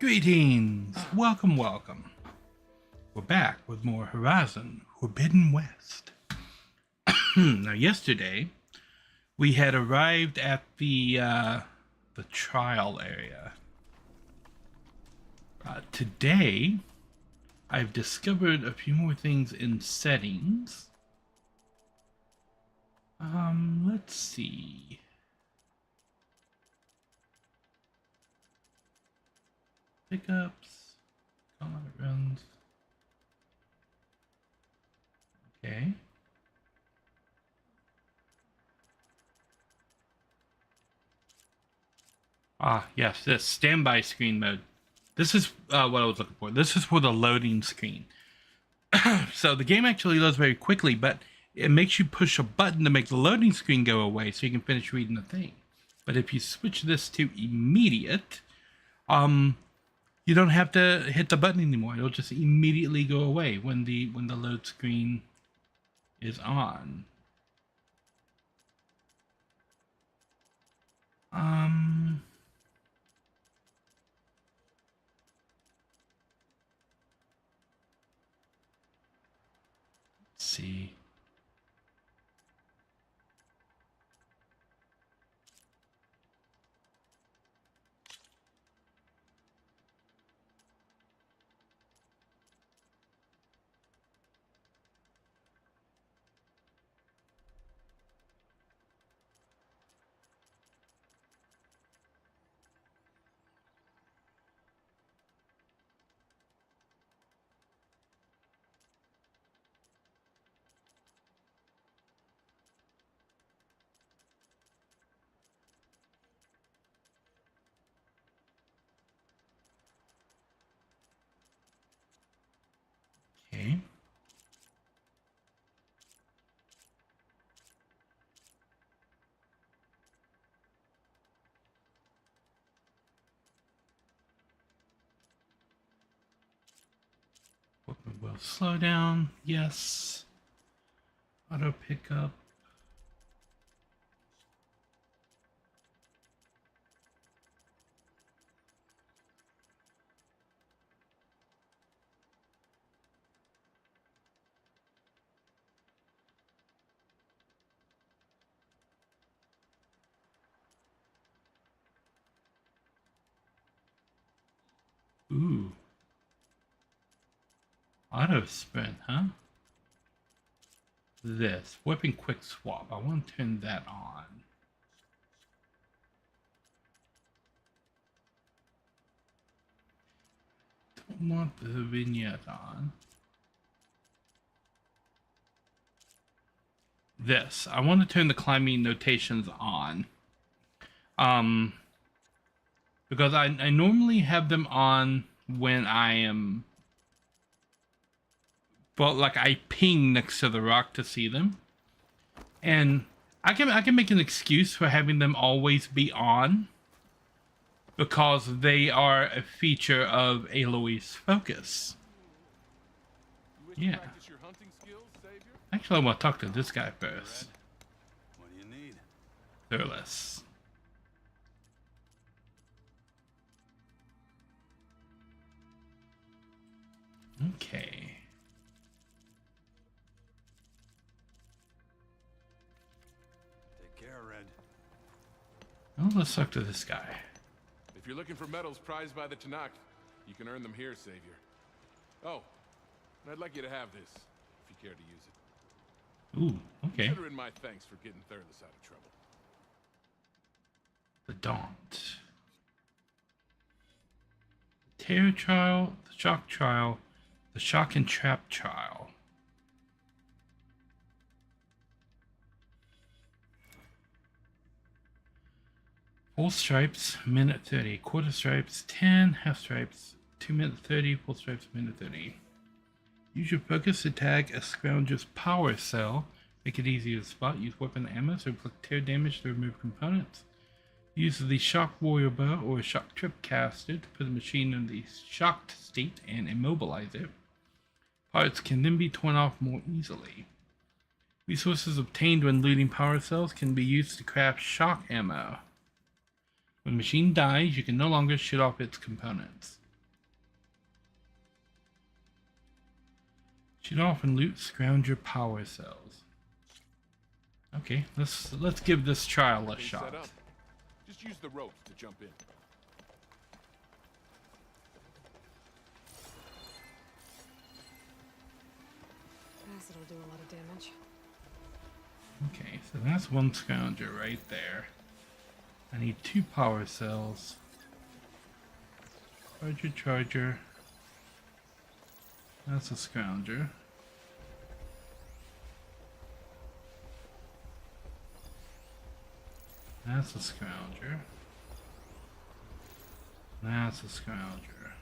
Greetings! Welcome, welcome. We're back with more Horizon Forbidden West. Now, yesterday, we had arrived at the trial area. Today, I've discovered a few more things in settings. Let's see. Pickups, combat runs. Okay. Yes, this standby screen mode. This is what I was looking for. This is for the loading screen. So the game actually loads very quickly, but it makes you push a button to make the loading screen go away so you can finish reading the thing. But if you switch this to immediate, you don't have to hit the button anymore. It'll just immediately go away when the load screen is on. Let's see. Okay. Will slow down. Yes. Auto pickup. Ooh. Auto sprint, huh? This. Weapon quick swap. I want to turn that on. Don't want the vignette on. This. I want to turn the climbing notations on. Because I normally have them on when I am... But like I ping next to the rock to see them, and I can make an excuse for having them always be on because they are a feature of Aloy's focus. Yeah. Actually, I want to talk to this guy first. What do you need? Thurless. Okay. Well, let's talk to this guy. If you're looking for medals prized by the Tanakh, you can earn them here, Savior. Oh, and I'd like you to have this, if you care to use it. Ooh, okay. Consider it my thanks for getting Thurless out of trouble. The Daunt. The Terror Trial, the Shock Trial, the Shock and Trap Trial. Full stripes, minute 30. Quarter stripes, 10. Half stripes, 2 minutes 30. Full stripes, minute 30. Use your focus to tag a scoundrel's power cell. Make it easy to spot. Use weapon ammo to inflict tear damage to remove components. Use the shock warrior bow or shock trip caster to put the machine in the shocked state and immobilize it. Parts can then be torn off more easily. Resources obtained when looting power cells can be used to craft shock ammo. When the machine dies, you can no longer shoot off its components. Shoot off and loot scrounger power cells. Okay, let's give this trial a Everything's shot. set up. Just use the ropes to jump in. Acid will do a lot of damage. Okay, so that's one scrounger right there. I need 2 power cells. Charger. That's a scrounger. That's a scrounger. That's a scrounger.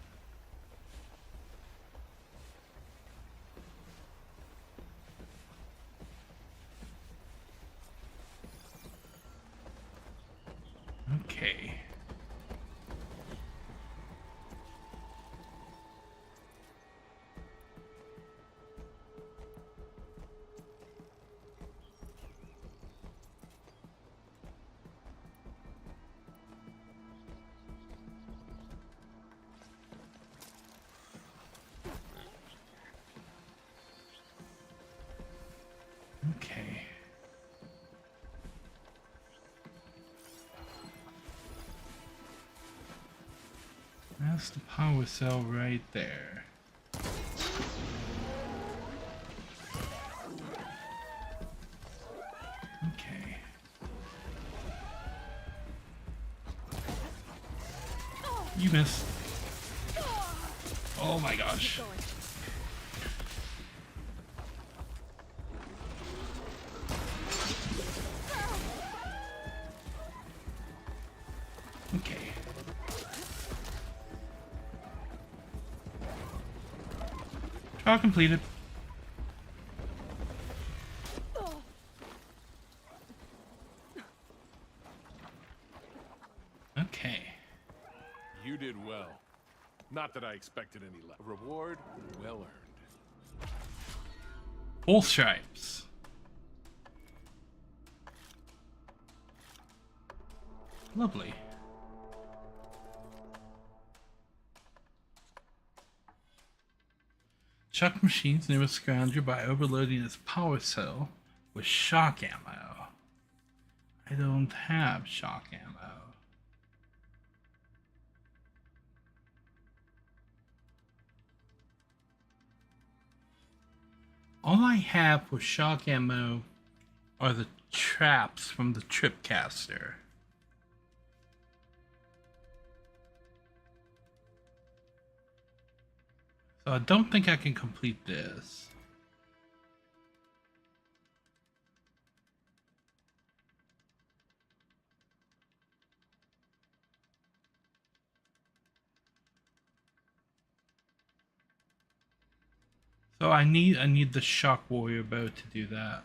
Okay. Okay. That's the power cell right there. Okay. You missed. Oh my gosh. Okay. Trial completed. Okay. You did well. Not that I expected any less. Reward well earned. Full stripes. Lovely. Chuck machines near a scrounger by overloading its power cell with shock ammo. I don't have shock ammo. All I have for shock ammo are the traps from the tripcaster. So I don't think I can complete this. So I need the shock warrior bow to do that.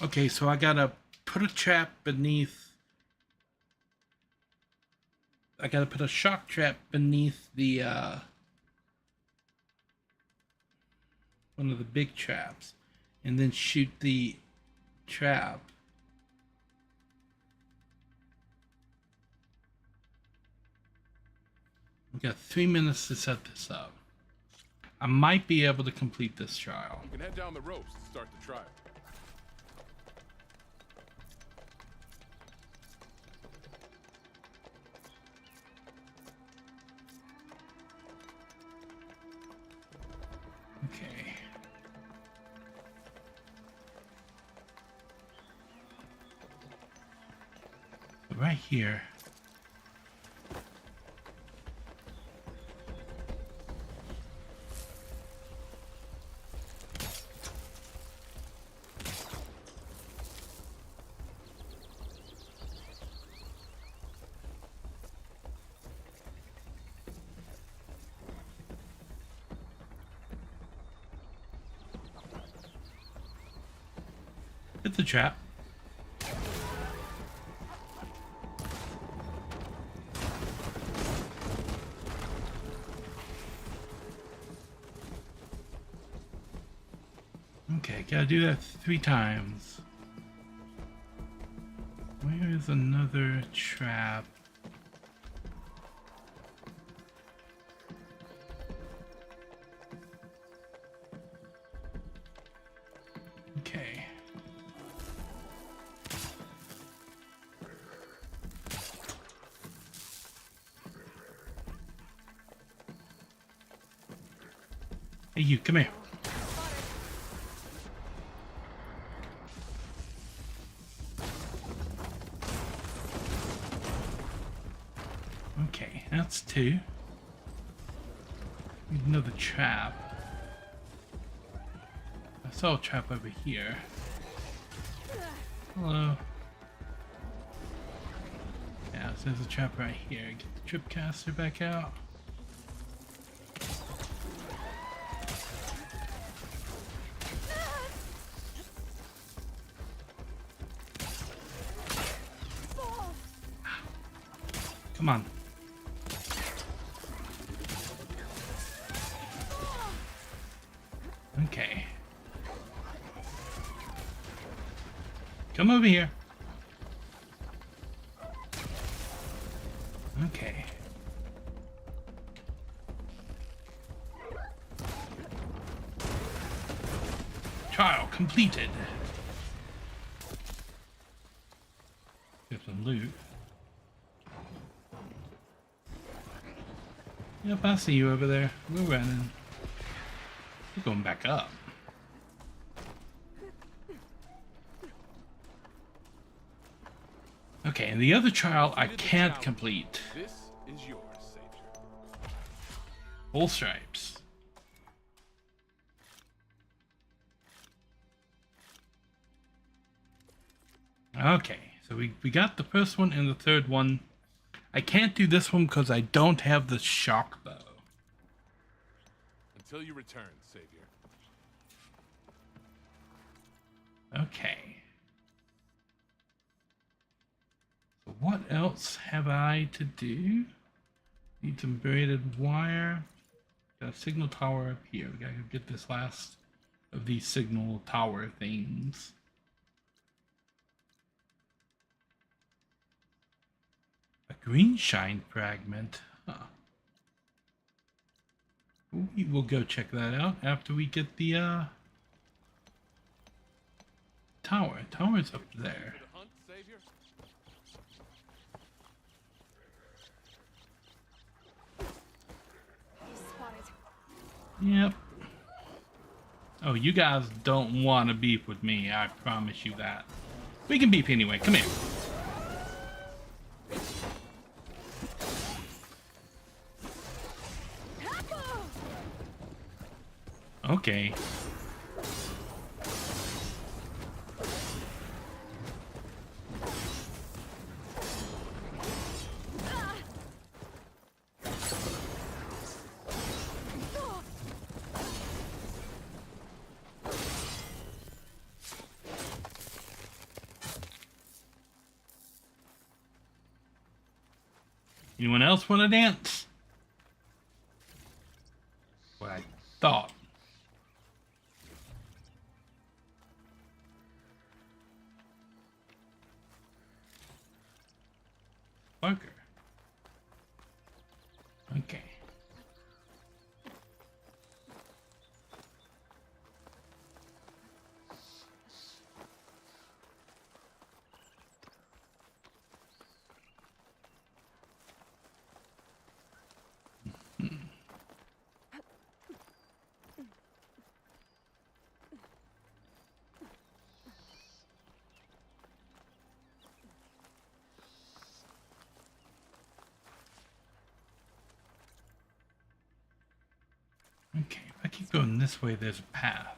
Okay, so I gotta put a trap beneath. I gotta put a shock trap beneath the one of the big traps, and then shoot the trap. We got 3 minutes to set this up. I might be able to complete this trial. You can head down the ropes to start the trial. Okay. Right here. It's a trap. Okay, gotta do that 3 times. Where is another trap? Okay. Hey, you, come here. Okay, that's 2. Need another trap. I saw a trap over here. Hello. Yeah, so there's a trap right here. Get the tripcaster back out. Come on. Okay. Come over here. Okay. Trial completed. Get some loot. Yep, I see you over there. We're running. We're going back up. Okay, and the other trial I can't complete. This is yours, Savior. Full stripes. Okay, so we got the first one and the third one. I can't do this one because I don't have the shock bow. Until you return, Savior. Okay. So what else have I to do? Need some braided wire. Got a signal tower up here. We gotta go get this last of these signal tower things. A green shine fragment. Huh. We will go check that out after we get the tower. Tower's up there. To the hunt, Savior? Spotted. Yep. Oh, you guys don't want to beef with me. I promise you that. We can beef anyway. Come here. Okay. Anyone else want to dance? What I thought. Fucker. Okay. Okay, if I keep going this way, there's a path.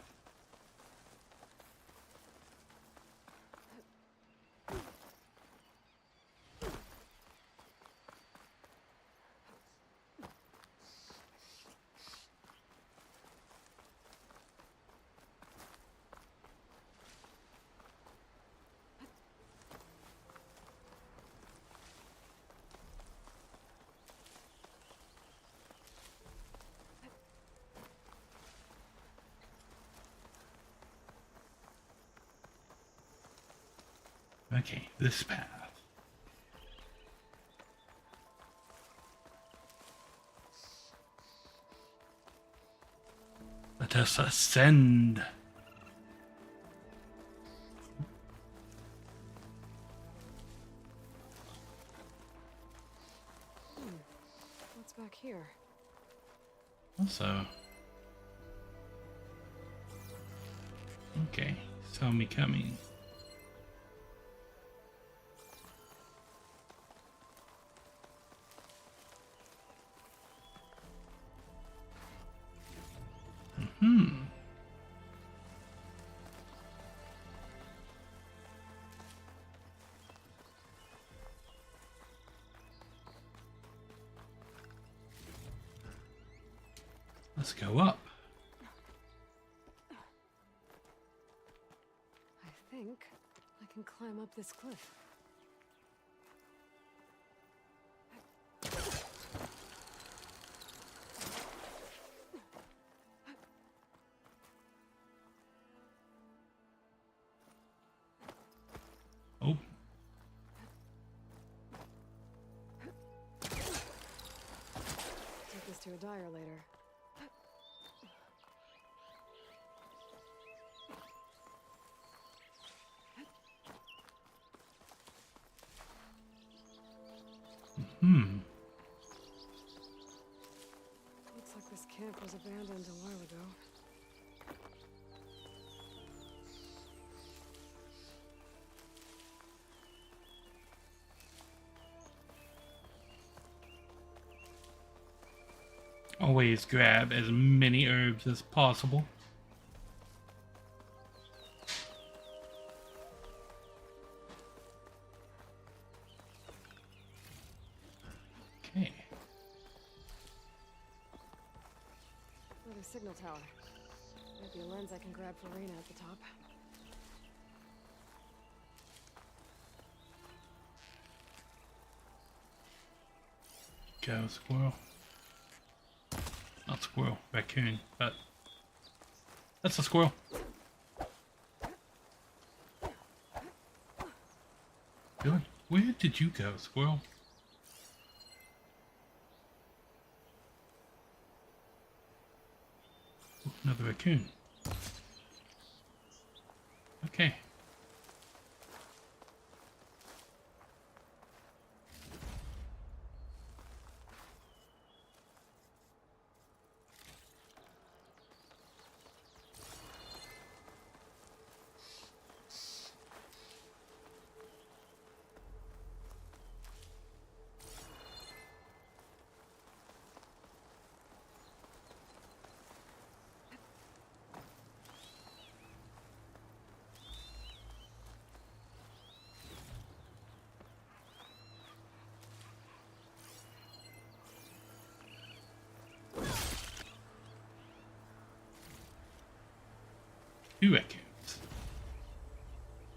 Okay, this path. Let us ascend. What's back here? Also, okay, saw me coming. Let's go up. I think I can climb up this cliff. Oh, Take this to a dyer later. Looks like this camp was abandoned a while ago. always grab as many herbs as possible. Okay. Another signal tower. Might be a lens I can grab for Reyna at the top. Go, squirrel. Not squirrel, raccoon, but that's a squirrel. Really? Where did you go, squirrel? Ooh, another raccoon. Okay. Two raccoons.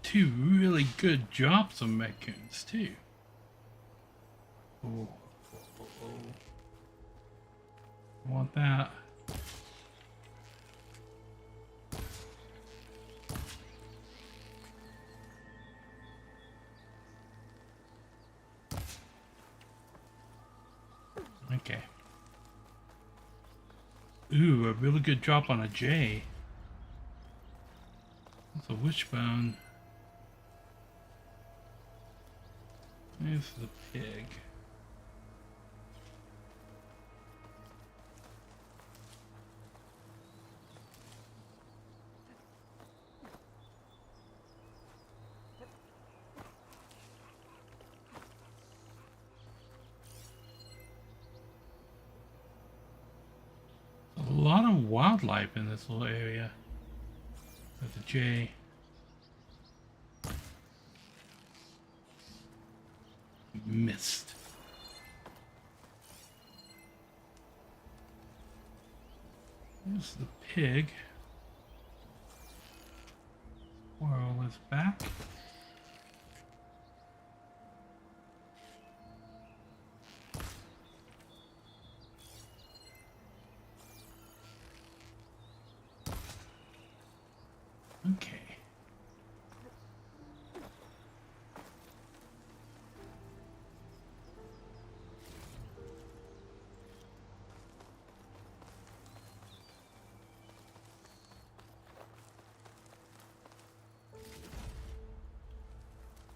Two really good jobs on raccoons, too. Oh, I want that. Okay. Ooh, a really good drop on a J. That's a wishbone. There's the pig. A lot of wildlife in this little area. There's a J. Missed. There's the pig. Squirrel is back. Okay.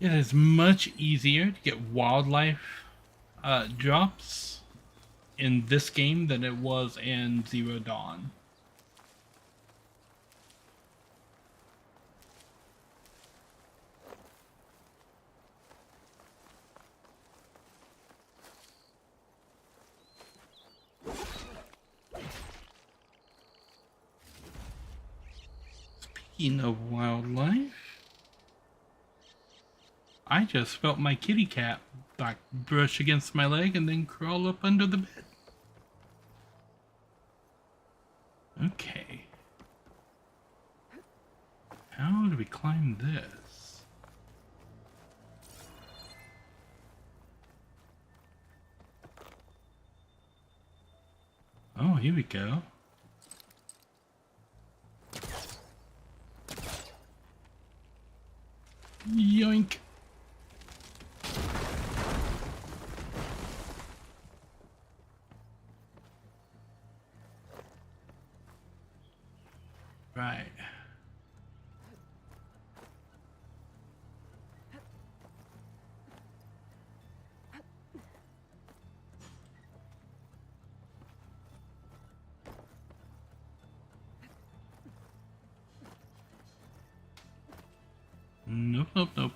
It is much easier to get wildlife drops in this game than it was in Zero Dawn. Speaking of wildlife, I just felt my kitty cat like brush against my leg and then crawl up under the bed. Okay. How do we climb this? Oh, here we go. Yoink. Right. Nope, nope, nope.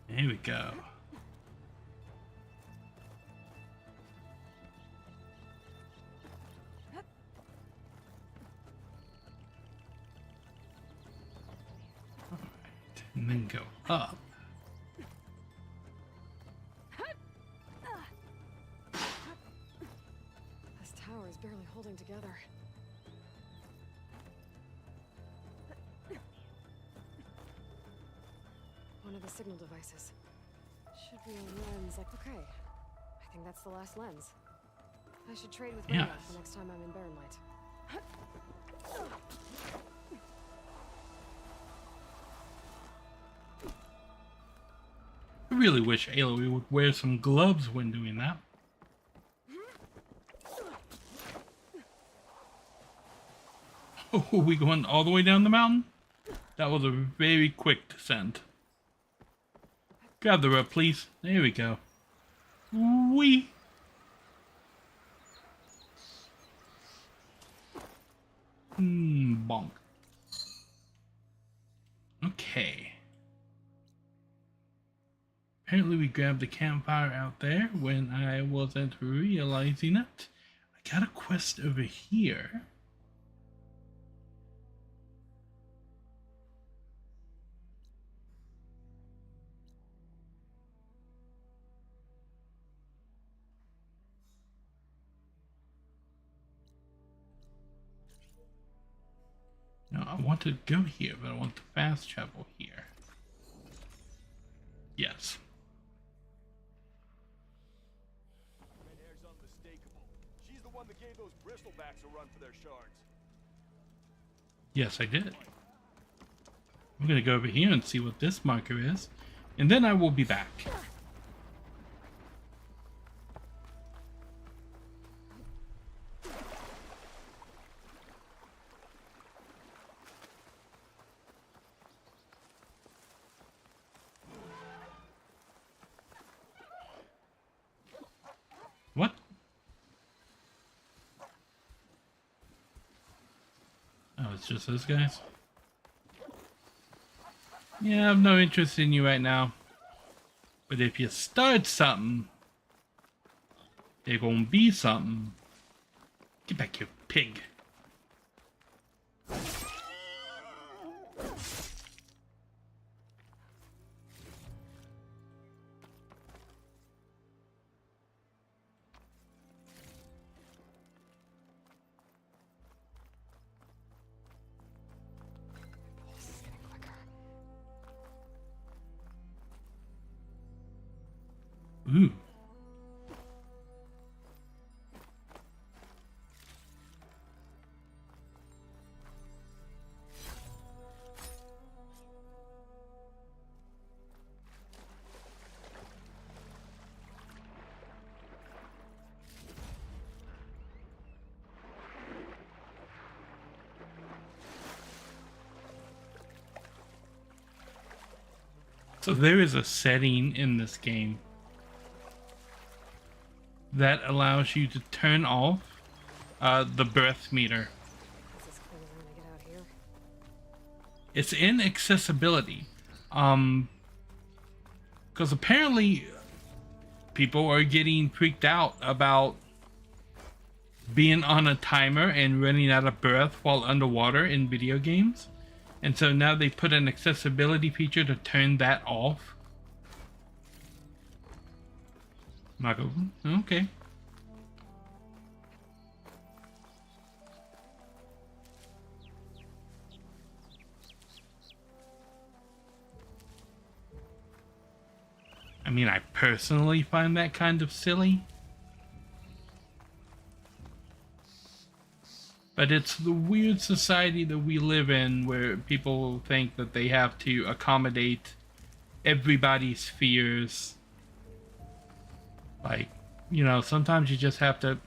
Here we go. Alright, and then go up. This tower is barely holding together. One of the signal devices. Should be a lens, like, okay. I think that's the last lens. I should trade with Rena the next time I'm in Barrenlight. I really wish Aloy would wear some gloves when doing that. Oh, are we going all the way down the mountain? That was a very quick descent. Grab the rope, please. There we go. Whee! Bonk. Okay. Apparently we grabbed the campfire out there when I wasn't realizing it. I got a quest over here. No, I want to go here, but I want to fast travel here. Yes. Red hair's unmistakable. She's the one that gave those bristlebacks a run for their shards. Yes, I did. I'm gonna go over here and see what this marker is, and then I will be back. What? Oh, it's just those guys? Yeah, I have no interest in you right now. But if you start something, there gonna be something. Get back here, pig. Pulse is getting quicker. Ooh. So there is a setting in this game that allows you to turn off the breath meter. Is this clear when I get out here? It's in accessibility. Because apparently people are getting freaked out about being on a timer and running out of breath while underwater in video games. And so now they put an accessibility feature to turn that off. I'm like, okay. I mean, I personally find that kind of silly. But it's the weird society that we live in where people think that they have to accommodate everybody's fears. Like, you know, sometimes you just have to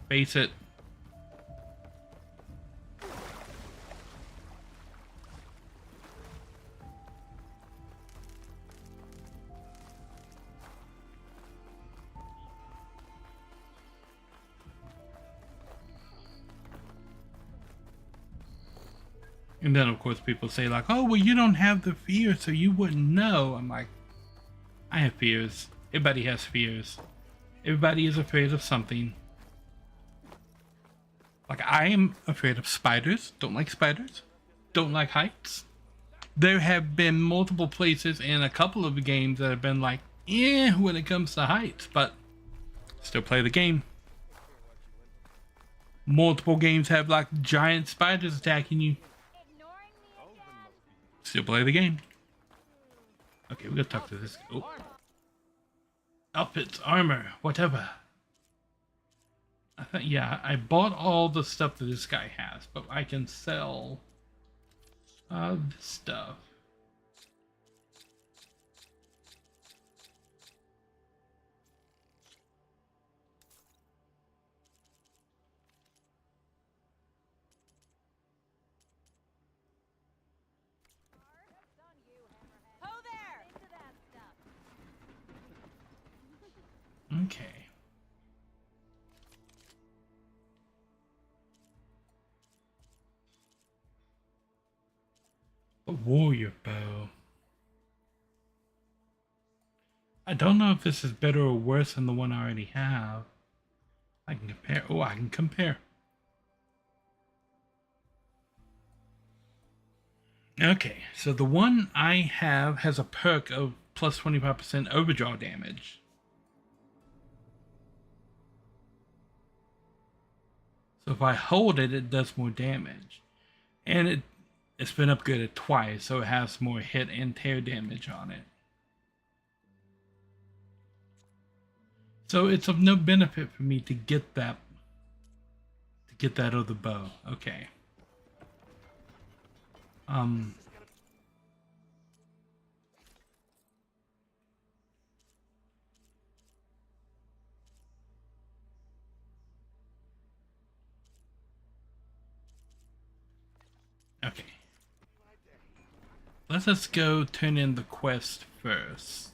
face it. And then, of course, people say like, oh, well, you don't have the fear, so you wouldn't know. I'm like, I have fears. Everybody has fears. Everybody is afraid of something. Like, I am afraid of spiders. Don't like spiders. Don't like heights. There have been multiple places in a couple of games that have been like, eh, when it comes to heights, but still play the game. Multiple games have like giant spiders attacking you. Still play the game. Okay, we gotta talk to this guy. Oh. Outfits, armor, whatever. I thought, yeah, I bought all the stuff that this guy has, but I can sell this stuff. Okay. A warrior bow. I don't know if this is better or worse than the one I already have. I can compare. Oh, I can compare. Okay, so the one I have has a perk of plus 25% overdraw damage. So if I hold it, it does more damage. And it's been upgraded twice, so it has more hit and tear damage on it. So it's of no benefit for me to get that other bow. Okay. Okay. Let us go turn in the quest first.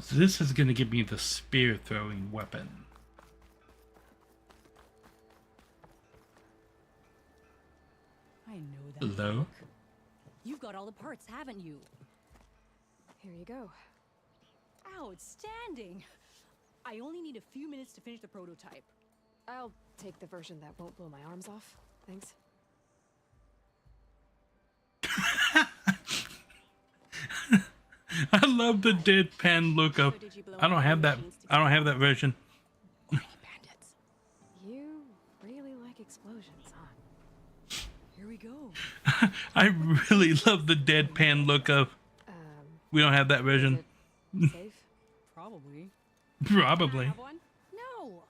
So this is going to give me the spear throwing weapon. I know that. Hello? look. You've got all the parts, haven't you? Here you go. Outstanding! I only need a few minutes to finish the prototype. I'll take the version that won't blow my arms off. Thanks. I love the deadpan look of. I don't have that. I don't have that version. Bandits. You really like explosions, huh? Here we go. I really love the deadpan look of. We don't have that version. Is it safe? Probably. Probably. Have one? No.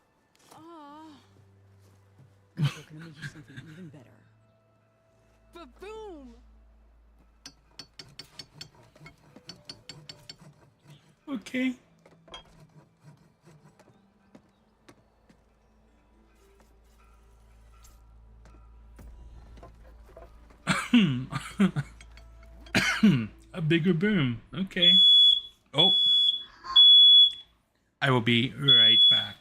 We're gonna make you something even better. Ba-boom! Okay. bigger boom. Okay. Oh. I will be right back.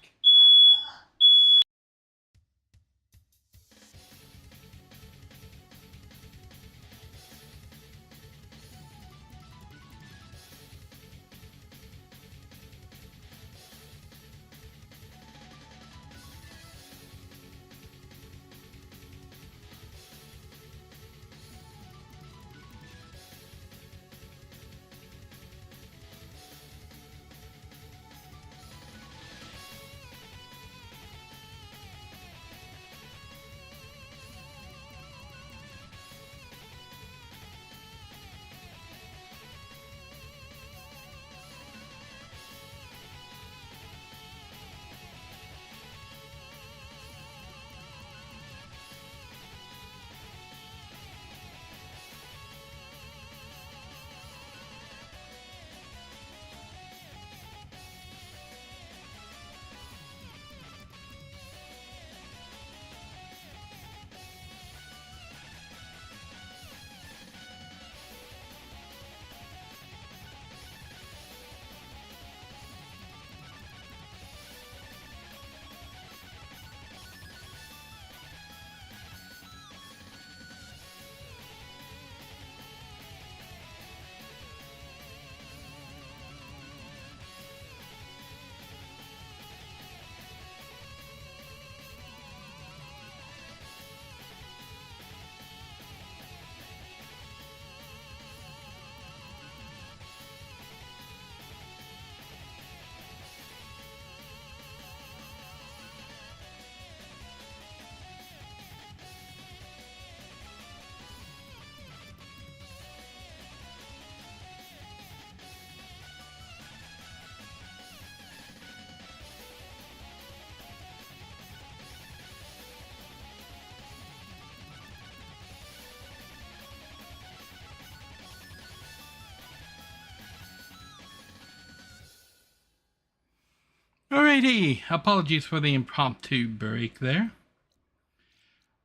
Alrighty, apologies for the impromptu break there.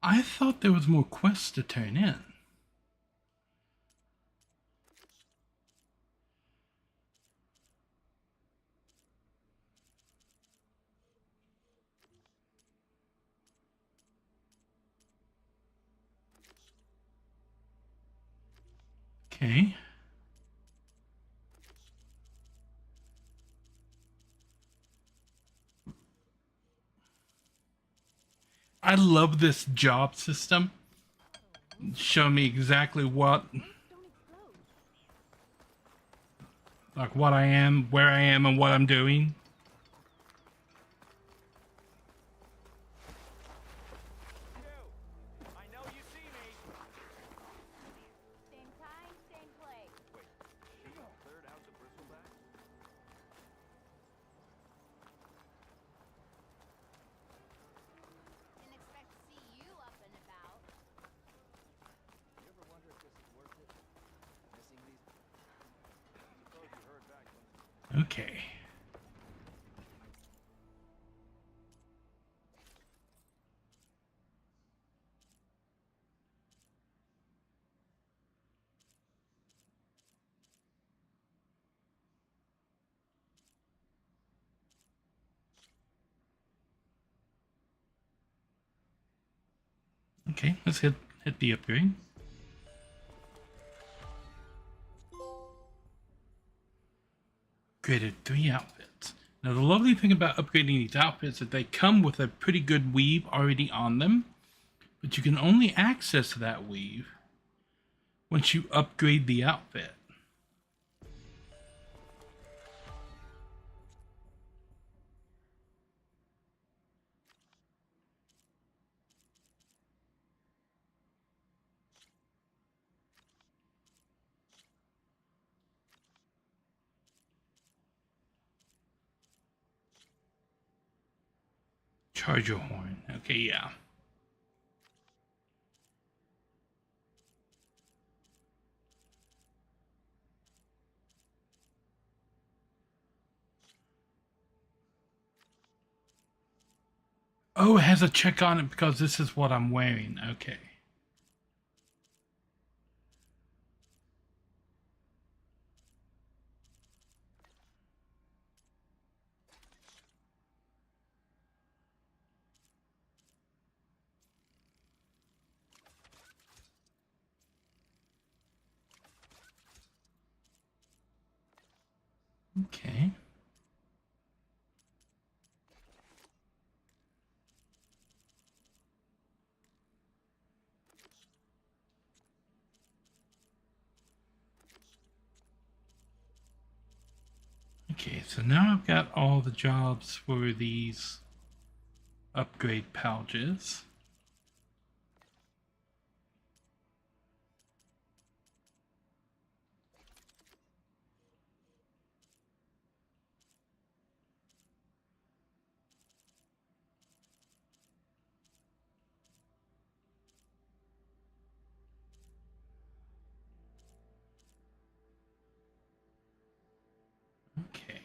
I thought there was more quests to turn in. Okay. I love this job system. Show me exactly what I am, where I am, and what I'm doing. I know you see me. Same time, same place. Wait, she cleared out the bristlebacks? Didn't expect to see you up and about. You ever wonder if this is worth it? Missing these? Suppose you heard back from Okay. Okay, let's hit the upgrade. Upgraded 3 outfits. Now the lovely thing about upgrading these outfits is that they come with a pretty good weave already on them, but you can only access that weave once you upgrade the outfit. Charger horn. Okay, yeah. Oh, it has a check on it because this is what I'm wearing. Okay. Okay. Okay, so now I've got all the jobs for these upgrade pouches. Okay.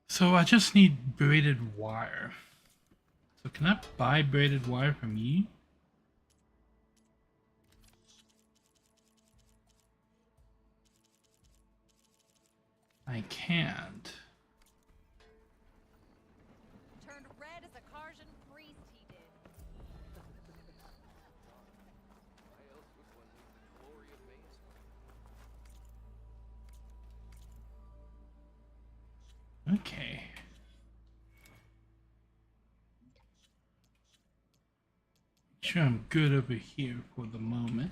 So I just need braided wire. So can I buy braided wire from you? I can't. Turned red as a Karjan priest, he did. Why else would one need the glory of Baines? Okay. Make sure I'm good over here for the moment.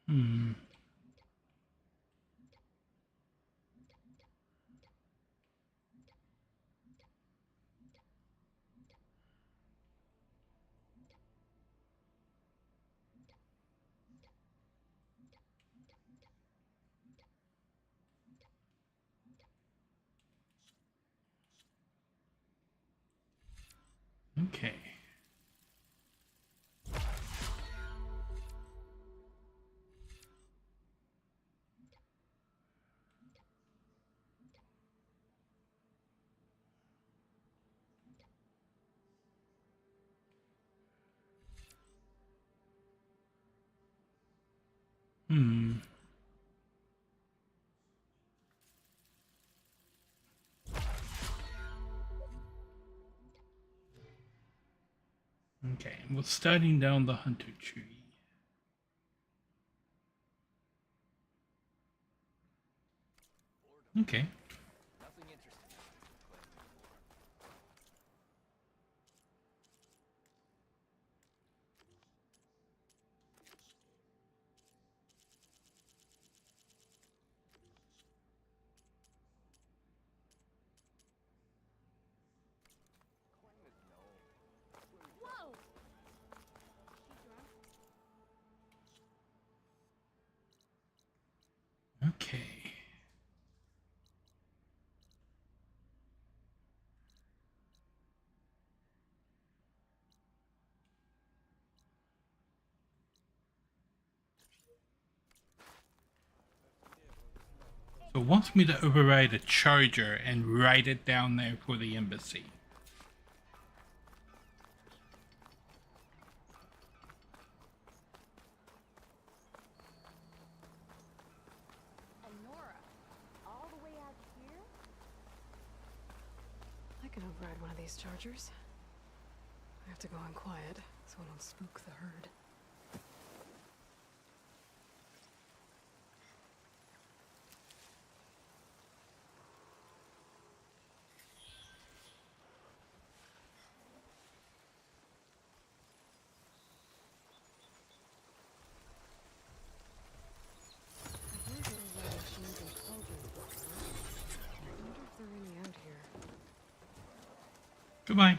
Hmm. Okay. Hmm. Okay, we're starting down the hunter tree. Okay. Nothing interesting to claim anymore. Claim it no. Whoa! She drunk? Okay. So it wants me to override a charger and write it down there for the embassy. And Nora, all the way out here? I can override one of these chargers. I have to go in quiet so I don't spook the herd. I heard little machines and cauldrons before. I wonder if there are any out here. Goodbye.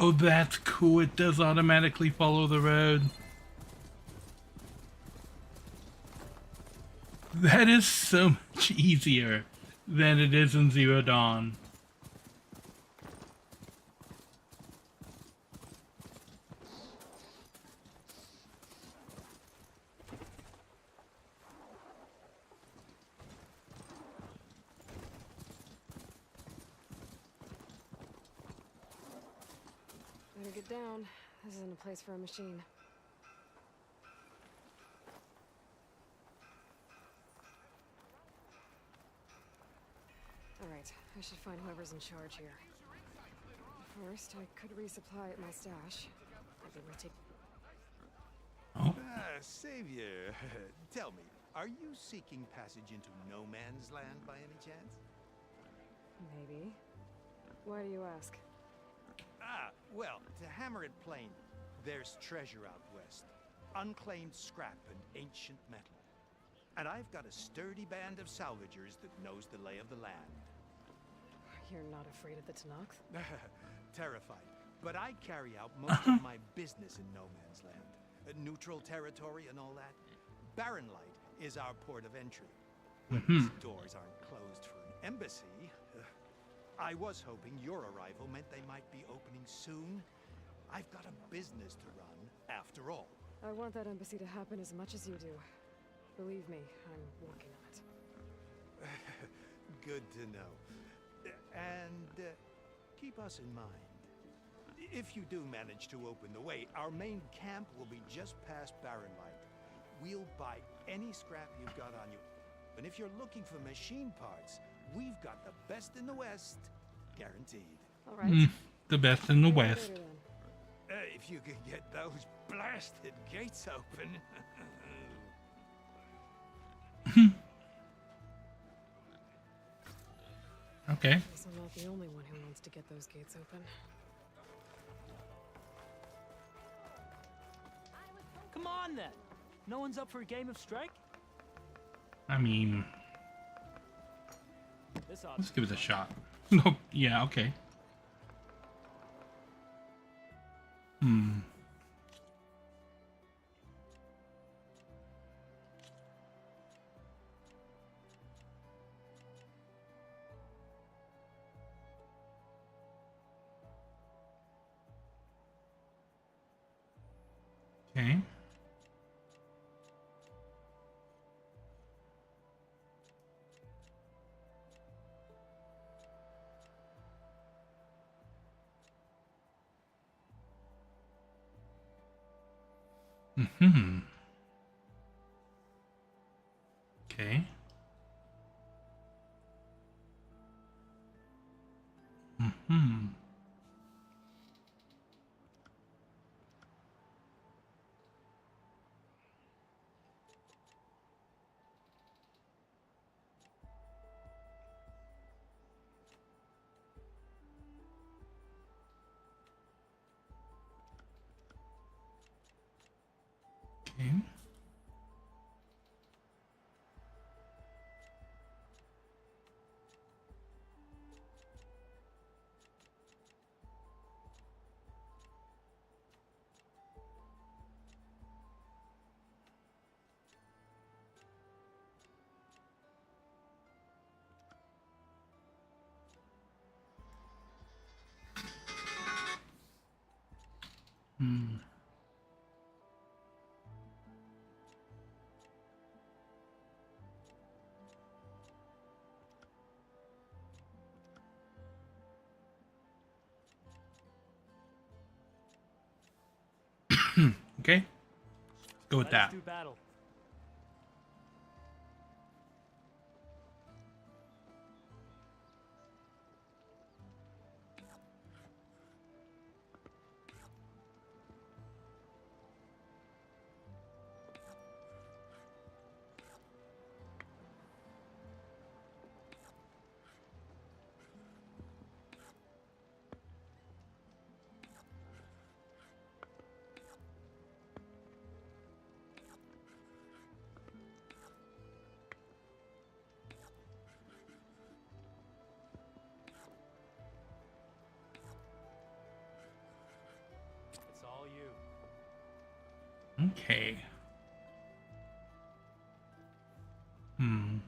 Oh, that's cool. It does automatically follow the road. That is so much easier than it is in Zero Dawn. Better get down. This isn't a place for a machine. Alright, I should find whoever's in charge here. First, I could resupply at my stash. I'd be able to take... Oh, Savior, tell me, are you seeking passage into no man's land by any chance? Maybe. Why do you ask? Well, to hammer it plain, there's treasure out west. Unclaimed scrap and ancient metal. And I've got a sturdy band of salvagers that knows the lay of the land. You're not afraid of the Tanakh? Terrified. But I carry out most of my business in no man's land. Neutral territory and all that. Barren Light is our port of entry. When these doors aren't closed for an embassy, I was hoping your arrival meant they might be opening soon. I've got a business to run, after all. I want that embassy to happen as much as you do. Believe me, I'm working on it. Good to know. And keep us in mind. If you do manage to open the way, our main camp will be just past Barren Light. We'll buy any scrap you've got on you. And if you're looking for machine parts, we've got the best in the West. Guaranteed. All right. the best in the See you West. later, then. If you could get those blasted gates open. Okay. Guess I'm not the only one who wants to get those gates open. Come on then. No one's up for a game of strike? I mean, This ought let's give it a shot. No, yeah, okay. Okay. Okay. Okay. Okay. Let's go with Let us that. do battle. Okay. Hmm.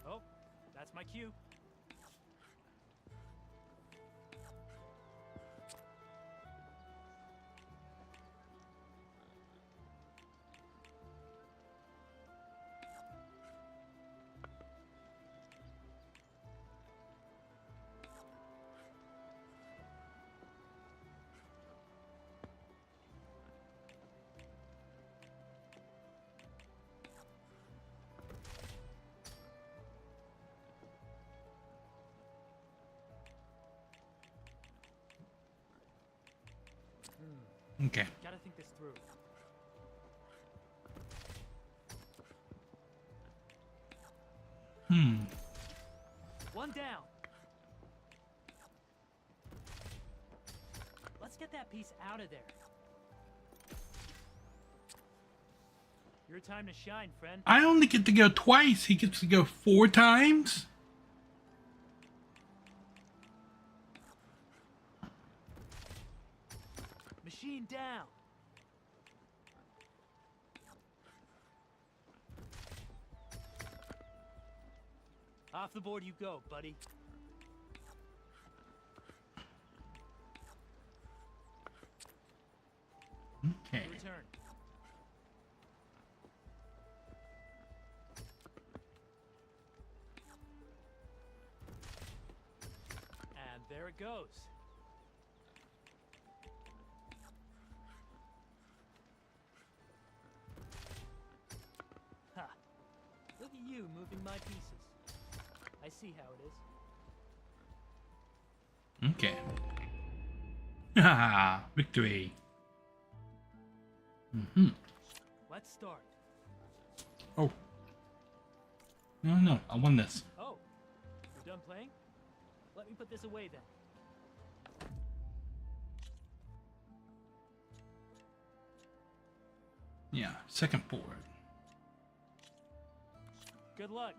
Oh, that's my cue. Okay. Gotta think this through. Hmm. One down. Let's get that piece out of there. Your time to shine, friend. I only get to go twice. He gets to go 4 times? Machine down. Off the board you go, buddy. Okay. Your turn. And there it goes. Ha! Look at you moving my pieces. I see how it is. Okay. Haha, victory. Mm-hmm. Let's start. Oh. No, I won this. Oh, you're done playing? Let me put this away then. Yeah, second board. Good luck.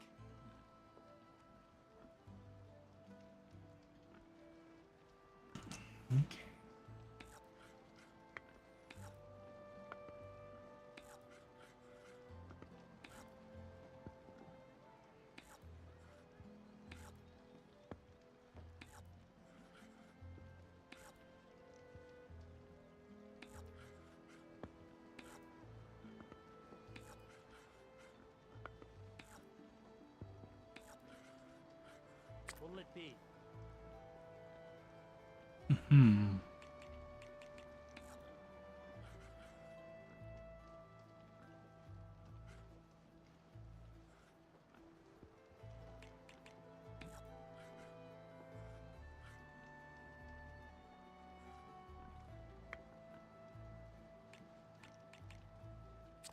Okay. What'll it be? Hmm.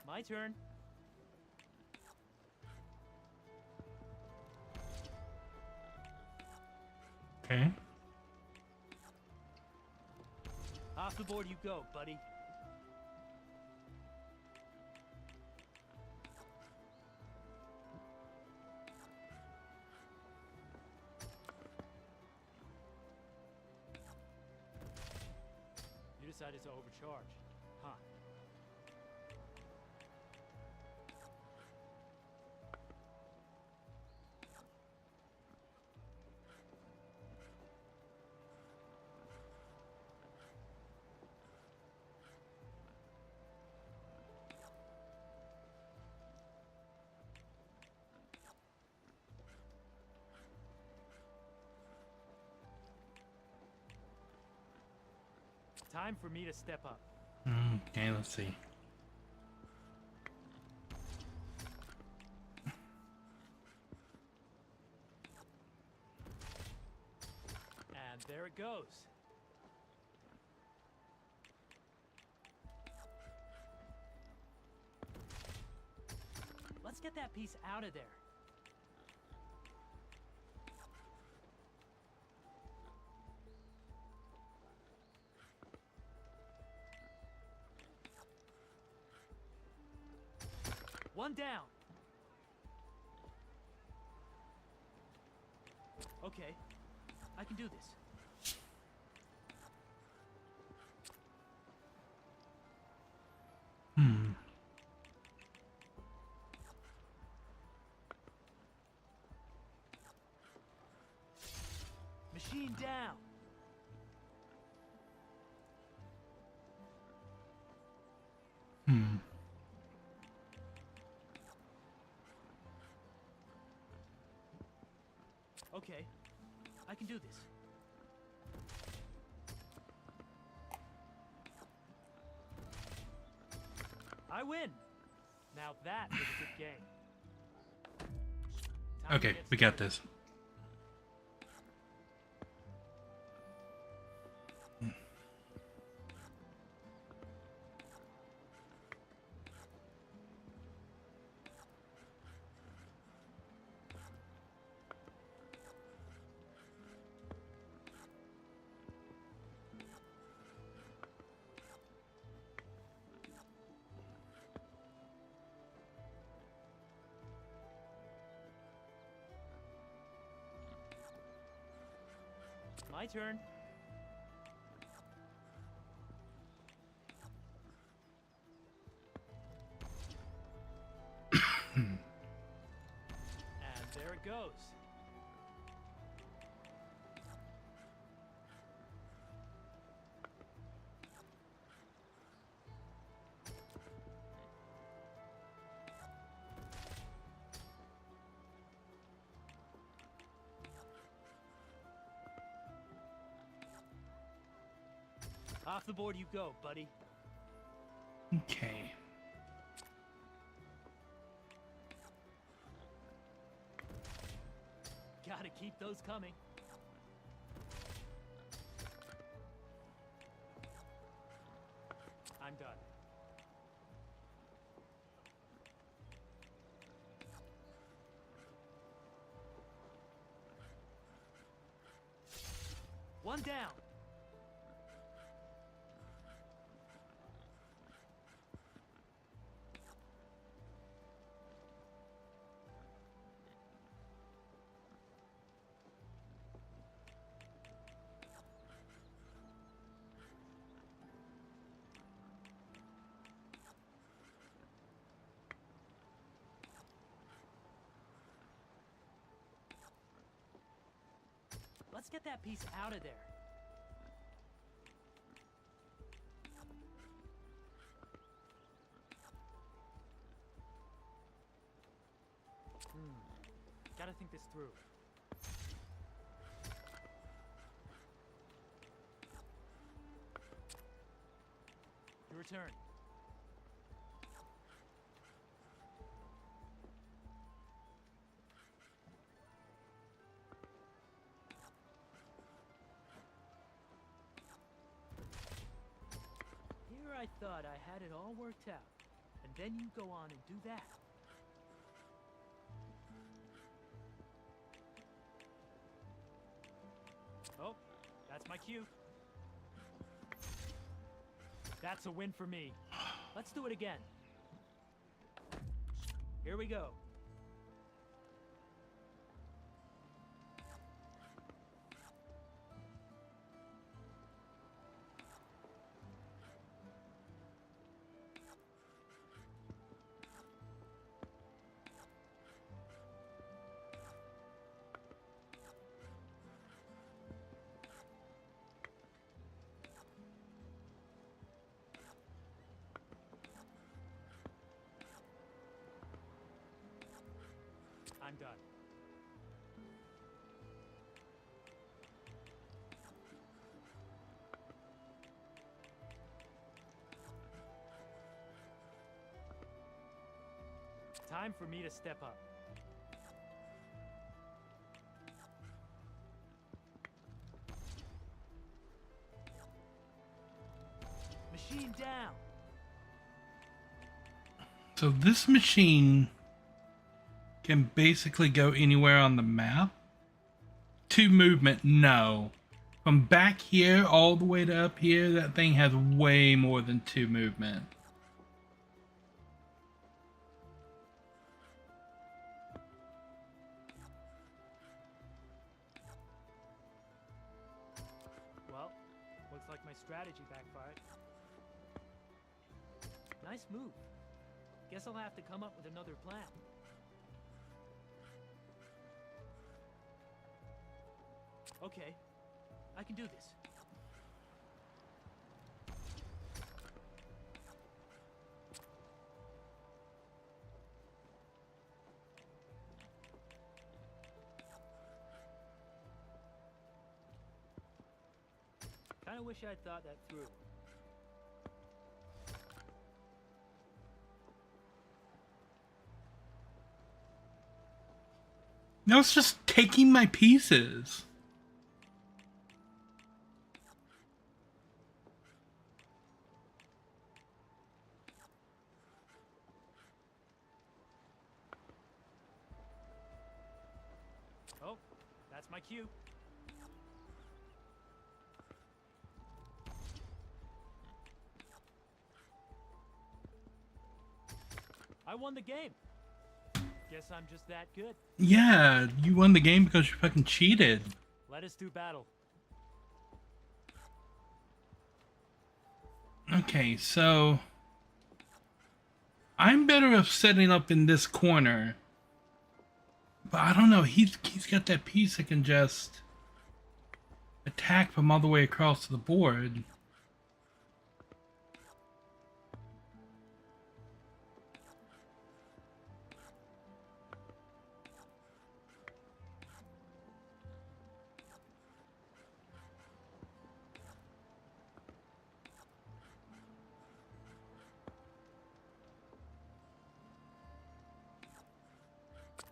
My turn. Okay. Off the board you go, buddy. You decided to overcharge, huh? Time for me to step up. Okay, let's see. And there it goes. Let's get that piece out of there. One down. Okay, I can do this. Hmm. Machine down. Hmm. Okay, I can do this. I win. Now that was a good game. Time to Okay, get we got started. this. My turn. And there it goes. Off the board you go, buddy. Okay. Gotta keep those coming. I'm done. One down. Let's get that piece out of there. Gotta think this through. Your turn. Here I thought I had it all worked out, and then you go on and do that. Oh, that's my cue. That's a win for me. Let's do it again. Here we go. I'm done. Time for me to step up. Machine down. So this machine can basically go anywhere on the map. Two movement, no. From back here all the way to up here, that thing has way more than two movement. Looks like my strategy backfired. Nice move. Guess I'll have to come up with another plan. Okay, I can do this. Kinda wish I'd thought that through. No, it's just taking my pieces. Oh, that's my cue. I won the game. Guess I'm just that good. Yeah, you won the game because you fucking cheated. Let us do battle. Okay, so I'm better off setting up in this corner. But I don't know, he's got that piece that can just attack from all the way across the board.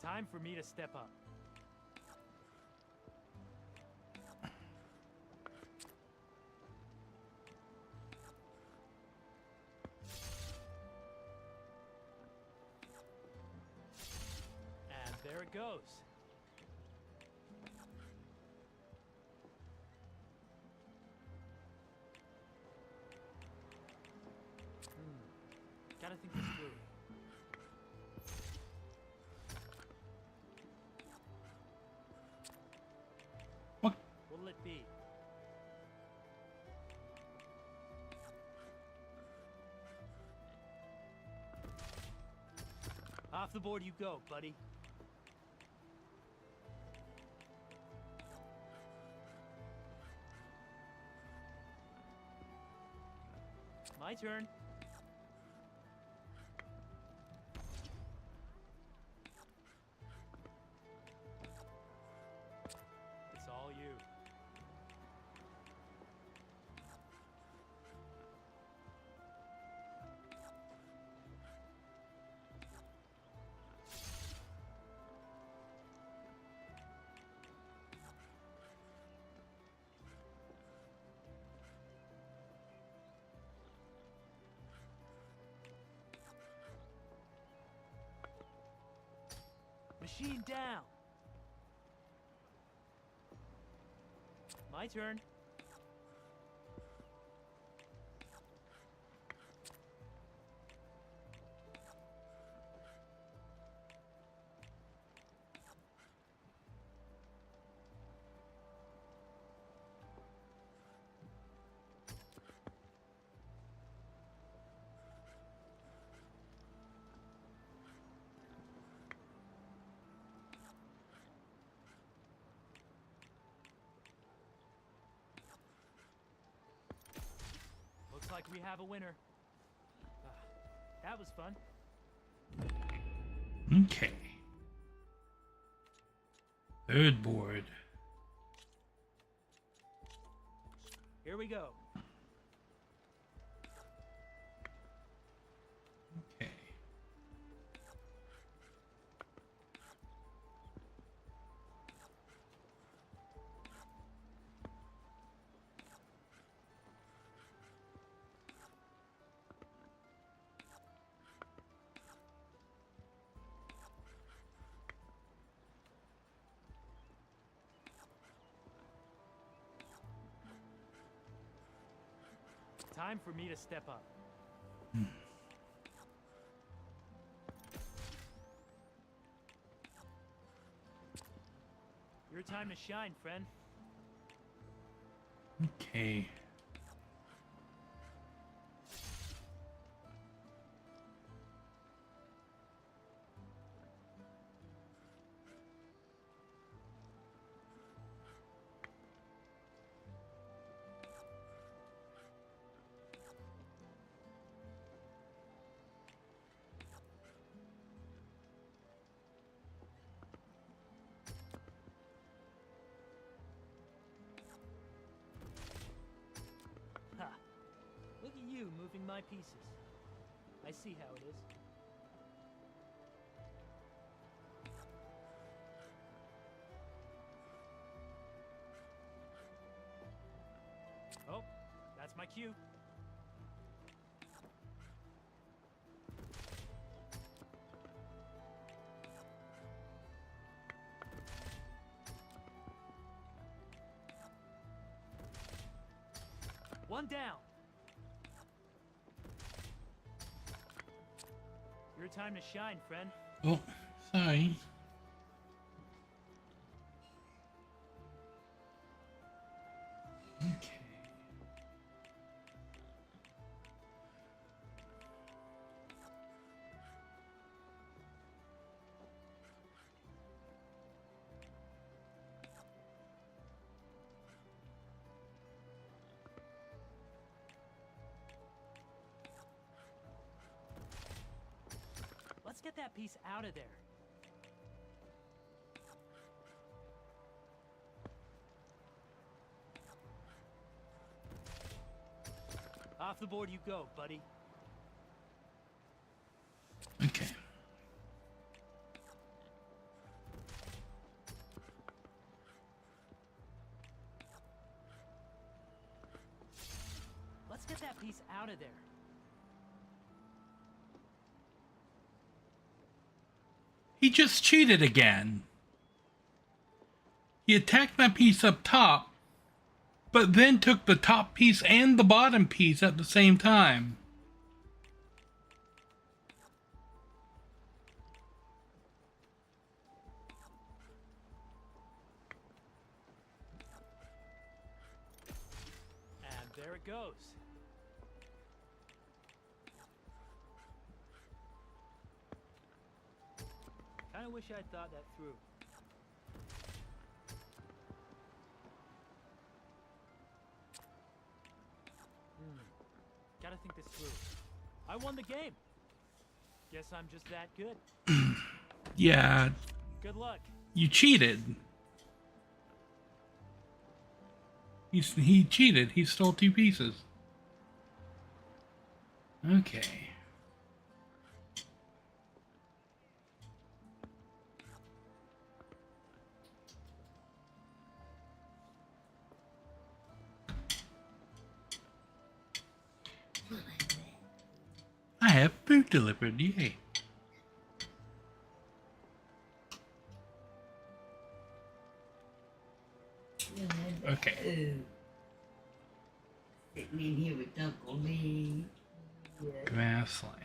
Time for me to step up. And there it goes. Gotta think this through. What? What'll it be? Off the board you go, buddy. My turn. It's all you. Machine down. My turn. Looks like we have a winner. That was fun. Okay. Third board. Here we go. Okay. Time for me to step up. Your time to shine, friend. Okay. you moving my pieces. I see how it is. Oh, that's my cue. One down. Your time to shine, friend. Oh, sorry. Okay. Let's get that piece out of there. Off the board you go, buddy. Okay. Let's get that piece out of there. He just cheated again. He attacked my piece up top, but then took the top piece and the bottom piece at the same time. And there it goes. Kinda wish I'd thought that through. Gotta think this through. I won the game. Guess I'm just that good. Yeah, Good luck. you cheated. He cheated. He stole 2 pieces. Okay. I have food delivered, yay. Okay. Sit me in here with Uncle Lee. Grassland.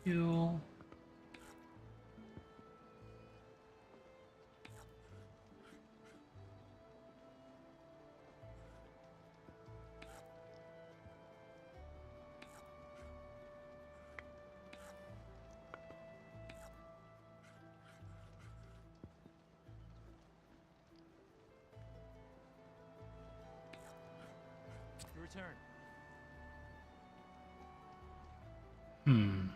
Hill. Your turn. Hmm.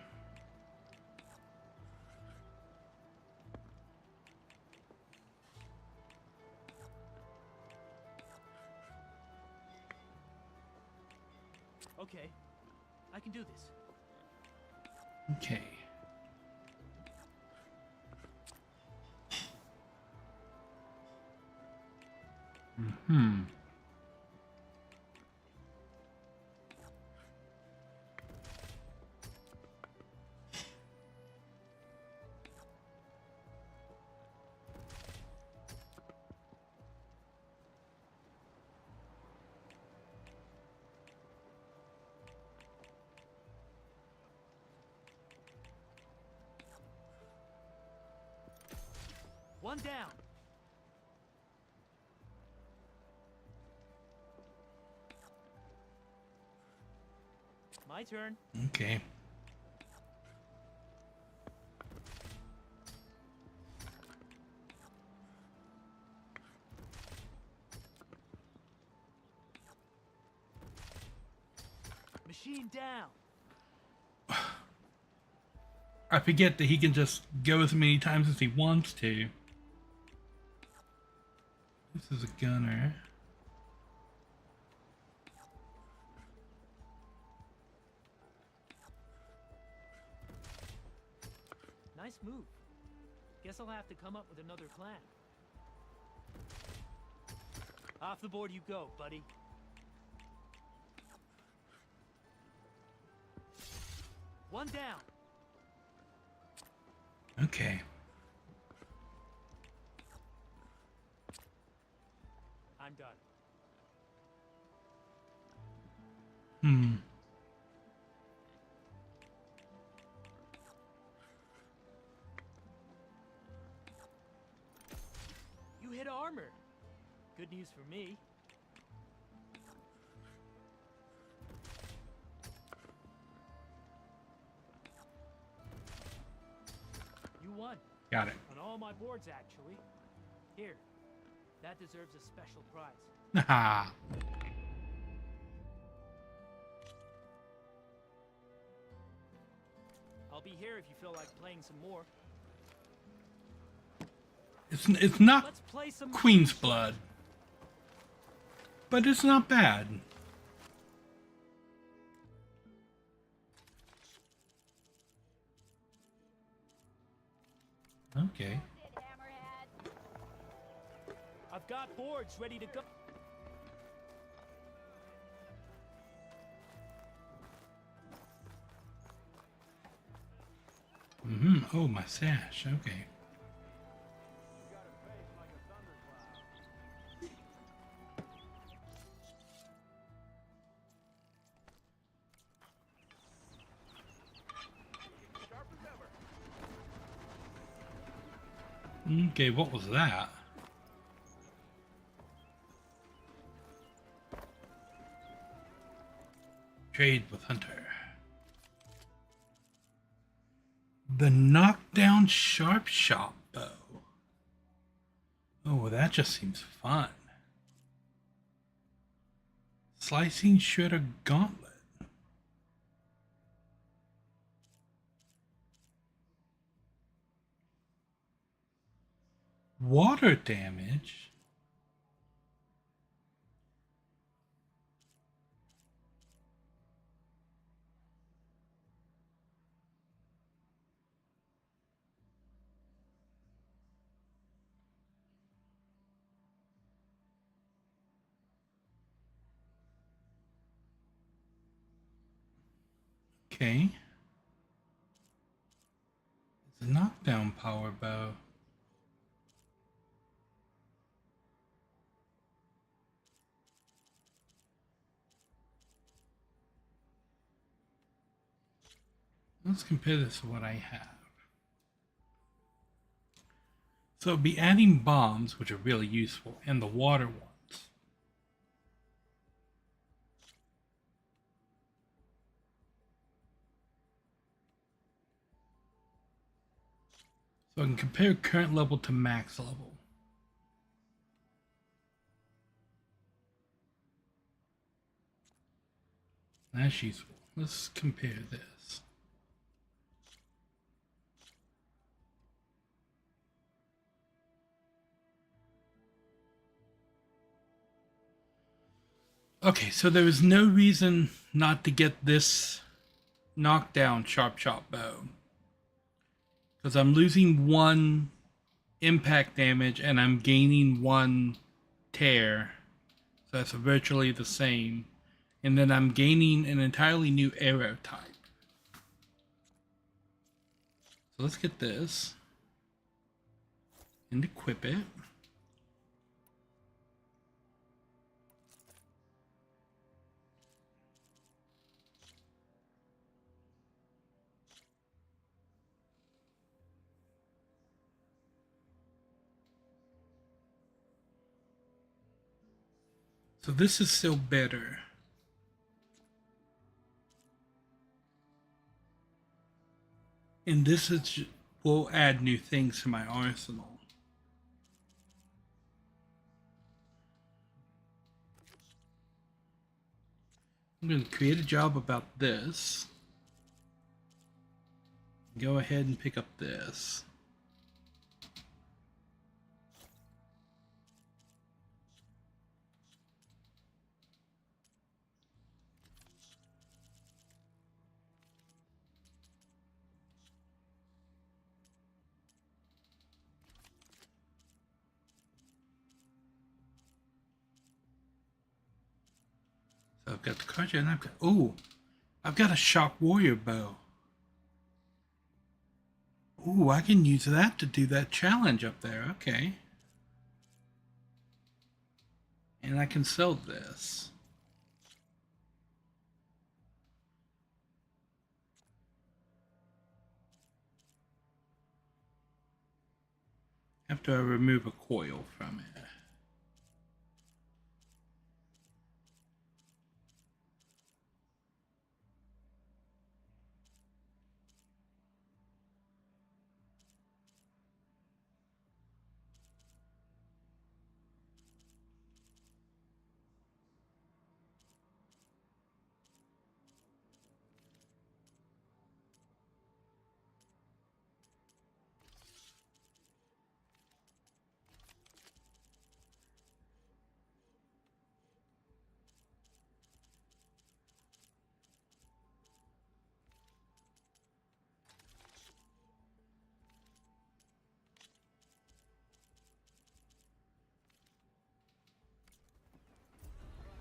Okay. I can do this. Okay. Hmm. One down. My turn. Okay. Machine down. I forget that he can just go as many times as he wants to. This is a gunner. move. Guess I'll have to come up with another plan. Off the board you go, buddy. One down. Okay. I'm done. Hmm. You hit armor. Good news for me. You won. Got it. On all my boards, actually. Here. That deserves a special prize. Haha. I'll be here if you feel like playing some more. It's not Let's play some Queen's Blood, but it's not bad. Okay. I've got boards ready to go. Oh, my sash. Okay. Okay, what was that? Trade with Hunter. The knockdown sharp shot bow. Oh, that just seems fun. Slicing shredder gauntlet. Water damage. Okay. It's a knockdown power bow. Let's compare this to what I have. So it'd be adding bombs, which are really useful, and the water ones. So I can compare current level to max level. That's useful. Let's compare this. Okay, so there is no reason not to get this knockdown sharp shot bow. Because I'm losing one impact damage and I'm gaining one tear. So that's virtually the same. And then I'm gaining an entirely new arrow type. So let's get this. And equip it. So this is still better. And this is will add new things to my arsenal. I'm going to create a job about this. Go ahead and pick up this. I've got the cartridge and I've got, oh, I've got a shock warrior bow. Ooh, I can use that to do that challenge up there. Okay. And I can sell this. After I remove a coil from it.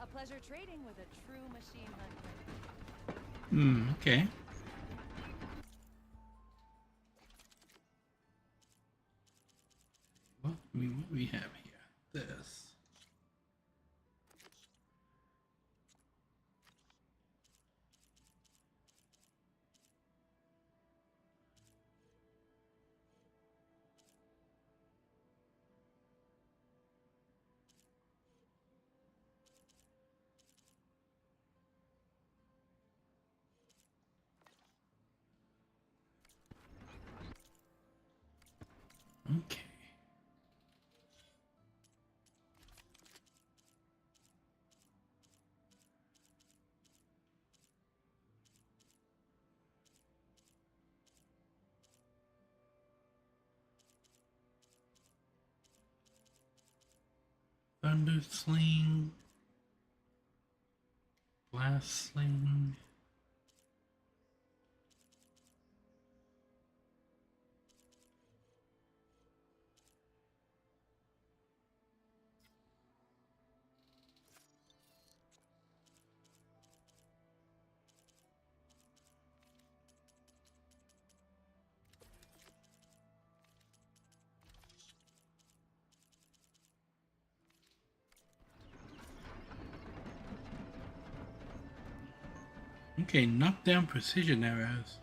A pleasure trading with a true machine hunter. Okay. What we have here? This. Okay. Thunder sling. Blast sling. Okay, knockdown precision arrows.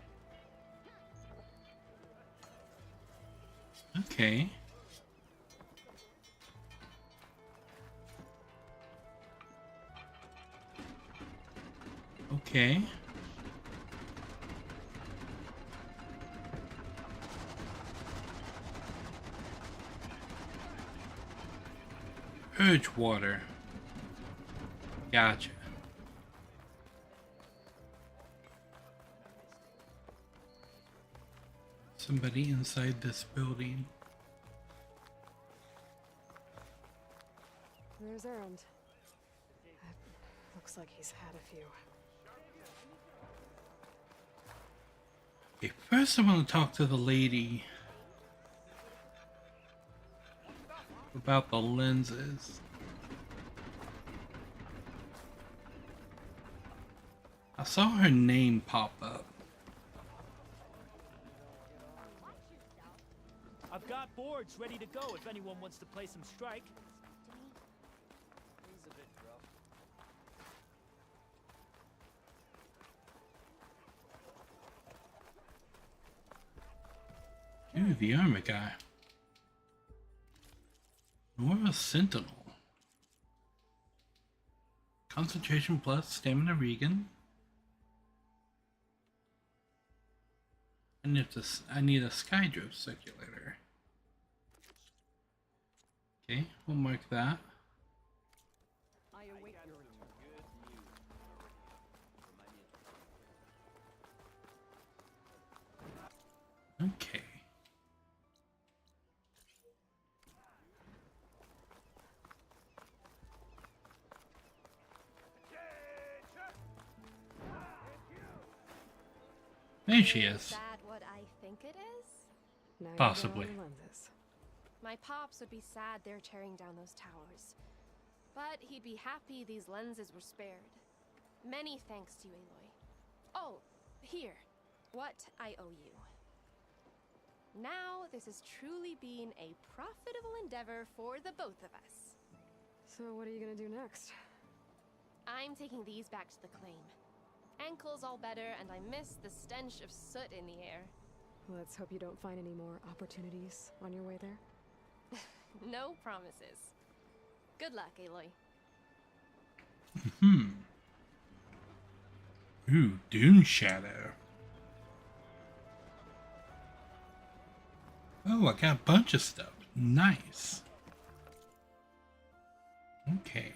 Okay. Okay. Purge water. Gotcha. Somebody inside this building. There's Errand. Looks like he's had a few. Okay, first I want to talk to the lady about the lenses. I saw her name pop up. I've got boards ready to go if anyone wants to play some strike. He's a bit rough. Ooh, the armor guy. Nora Sentinel. Concentration plus stamina regen. And if this, I need a skydrift circulator. Okay, we'll mark that. I await your return. Okay. There she is. Is that what I think it is? Now you Possibly. got all the lenses. My pops would be sad they're tearing down those towers. But he'd be happy these lenses were spared. Many thanks to you, Aloy. Oh, here. What I owe you. Now, this has truly been a profitable endeavor for the both of us. So what are you gonna do next? I'm taking these back to the claim. Ankle's all better, and I miss the stench of soot in the air. Let's hope you don't find any more opportunities on your way there. No promises. Good luck, Aloy. Ooh, Dune Shadow. Oh, I got a bunch of stuff. Nice. Okay.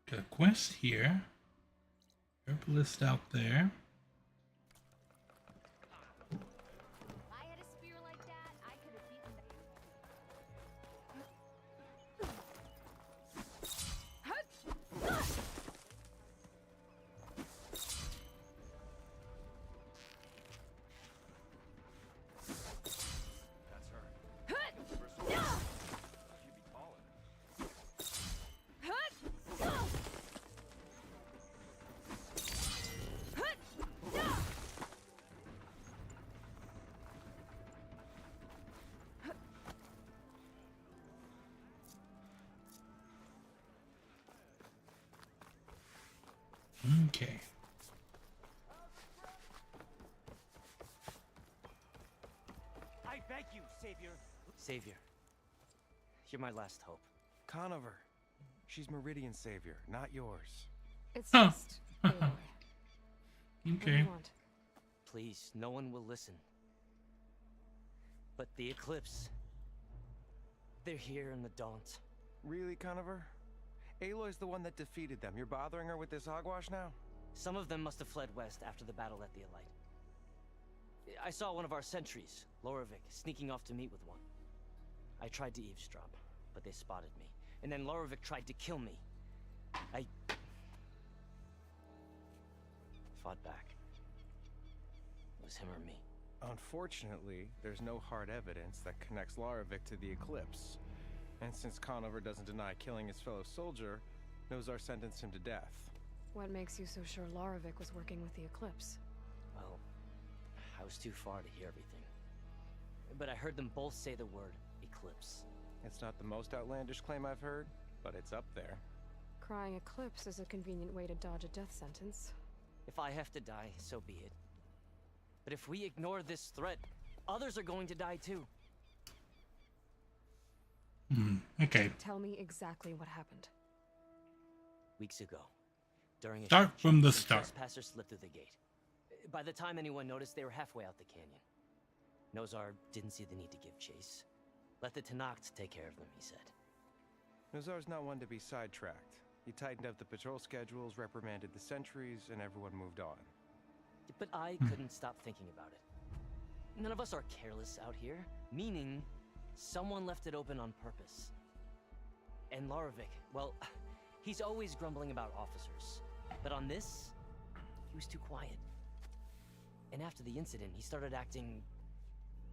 Got a quest here. Herbalist out there. If I had a spear like that, I could have beaten that. That's her. First one. She'd be taller. Okay. I beg you, Savior. Savior. You're my last hope. Conover. She's Meridian's savior, not yours. It's Huh. just Aloy. What do Okay. you want? Please, no one will listen. But the Eclipse... They're here in the Daunt. Really, Conover? Aloy's the one that defeated them. You're bothering her with this hogwash now? Some of them must have fled west after the battle at the Elite. I saw one of our sentries, Lorevic, sneaking off to meet with one. I tried to eavesdrop, but they spotted me. And then Lorevic tried to kill me. I... fought back. It was him or me. Unfortunately, there's no hard evidence that connects Lorevic to the Eclipse. And since Conover doesn't deny killing his fellow soldier, Nozar sentenced him to death. What makes you so sure Larovic was working with the Eclipse? Well, I was too far to hear everything. But I heard them both say the word Eclipse. It's not the most outlandish claim I've heard, but it's up there. Crying Eclipse is a convenient way to dodge a death sentence. If I have to die, so be it. But if we ignore this threat, others are going to die too. Okay. Tell me exactly what happened. Weeks ago, during a Start shift from the some start. trespassers slipped through the gate. By the time anyone noticed, they were halfway out the canyon. Nozar didn't see the need to give chase. Let the Tenakth take care of them, he said. Nozar's not one to be sidetracked. He tightened up the patrol schedules, reprimanded the sentries, and everyone moved on. But I couldn't stop thinking about it. None of us are careless out here, meaning someone left it open on purpose. And Larovic, well, he's always grumbling about officers. But on this, he was too quiet. And after the incident, he started acting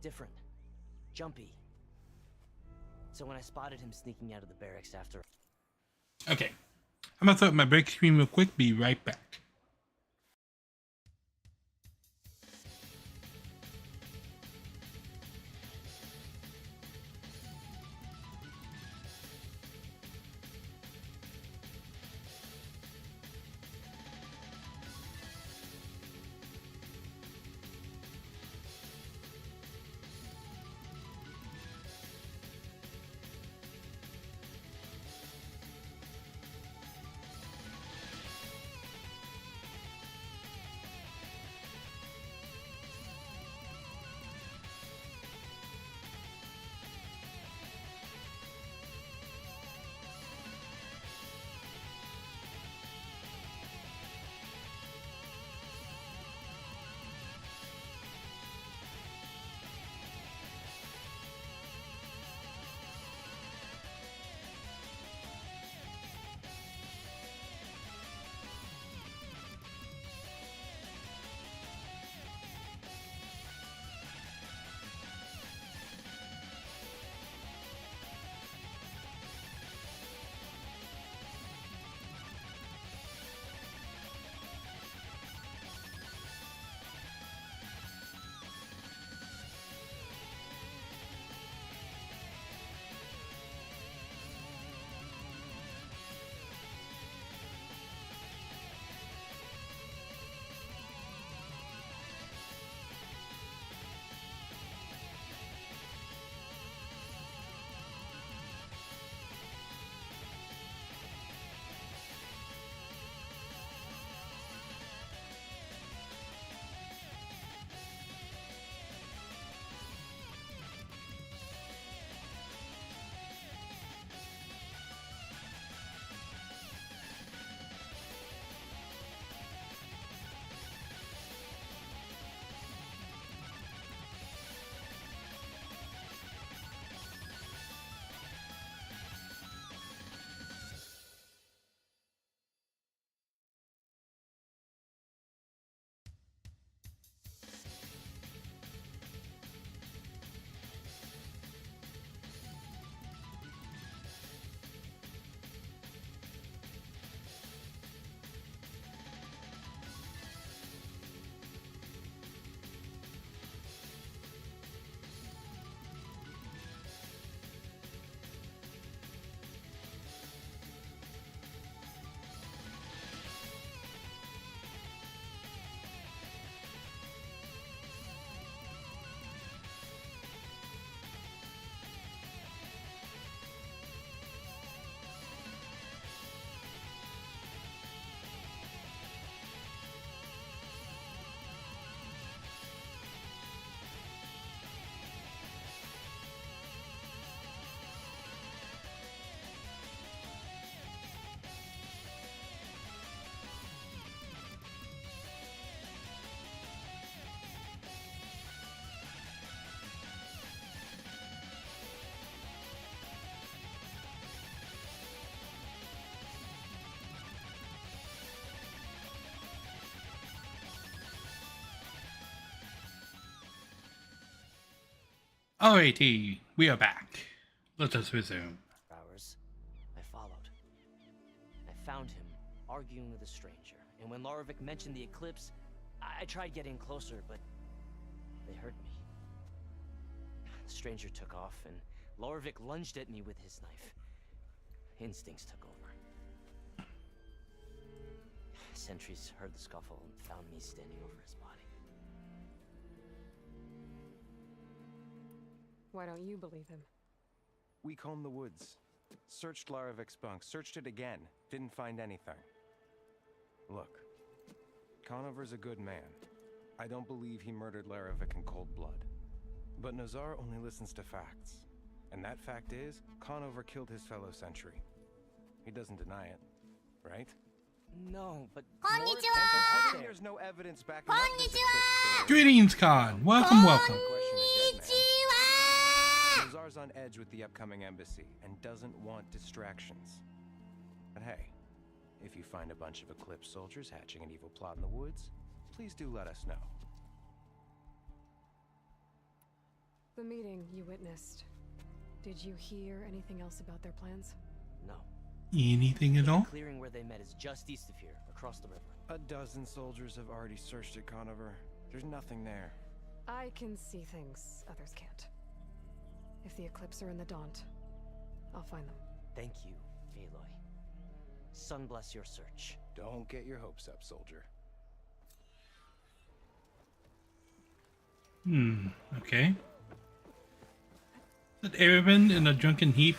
different, jumpy. So when I spotted him sneaking out of the barracks after... Okay. I'm gonna throw up my break screen real quick. Be right back. Alrighty, we are back. Let us resume. Hours, I followed. I found him arguing with a stranger, and when Larovic mentioned the eclipse, I tried getting closer, but they heard me. The stranger took off, and Larovic lunged at me with his knife. Instincts took over. Sentries heard the scuffle and found me standing over his body. Why don't you believe him? We combed the woods, searched Larovic's bunk, searched it again, didn't find anything. Look, Conover's a good man. I don't believe he murdered Larovic in cold blood. But Nazar only listens to facts. And that fact is, Conover killed his fellow sentry. He doesn't deny it, right? No, but Konnichiwa! There's no evidence backing up this eclipse story. Greetings, Khan. Welcome, welcome. Nazar's on edge with the upcoming embassy and doesn't want distractions. But hey, if you find a bunch of Eclipse soldiers hatching an evil plot in the woods, please do let us know. The meeting you witnessed. Did you hear anything else about their plans? no. Anything at all? The clearing where they met is just east of here, across the river. A dozen soldiers have already searched it, Conover. There's nothing there. I can see things others can't. If the Eclipse are in the Daunt, I'll find them. Thank you, Aloy. Sun bless your search. Don't get your hopes up, soldier. Okay. Is that Arabin in a drunken heap?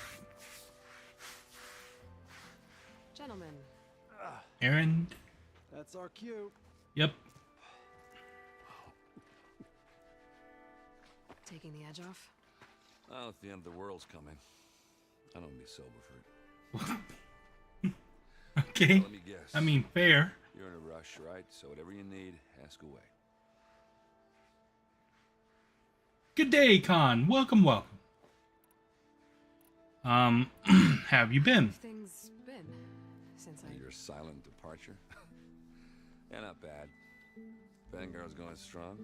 Gentlemen, Errand? That's our cue. Yep. taking the edge off? Well, if the end of the world's coming, I don't be sober for it. Okay. Let me guess. I mean, fair. You're in a rush, right? So whatever you need, ask away. Good day, Khan. Welcome, welcome. Have you been? Things been since Your silent departure? Yeah, not bad. Vanguard's going strong.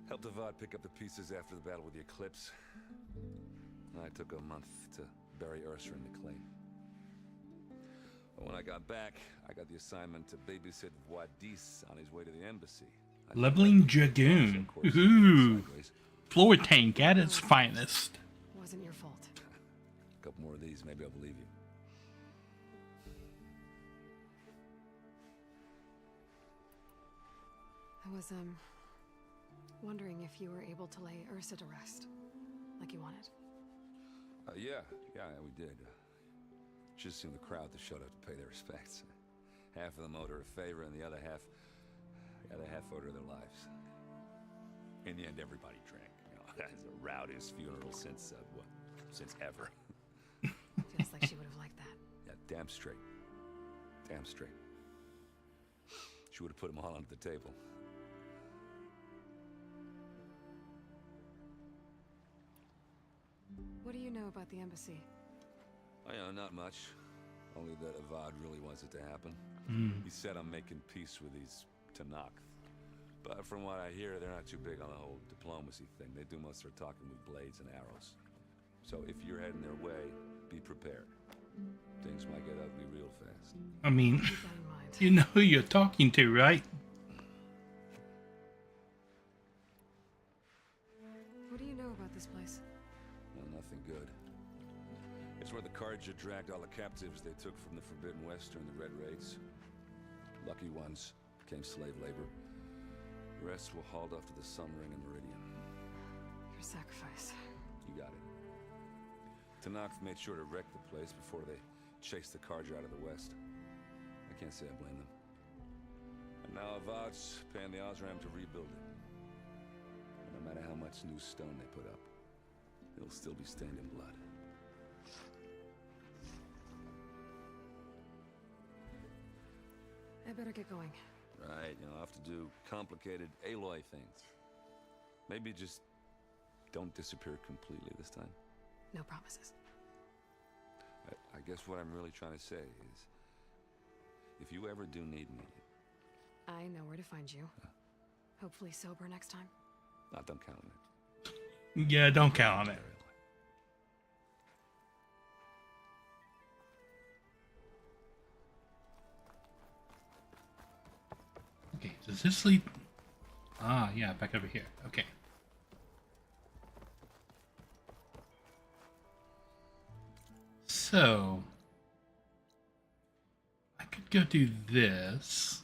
Helped Avad pick up the pieces after the battle with the Eclipse. I took a month to bury Ursa in the claim. But when I got back, I got the assignment to babysit Wadis on his way to the embassy. Leveling Dragoon. Ooh. Floor tank at its finest. wasn't your fault. A couple more of these, maybe I'll believe you. I was, wondering if you were able to lay Ursa to rest, like you wanted. Yeah, we did. Just seemed the crowd that showed up to pay their respects. Half of them owed her a favor, and the other half owed her their lives. In the end, everybody drank. You know, that's the rowdiest funeral since ever. Feels like she would have liked that. Yeah, damn straight. Damn straight. She would have put them all under the table. What do you know about the embassy? Oh, yeah, not much. Only that Avad really wants it to happen. He said I'm making peace with these Tanakh. But from what I hear, they're not too big on the whole diplomacy thing. They do most of their talking with blades and arrows. So if you're heading their way, be prepared. Things might get ugly real fast. I mean, Keep that in mind. you know who you're talking to, right? What do you know about this place? Well, nothing good. It's where the Carja dragged all the captives they took from the Forbidden West during the Red Raids. Lucky ones became slave labor. The rest were hauled off to the Sun Ring and Meridian. Your sacrifice. You got it. Tanakh made sure to wreck the place before they chased the Carja out of the West. I can't say I blame them. And now Avad's paying the Osram to rebuild it. And no matter how much new stone they put up, it'll still be stained in blood. I better get going. Right, I'll have to do complicated Aloy things. Maybe just don't disappear completely this time. No promises. I guess what I'm really trying to say is, if you ever do need me... I know where to find you. Hopefully sober next time. Don't count on it. Yeah, don't count on it. Okay, does this lead? Ah, yeah, back over here. Okay. So, I could go do this.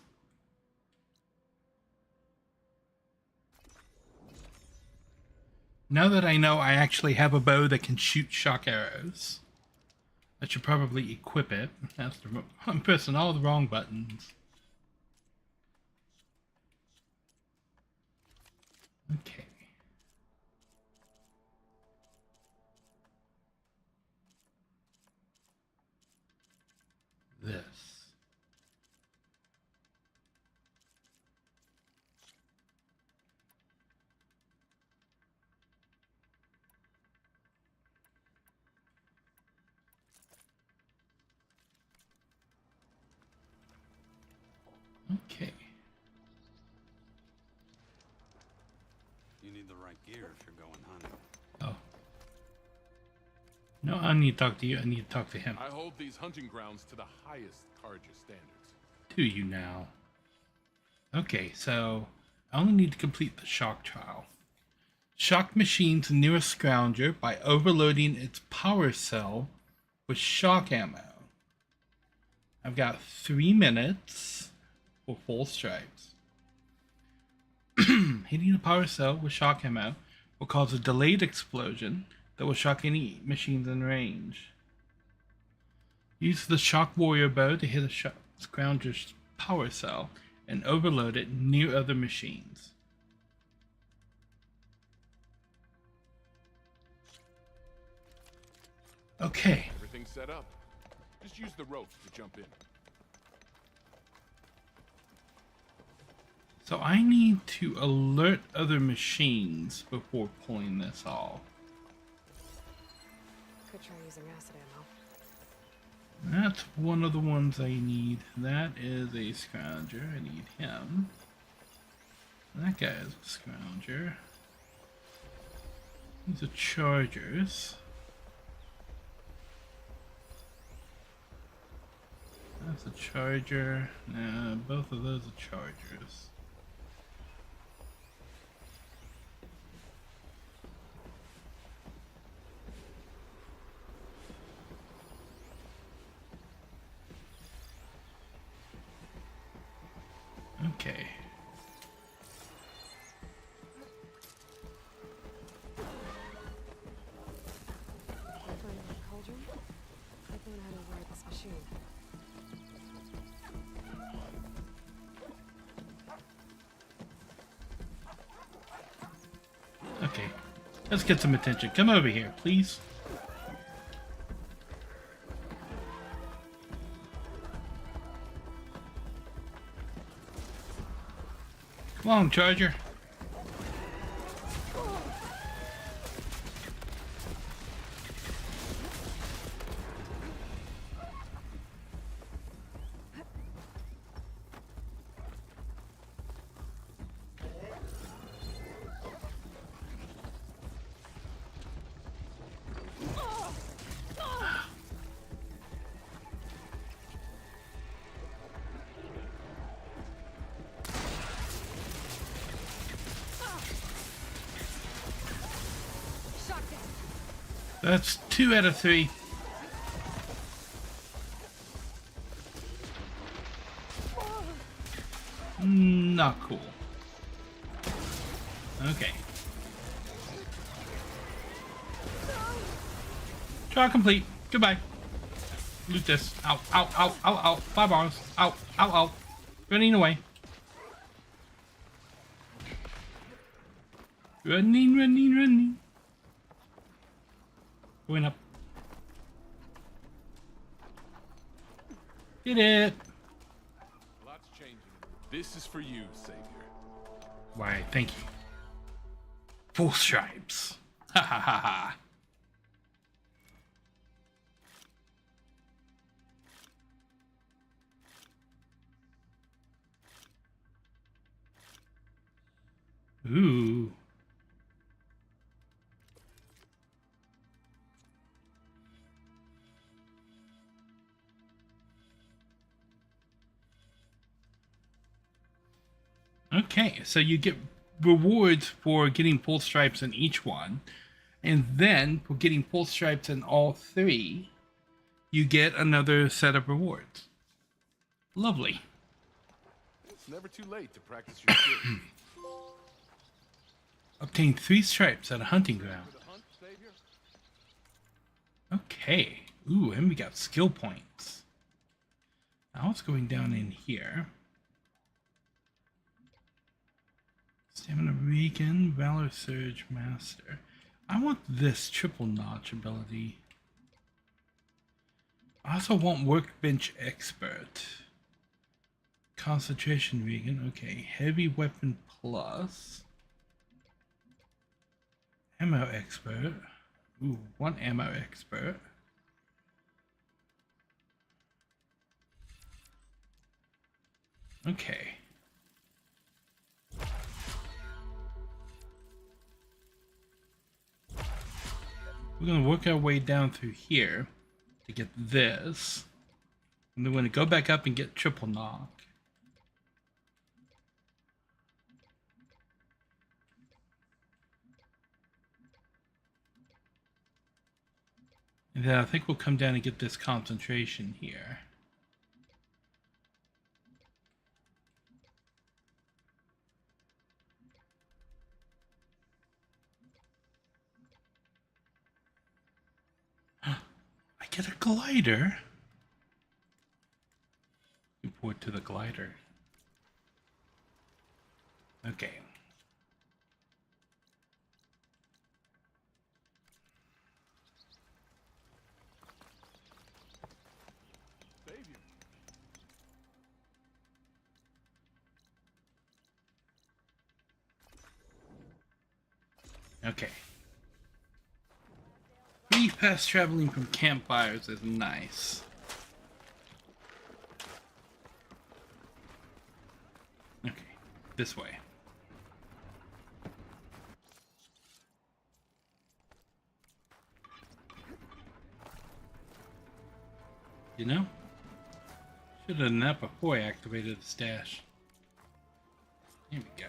Now that I know I actually have a bow that can shoot shock arrows, I should probably equip it. I'm pressing all the wrong buttons. Okay. This. Okay. You need the right gear if you're going hunting. Oh. No, I need to talk to you. I need to talk to him. I hold these hunting grounds to the highest Carja standards. To you now. Okay, so I only need to complete the shock trial. Shock machines near a scrounger by overloading its power cell with shock ammo. I've got 3 minutes for full stripes. Hitting the power cell with shock ammo will cause a delayed explosion that will shock any machines in range. Use the shock warrior bow to hit a scrounger's power cell and overload it near other machines. Okay. Everything's set up. Just use the ropes to jump in. So I need to alert other machines before pulling this off. Could try using acid ammo. That's one of the ones I need. That is a scrounger. I need him. That guy is a scrounger. These are chargers. That's a charger. Nah, both of those are chargers. Okay. I find a cauldron. I learn how to ride this machine. Okay. Let's get some attention. Come over here, please. Come on, Charger. That's 2 out of 3. Not cool. Okay. Trial complete. Goodbye. Loot this. Ow, ow, ow, ow, ow. 5 bars. Ow, ow, ow. Running away. Running, running, running. Going up. Did it. Lots changing. This is for you, Savior. Why, thank you. Full stripes. Ha ha ha ha. Ooh. Okay, so you get rewards for getting full stripes in each one, and then for getting full stripes in all three, you get another set of rewards. Lovely. It's never too late to practice your skills. Obtain 3 stripes at a hunting ground. Okay. Ooh, and we got skill points. Now it's going down in here. Stamina Weaken, Valor Surge Master. I want this triple notch ability. I also want Workbench Expert. Concentration Weaken. Okay. Heavy Weapon Plus. Ammo Expert. Ooh, 1 Ammo Expert. Okay. We're going to work our way down through here to get this. And then we're going to go back up and get triple knock. And then I think we'll come down and get this concentration here. I get a glider. Report to the glider. Okay. Okay. Free fast traveling from campfires is nice. Okay, this way. You know? Should have done that before I activated the stash. Here we go.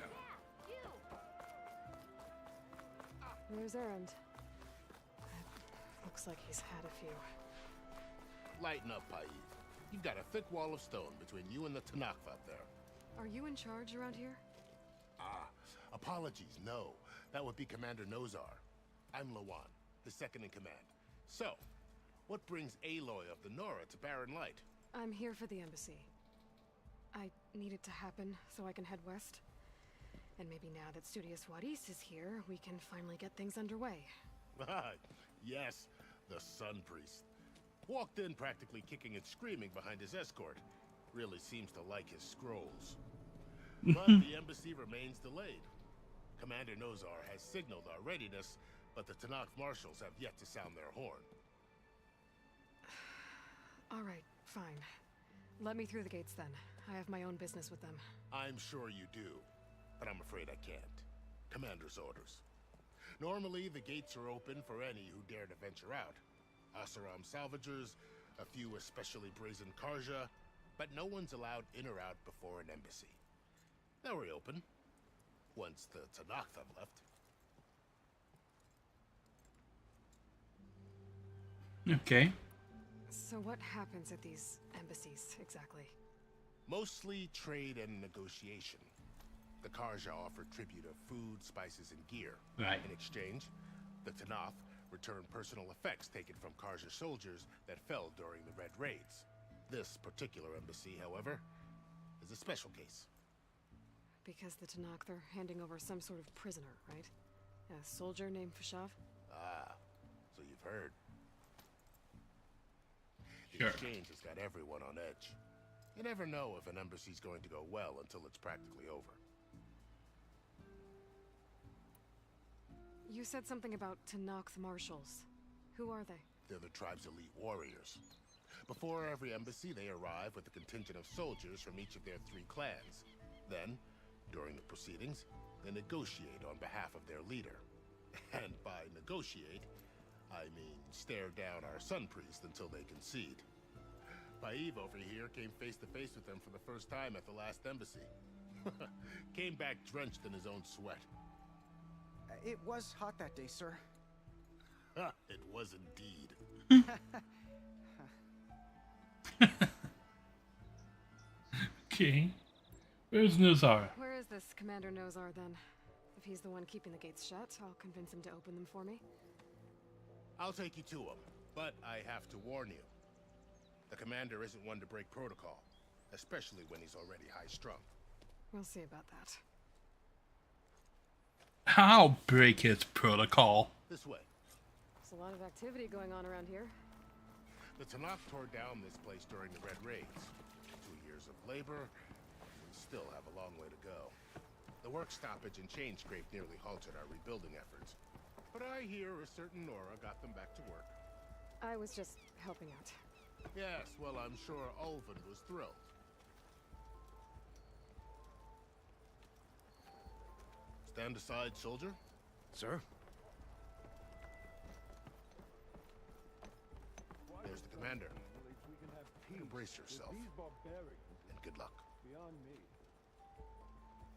There's Errand. Looks like he's had a few. Lighten up, Paid. You've got a thick wall of stone between you and the Tanakh up there. Are you in charge around here? Ah, apologies, no. That would be Commander Nozar. I'm Lawan, the second in command. So, what brings Aloy of the Nora to Barren Light? I'm here for the embassy. I need it to happen so I can head west. And maybe now that Studious Wadis is here, we can finally get things underway. Yes, the Sun Priest. Walked in practically kicking and screaming behind his escort. Really seems to like his scrolls. But the embassy remains delayed. Commander Nozar has signaled our readiness, but the Tanakh marshals have yet to sound their horn. All right, fine. Let me through the gates then. I have my own business with them. I'm sure you do, but I'm afraid I can't. Commander's orders. Normally, the gates are open for any who dare to venture out. Asaram salvagers, a few especially brazen Karja, but no one's allowed in or out before an embassy. They'll reopen, once the Tanakh have left. Okay. So what happens at these embassies, exactly? Mostly trade and negotiation. The Karja offer tribute of food, spices, and gear. Right. In exchange, the Tanakh return personal effects taken from Karja soldiers that fell during the Red Raids. This particular embassy, however, is a special case. Because the Tanakh, they're handing over some sort of prisoner, right? A soldier named Fashav? Ah, so you've heard. The Sure. exchange has got everyone on edge. You never know if an embassy's going to go well until it's practically over. You said something about Tanakh marshals. Who are they? They're the tribe's elite warriors. Before every embassy, they arrive with a contingent of soldiers from each of their 3 clans. Then, during the proceedings, they negotiate on behalf of their leader. And by negotiate, I mean stare down our Sun Priest until they concede. Paev over here came face to face with them for the first time at the last embassy. Came back drenched in his own sweat. It was hot that day, sir. It was indeed. Okay. Where's Nozar? Where is this Commander Nozar then? If he's the one keeping the gates shut, I'll convince him to open them for me. I'll take you to him, but I have to warn you. The commander isn't one to break protocol, especially when he's already high-strung. We'll see about that. I'll break his protocol. This way. There's a lot of activity going on around here. The Tanakh tore down this place during the Red Raids. 2 years of labor, we still have a long way to go. The work stoppage and chain scrape nearly halted our rebuilding efforts. But I hear a certain Nora got them back to work. I was just helping out. Yes, well, I'm sure Ulvin was thrilled. Stand aside, soldier. Sir? There's the commander. Embrace yourself. And good luck. Beyond me.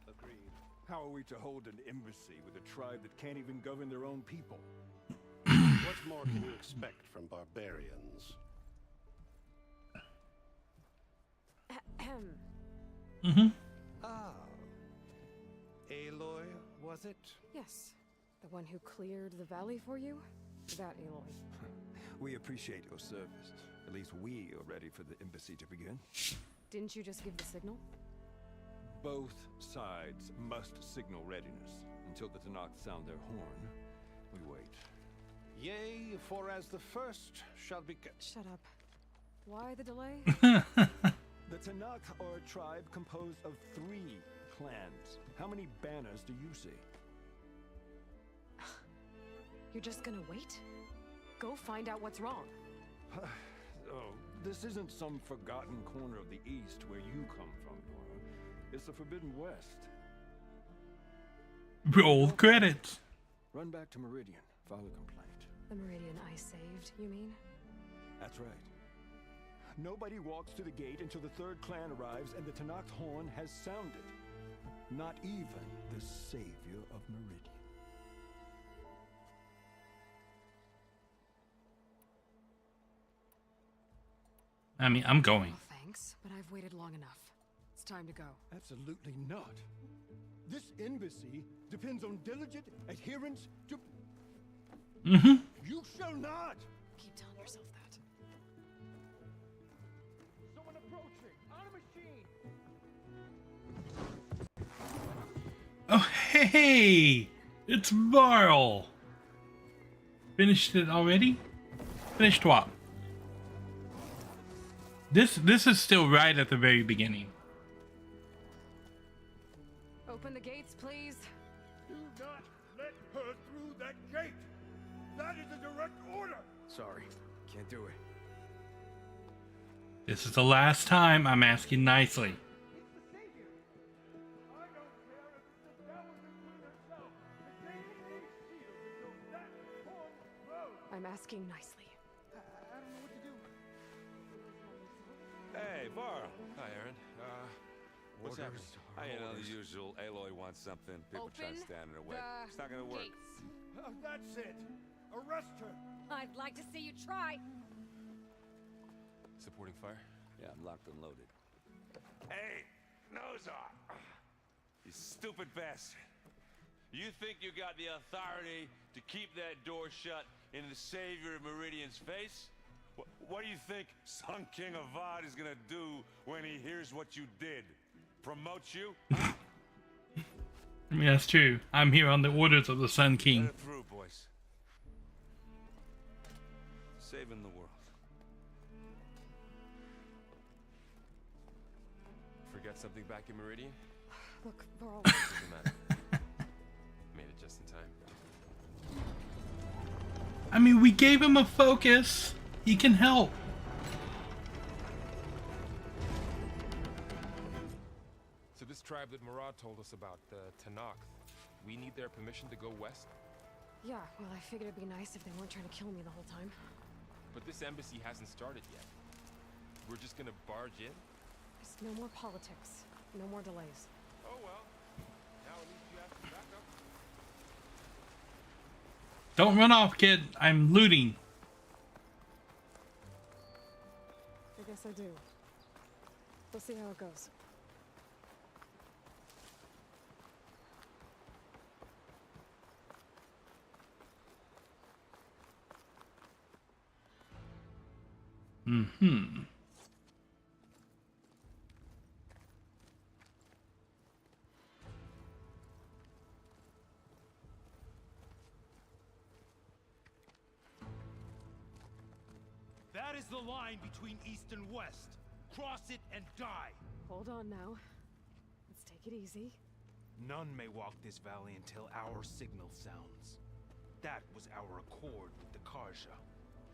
Agreed. How are we to hold an embassy with a tribe that can't even govern their own people? What more can you expect from barbarians? Mm-hmm. Ah. Aloy, was it? Yes. The one who cleared the valley for you? That Aloy. We appreciate your service. At least we are ready for the embassy to begin. Didn't you just give the signal? Both sides must signal readiness. Until the Tanakh sound their horn, we wait. Yea, for as the first shall be kept. Shut up. Why the delay? The Tanakh are a tribe composed of 3 clans. How many banners do you see? You're just gonna wait? Go find out what's wrong. Oh, this isn't some forgotten corner of the East where you come from, Nora. It's the Forbidden West. Roll credits. Run back to Meridian. File a complaint. The Meridian I saved, you mean? That's right. Nobody walks to the gate until the 3rd clan arrives and the Tanakh's horn has sounded. Not even the savior of Meridian. I mean, I'm going. Well, thanks, but I've waited long enough. It's time to go. Absolutely not. This embassy depends on diligent adherence to... Mm-hmm. You shall not! Keep telling yourself that. Someone approaching! On a machine! Oh, hey! It's Varl! Finished it already? Finished what? This is still right at the very beginning. Open the gates, please. Do not let her through that gate! That is a direct order! Sorry, can't do it. This is the last time I'm asking nicely. I'm asking nicely. Hey, Varl. Hi, Aaron. What's happening? You know, the usual. Aloy wants something. People try to stand in her way. It's not gonna work. Oh, that's it! Arrest her! I'd like to see you try. Supporting fire? Yeah, I'm locked and loaded. Hey, Nozar! You stupid bastard. You think you got the authority to keep that door shut in the savior of Meridian's face? What do you think Sun King Avad is gonna do when he hears what you did? Promote you? I mean, that's true. I'm here on the orders of the Sun King. Let it through, boys. Saving the world. Forget something back in Meridian? Look, Varl. Doesn't matter. Made it just in time. I mean, we gave him a focus. He can help. So this tribe that Murad told us about, the Tanakh, we need their permission to go west? Yeah, well, I figured it'd be nice if they weren't trying to kill me the whole time. But this embassy hasn't started yet. We're just gonna barge in? Just no more politics. No more delays. Oh well. Now at least you have some backup. Don't run off, kid. I'm looting. I guess I do. We'll see how it goes. Mm-hmm. That is the line between East and West. Cross it and die. Hold on now. Let's take it easy. None may walk this valley until our signal sounds. That was our accord with the Karja.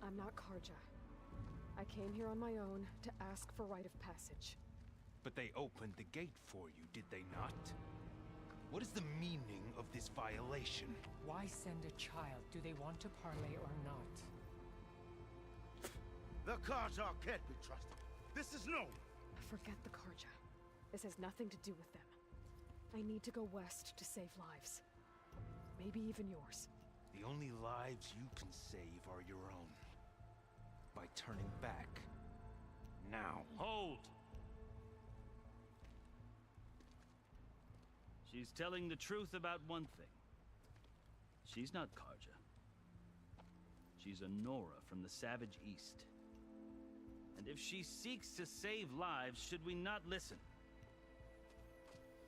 I'm not Karja. I came here on my own to ask for rite of passage. But they opened the gate for you, did they not? What is the meaning of this violation? Why send a child? Do they want to parley or not? The Karja can't be trusted. This is known. Forget the Karja. This has nothing to do with them. I need to go west to save lives. Maybe even yours. The only lives you can save are your own. By turning back. Now. Hold! She's telling the truth about one thing. She's not Karja. She's a Nora from the Savage East. And if she seeks to save lives, should we not listen?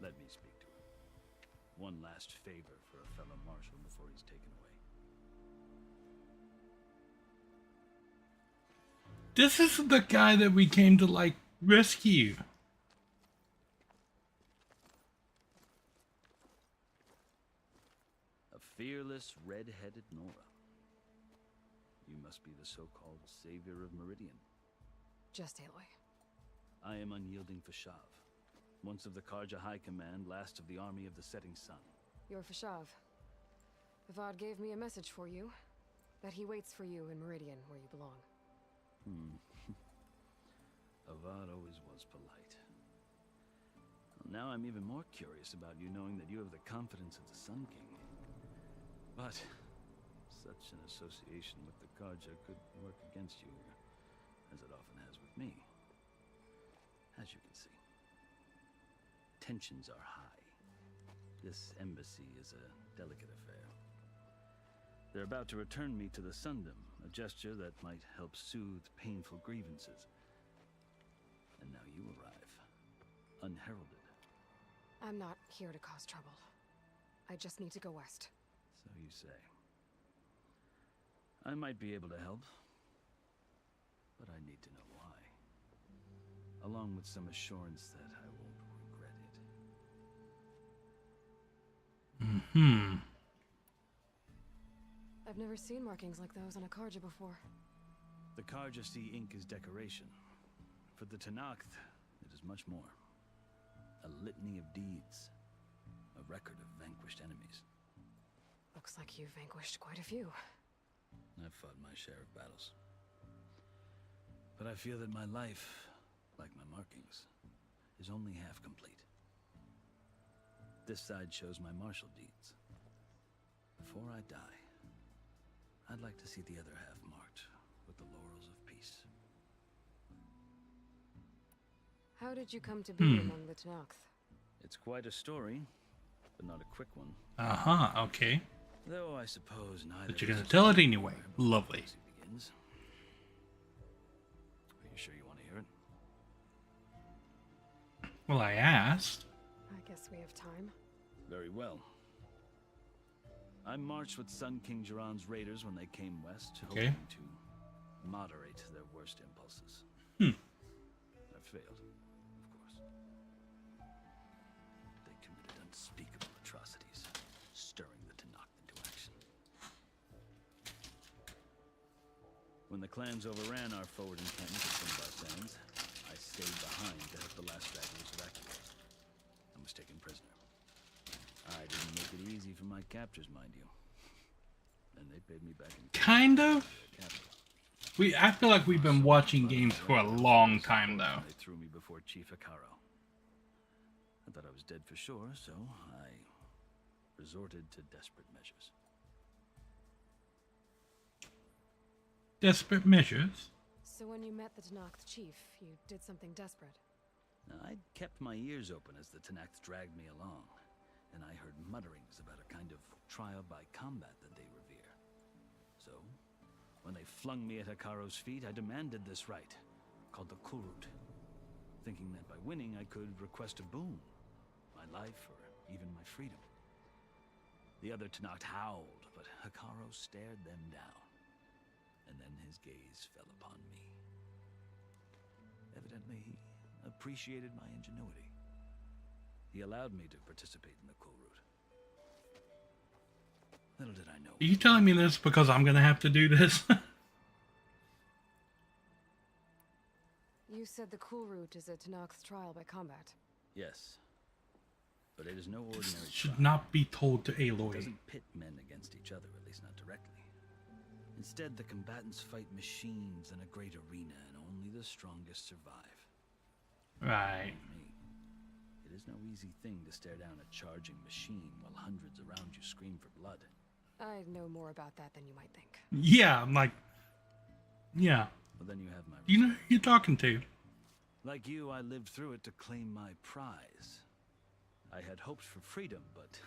Let me speak to her. One last favor for a fellow marshal before he's taken away. This is the guy that we came to, like, rescue. A fearless, red-headed Nora. You must be the so-called savior of Meridian. Just Aloy. I am unyielding Fashav. Once of the Karja High Command, last of the army of the setting sun. You're Fashav. Avad gave me a message for you. That he waits for you in Meridian, where you belong. Avad always was polite. Well, now I'm even more curious about you knowing that you have the confidence of the Sun King. But such an association with the Karja could work against you, as it often has with me. As you can see, tensions are high. This embassy is a delicate affair. They're about to return me to the Sundom, a gesture that might help soothe painful grievances. And now you arrive, unheralded. I'm not here to cause trouble. I just need to go west. So you say. I might be able to help, but I need to know why. Along with some assurance that I won't regret it. Mm-hmm. I've never seen markings like those on a Karja before. The Karja see ink as decoration. For the Tanakh, it is much more. A litany of deeds. A record of vanquished enemies. Looks like you've vanquished quite a few. I've fought my share of battles. But I feel that my life, like my markings, is only half complete. This side shows my martial deeds. Before I die, I'd like to see the other half marked with the laurels of peace. How did you come to be among the Tanakh? It's quite a story, but not a quick one. Uh-huh, okay. Though I suppose neither. But you're gonna tell it anyway. Lovely. Begins. Are you sure you want to hear it? Well, I asked. I guess we have time. Very well. I marched with Sun King Jiran's raiders when they came west, Okay. hoping to moderate their worst impulses. I failed, of course. They committed unspeakable atrocities, stirring the Tanakh into action. When the clans overran our forward encampment at Simbar Sands, I stayed behind to help the last stragglers evacuate. I was taken prisoner. I didn't make it easy for my captors, mind you. And they paid me back in Kind of. I feel like we've been watching games for a long time, though. They threw me before Chief Hikaru. At thought I was dead for sure, so I resorted to desperate measures. Desperate measures? So when you met the Tenakth chief, you did something desperate. Now, I'd kept my ears open as the Tenakth dragged me along, and I heard mutterings about a kind of trial by combat that they revere. So, when they flung me at Hekaro's feet, I demanded this rite, called the Kulrut, thinking that by winning I could request a boon, my life or even my freedom. The other Tenakth howled, but Hekaro stared them down, and then his gaze fell upon me. Evidently, he appreciated my ingenuity. He allowed me to participate in the Kulrut. Little did I know. Are you telling me this because I'm gonna have to do this? You said the Kulrut is a Tenakth trial by combat. Yes. But it is no ordinary Should trial. not be told to It Aloy. doesn't pit men against each other, at least not directly. Instead, the combatants fight machines in a great arena, and only the strongest survive. Right. It is no easy thing to stare down a charging machine while hundreds around you scream for blood. I know more about that than you might think. Yeah, I'm like, yeah. Well, then you have my. You know who you're talking to. Like you, I lived through it to claim my prize. I had hoped for freedom, but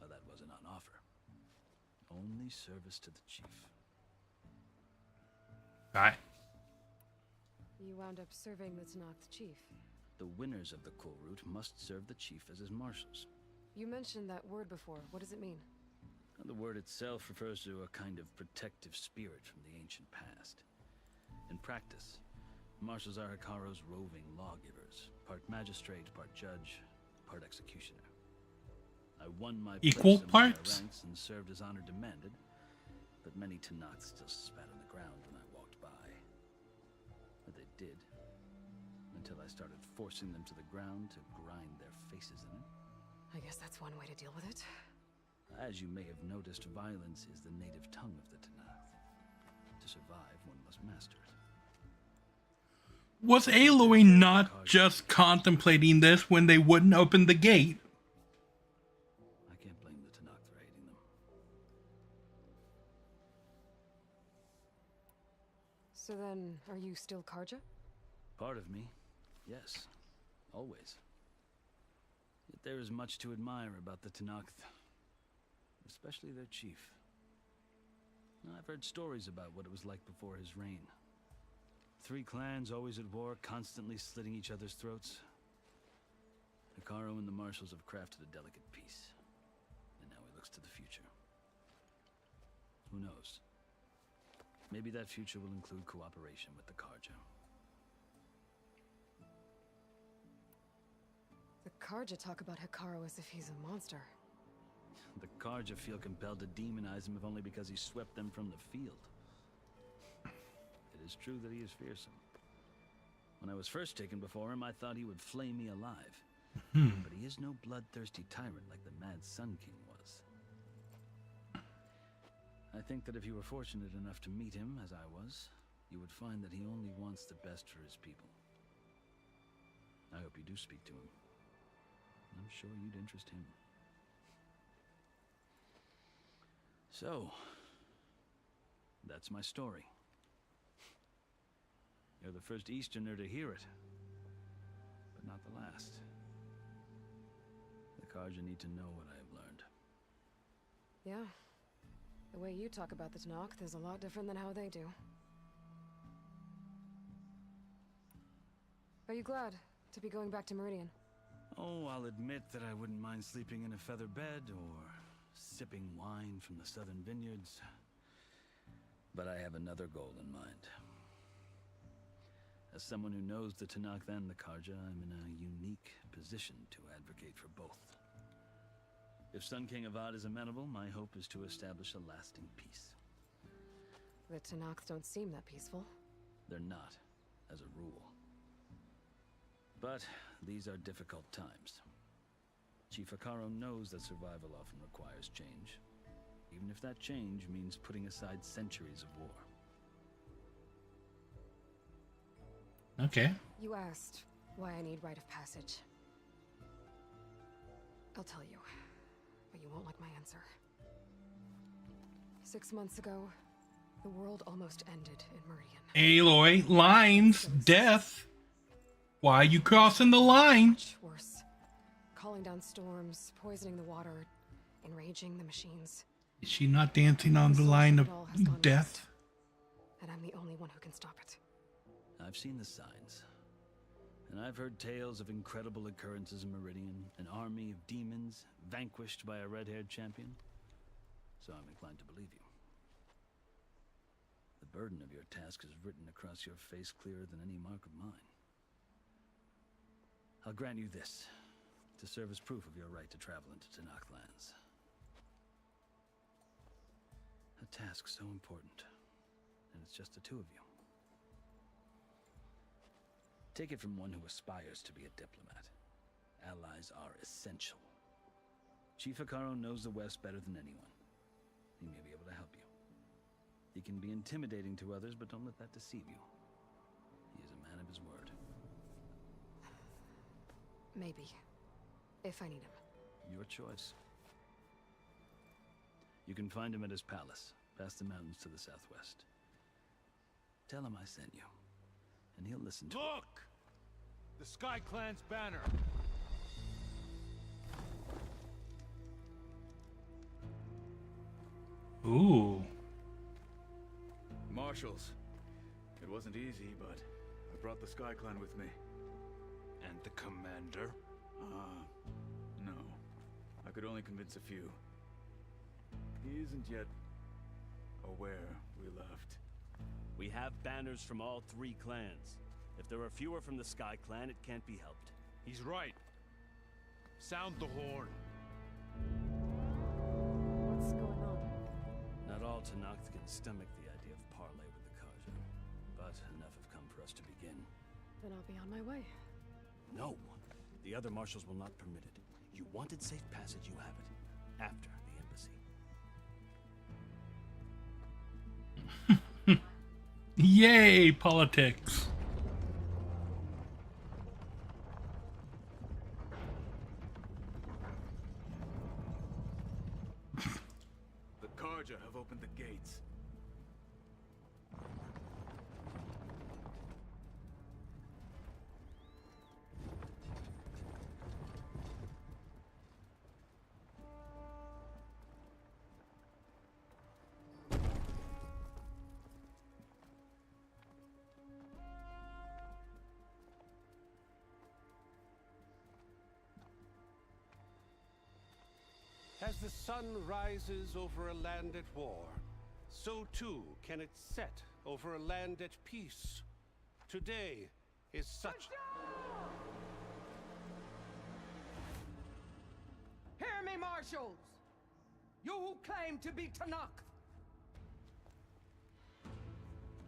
that wasn't on offer. Only service to the chief. Right. You wound up serving the Tenakth chief. The winners of the Kulrut must serve the chief as his marshals. You mentioned that word before. What does it mean? The word itself refers to a kind of protective spirit from the ancient past. In practice, marshals are Hekaro's roving lawgivers, part magistrate, part judge, part executioner. I won my Equal place among parts? their ranks and served as honor demanded, but many Tenakth still spat on the ground when I walked by. But they did, until I started forcing them to the ground to grind their faces in it. I guess that's one way to deal with it. As you may have noticed, violence is the native tongue of the Tenakth. To survive, one must master it. Was Aloy not just contemplating this when they wouldn't open the gate? I can't blame the Tenakth for hating them. So then, are you still Karja? Part of me, yes. Always. Yet there is much to admire about the Tenakth. Especially their chief. I've heard stories about what it was like before his reign. 3 clans always at war, constantly slitting each other's throats. Hekaro and the marshals have crafted a delicate peace. And now he looks to the future. Who knows? Maybe that future will include cooperation with the Karja. The Karja talk about Hekaro as if he's a monster. The Karja feel compelled to demonize him if only because he swept them from the field. It is true that he is fearsome. When I was first taken before him, I thought he would flay me alive. But he is no bloodthirsty tyrant like the Mad Sun King was. I think that if you were fortunate enough to meet him, as I was, you would find that he only wants the best for his people. I hope you do speak to him. I'm sure you'd interest him. So, that's my story. You're the first Easterner to hear it, but not the last. The Karja need to know what I have learned. Yeah. The way you talk about the Tenakth is a lot different than how they do. Are you glad to be going back to Meridian? Oh, I'll admit that I wouldn't mind sleeping in a feather bed or sipping wine from the southern vineyards. But I have another goal in mind. As someone who knows the Tenakth and the Karja, I'm in a unique position to advocate for both. If Sun King Avad is amenable, my hope is to establish a lasting peace. The Tenakth don't seem that peaceful. They're not, as a rule. But these are difficult times. Chief Hekaro knows that survival often requires change, even if that change means putting aside centuries of war. Okay. You asked why I need rite of passage. I'll tell you, but you won't like my answer. 6 months ago, the world almost ended in Meridian. Aloy, lines, death. Why are you crossing the line? Much worse. Calling down storms, poisoning the water, enraging the machines. Is she not dancing on the line of death? And I'm the only one who can stop it. I've seen the signs. And I've heard tales of incredible occurrences in Meridian, an army of demons vanquished by a red-haired champion. So I'm inclined to believe you. The burden of your task is written across your face clearer than any mark of mine. I'll grant you this, to serve as proof of your right to travel into Tanakh lands. A task so important, and it's just the two of you. Take it from one who aspires to be a diplomat. Allies are essential. Chief Hekarro knows the West better than anyone. He may be able to help you. He can be intimidating to others, but don't let that deceive you. He is a man of his word. Maybe. If I need him. Your choice. You can find him at his palace, past the mountains to the southwest. Tell him I sent you, and he'll listen to Look! The Sky Clan's banner. Ooh. Marshals. It wasn't easy, but I brought the Sky Clan with me. And the commander? No. I could only convince a few. He isn't yet aware we left. We have banners from all 3 clans. If there are fewer from the Sky Clan, it can't be helped. He's right. Sound the horn. What's going on? Not all Tanakh can stomach the idea of parley with the Karja, but enough have come for us to begin. Then I'll be on my way. No, the other marshals will not permit it. You wanted safe passage, you have it. After the embassy. Yay, politics. The Karja have opened the gates. As the sun rises over a land at war, so too can it set over a land at peace. Today is such... Hear me, marshals! You who claim to be Tanakh!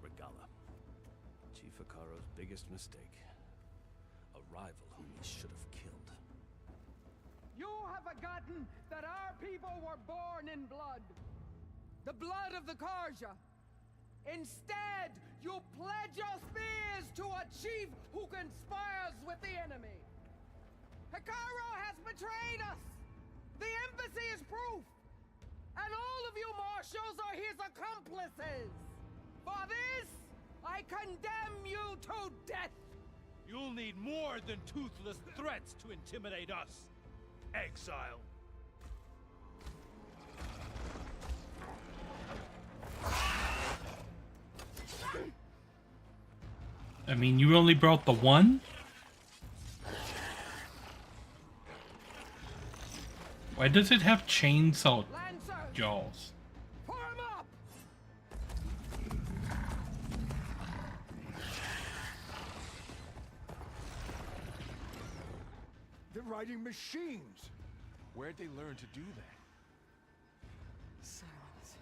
Regala. Chief Hekarro's biggest mistake. A rival whom he should have killed. You have forgotten that our people were born in blood. The blood of the Karja. Instead, you pledge your spears to a chief who conspires with the enemy. Hekarro has betrayed us. The embassy is proof. And all of you marshals are his accomplices. For this, I condemn you to death. You'll need more than toothless threats to intimidate us. Exile. I mean, you only brought the one? Why does it have chainsaw jaws? They're riding machines. Where'd they learn to do that? Silence.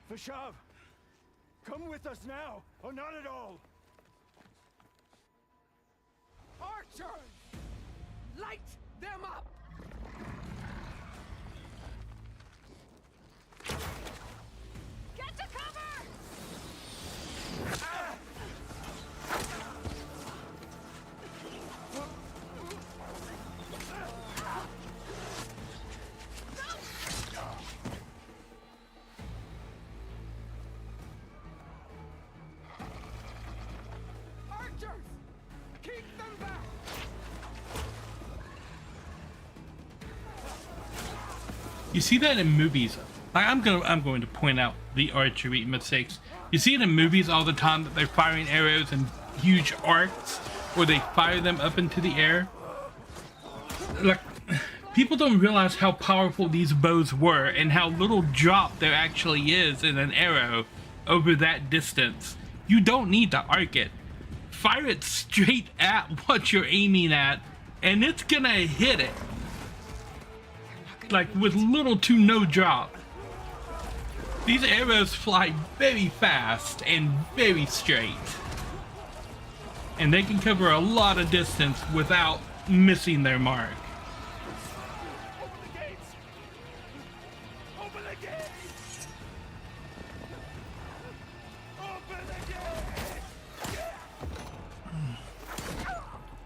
Vashav, come with us now, or not at all. Archers! Light them up! Get to cover! You see that in movies. Like, I'm going to point out the archery mistakes. You see it in movies all the time that they're firing arrows in huge arcs, or they fire them up into the air. Like, people don't realize how powerful these bows were and how little drop there actually is in an arrow over that distance. You don't need to arc it. Fire it straight at what you're aiming at, and it's gonna hit it. Like, with little to no drop. These arrows fly very fast and very straight. And they can cover a lot of distance without missing their mark. Open the gates! Open the gates!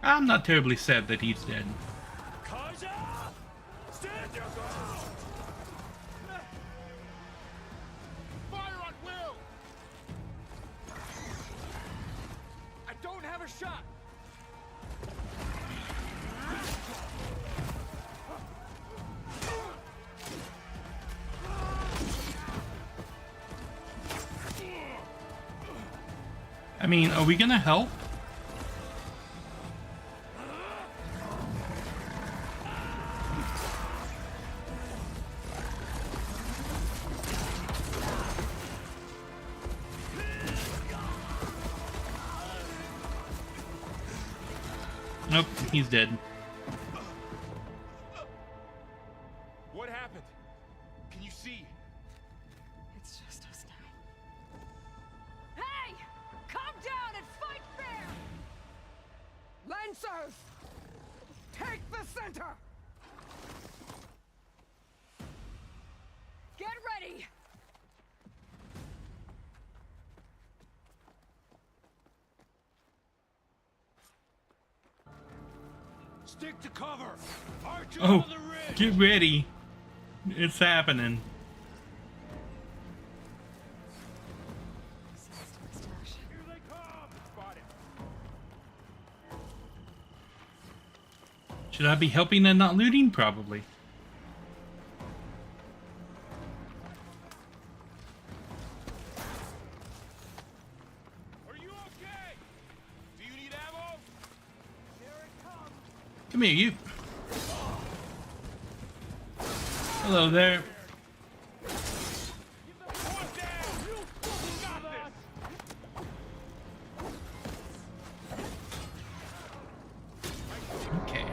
I'm not terribly sad that he's dead. Stand your ground! Fire on Will! I don't have a shot! I mean, are we gonna help? Nope, he's dead. What happened? Can you see? It's just us now. Hey! Calm down and fight fair! Lancers! Take the center! Get ready! Stick to cover! Archer Oh, on the ridge! get ready. It's happening. Here they come! Spot him! Should I be helping and not looting? Probably. Are you okay? Do you need ammo? Here it comes! Come here, you. Hello there. One down! You got this! Okay.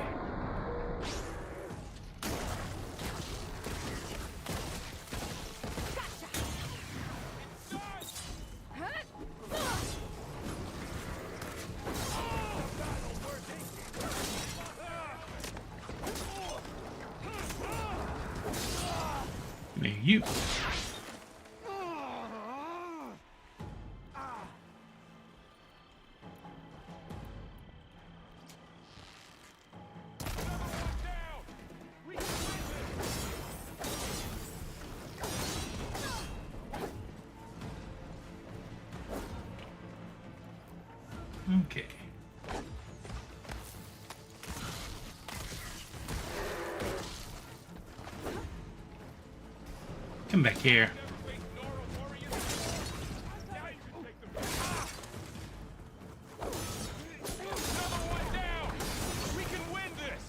Come here, you. Okay. Come back here. We can win this!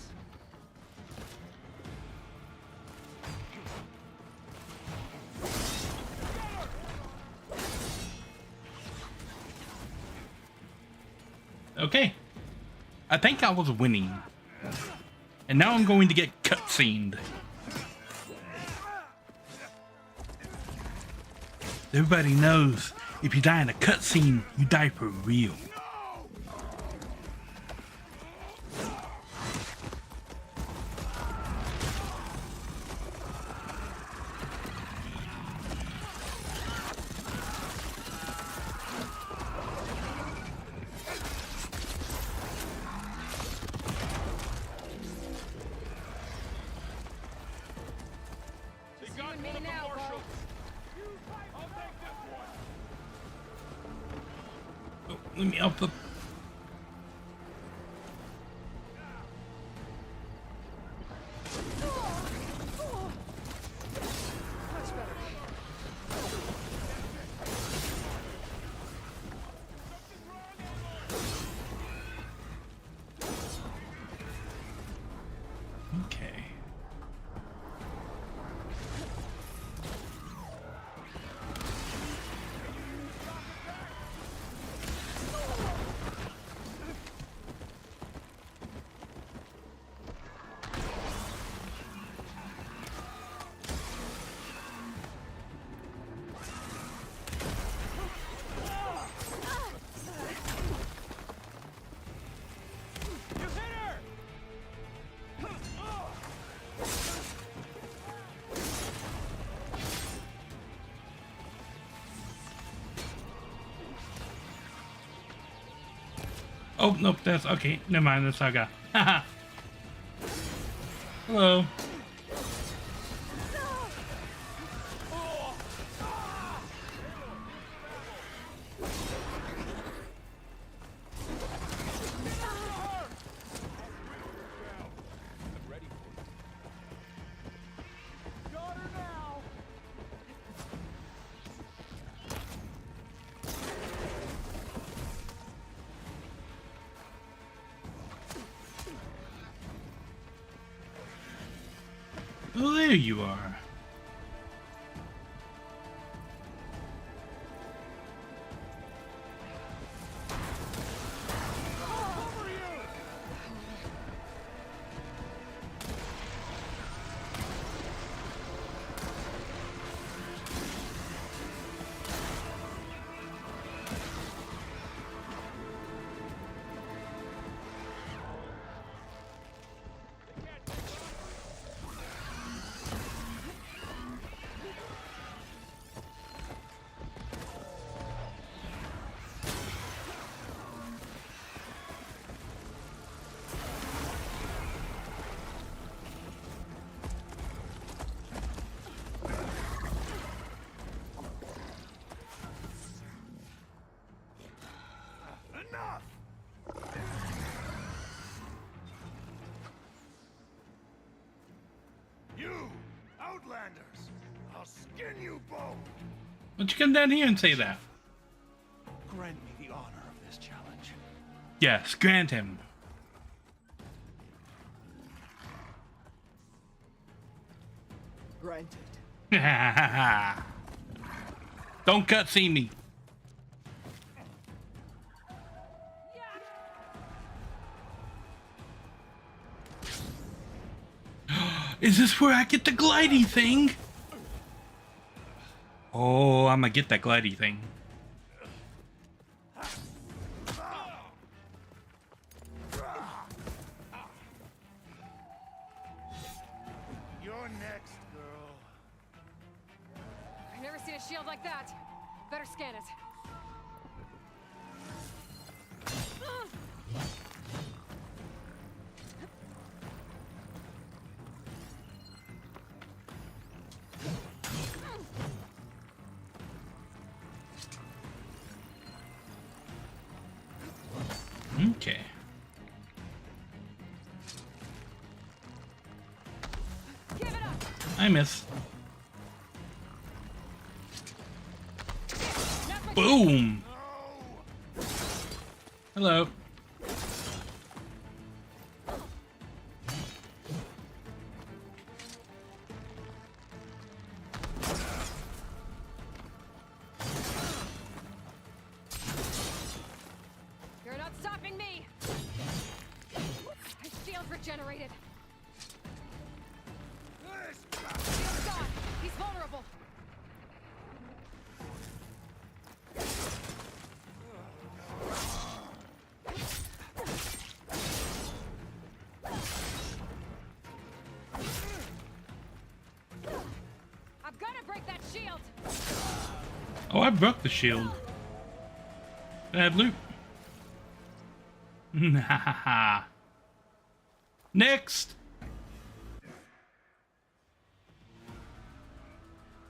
Okay. I think I was winning. And now I'm going to get cutscened. Everybody knows if you die in a cutscene, you die for real. They got one of the marshals! I'll take this one! Oh, let me up the... Oh, nope, that's okay. Never mind, that's Saga. Haha. Hello. Oh, there you are. Outlanders! I'll skin you both! Why don't you come down here and say that? Grant me the honor of this challenge. Yes, grant him. Granted. Don't cutscene me. Is this where I get the glidey thing? Oh, I'm gonna get that glidey thing. You're next, girl. I've never seen a shield like that. Better scan it. Okay. I miss. Boom. Hello. You're not stopping me. His shield regenerated. Shield's gone. He's vulnerable. I'm gonna break that shield. Oh, I broke the shield. Did I have loot? Next.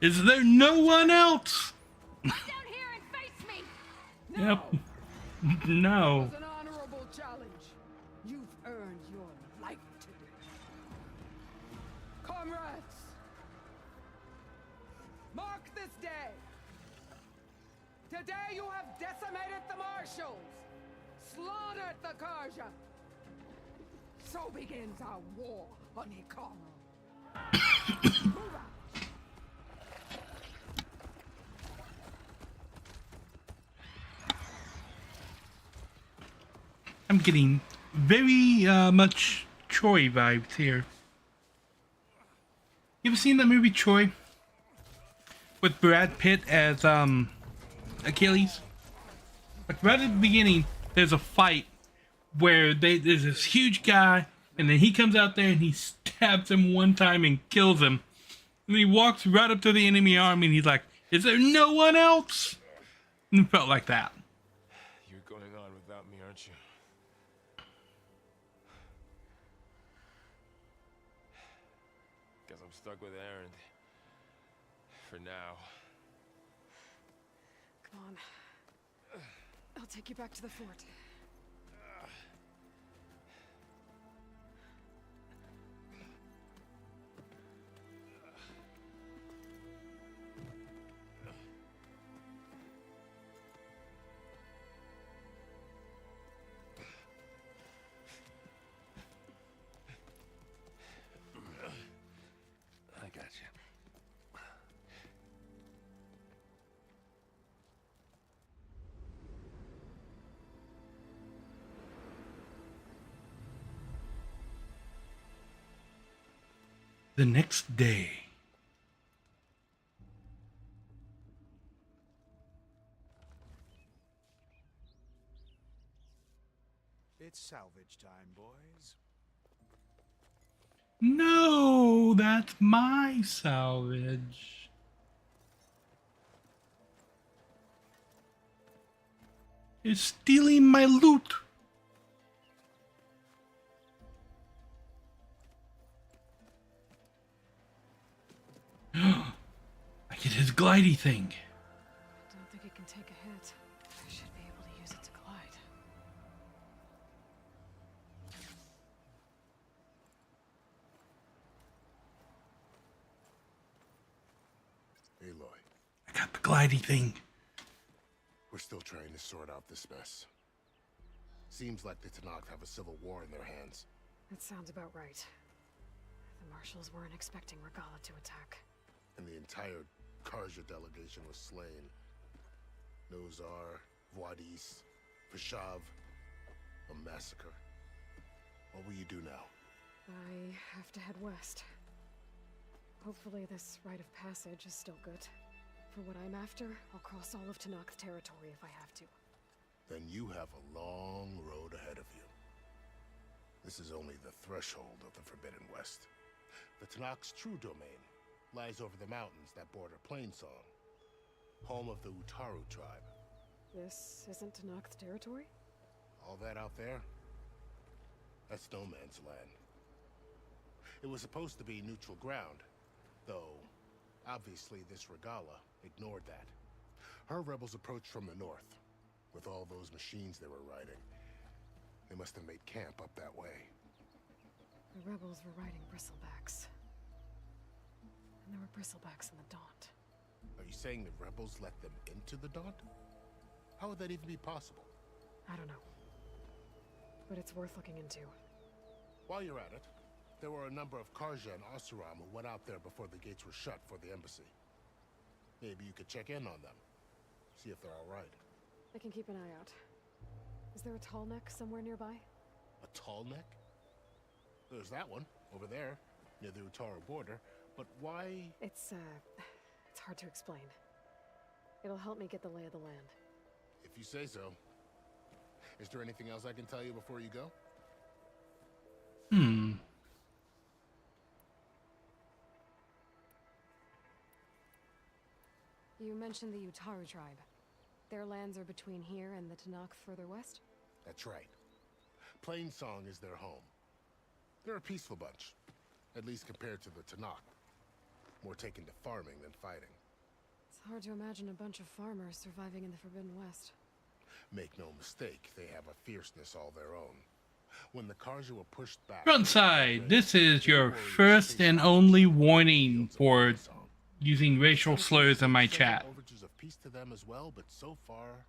Is there no one else? Come down here and face me. Yep. No. It was an honorable challenge. You've earned your life today. Comrades, mark this day. Today you have decimated the marshals, slaughtered the Karja. So begins our war on Hikaru. Move out. I'm getting very much Troy vibes here. You ever seen that movie Troy? With Brad Pitt as Achilles? Like right at the beginning, there's a fight where there's this huge guy, and then he comes out there and he stabs him one time and kills him. And he walks right up to the enemy army and he's like, "Is there no one else?" And it felt like that. You're going on without me, aren't you? stuck with Aaron. For now. Come on. I'll take you back to the fort. I got you. The next day. It's salvage time, boys. No, that's my salvage. It's stealing my loot. I get his glidey thing. I don't think it can take a hit. I should be able to use it to glide. Aloy, I got the glidey thing. we're still trying to sort out this mess. Seems like the Tanakh have a civil war in their hands. That sounds about right. The marshals weren't expecting Regala to attack. And the entire Karja delegation was slain. Nozar, Voidis, Vashav, a massacre. What will you do now? I have to head west. Hopefully this rite of passage is still good. For what I'm after, I'll cross all of Tanakh's territory if I have to. Then you have a long road ahead of you. This is only the threshold of the Forbidden West. The Tanakh's true domain lies over the mountains that border Plainsong, home of the Utaru tribe. This isn't Tanakh's territory? All that out there? That's no man's land. It was supposed to be neutral ground, though obviously this Regala ignored that. Her rebels approached from the north, with all those machines they were riding. They must have made camp up that way. The rebels were riding bristlebacks. And there were bristlebacks in the Daunt. Are you saying the rebels let them into the Daunt? How would that even be possible? I don't know. But it's worth looking into. While you're at it, there were a number of Karja and Oseram who went out there before the gates were shut for the embassy. Maybe you could check in on them. See if they're all right. I can keep an eye out. Is there a tall neck somewhere nearby? A tall neck? There's that one, over there, near the Utaru border. But why? It's hard to explain. It'll help me get the lay of the land. If you say so. Is there anything else I can tell you before you go? You mentioned the Utaru tribe. Their lands are between here and the Tanakh further west? That's right. Plainsong is their home. They're a peaceful bunch, at least compared to the Tanakh. More taken to farming than fighting. It's hard to imagine a bunch of farmers surviving in the Forbidden West. Make no mistake, they have a fierceness all their own. When the Karja were pushed back... Frontside, this is your first and only warning for using racial slurs in my chat. Overtures of peace to them as well, but so far,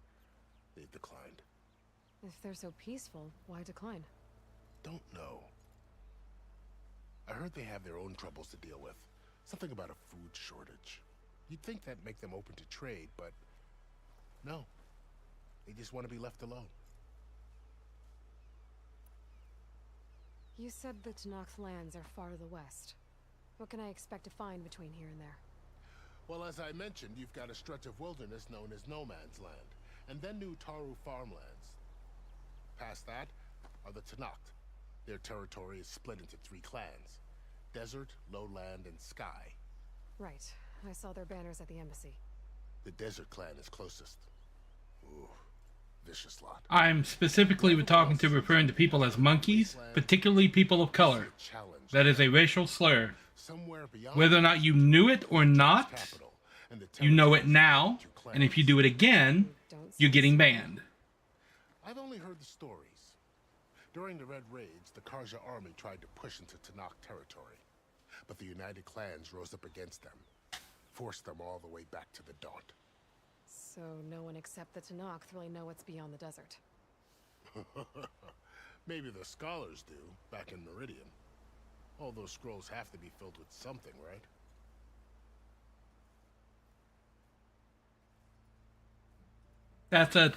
they've declined. If they're so peaceful, why decline? Don't know. I heard they have their own troubles to deal with. Something about a food shortage. You'd think that'd make them open to trade, but no. They just want to be left alone. You said the Tanakh's lands are far to the west. What can I expect to find between here and there? Well, as I mentioned, you've got a stretch of wilderness known as No Man's Land, and then New Utaru farmlands. Past that are the Tanakh. Their territory is split into 3 clans: Desert, Lowland, and Sky. Right. I saw their banners at the embassy. The Desert clan is closest. Ooh, vicious lot. I'm specifically talking to referring to people as monkeys, particularly people of color. That is a racial slur. Whether or not you knew it or not, you know it now, and if you do it again, you're getting banned. I've only heard the stories. During the Red Raids, the Karja army tried to push into Tanakh territory, but the United Clans rose up against them, forced them all the way back to the Daunt. So no one except the Tanakh really know what's beyond the desert. Maybe the scholars do, back in Meridian. All those scrolls have to be filled with something, right? That's a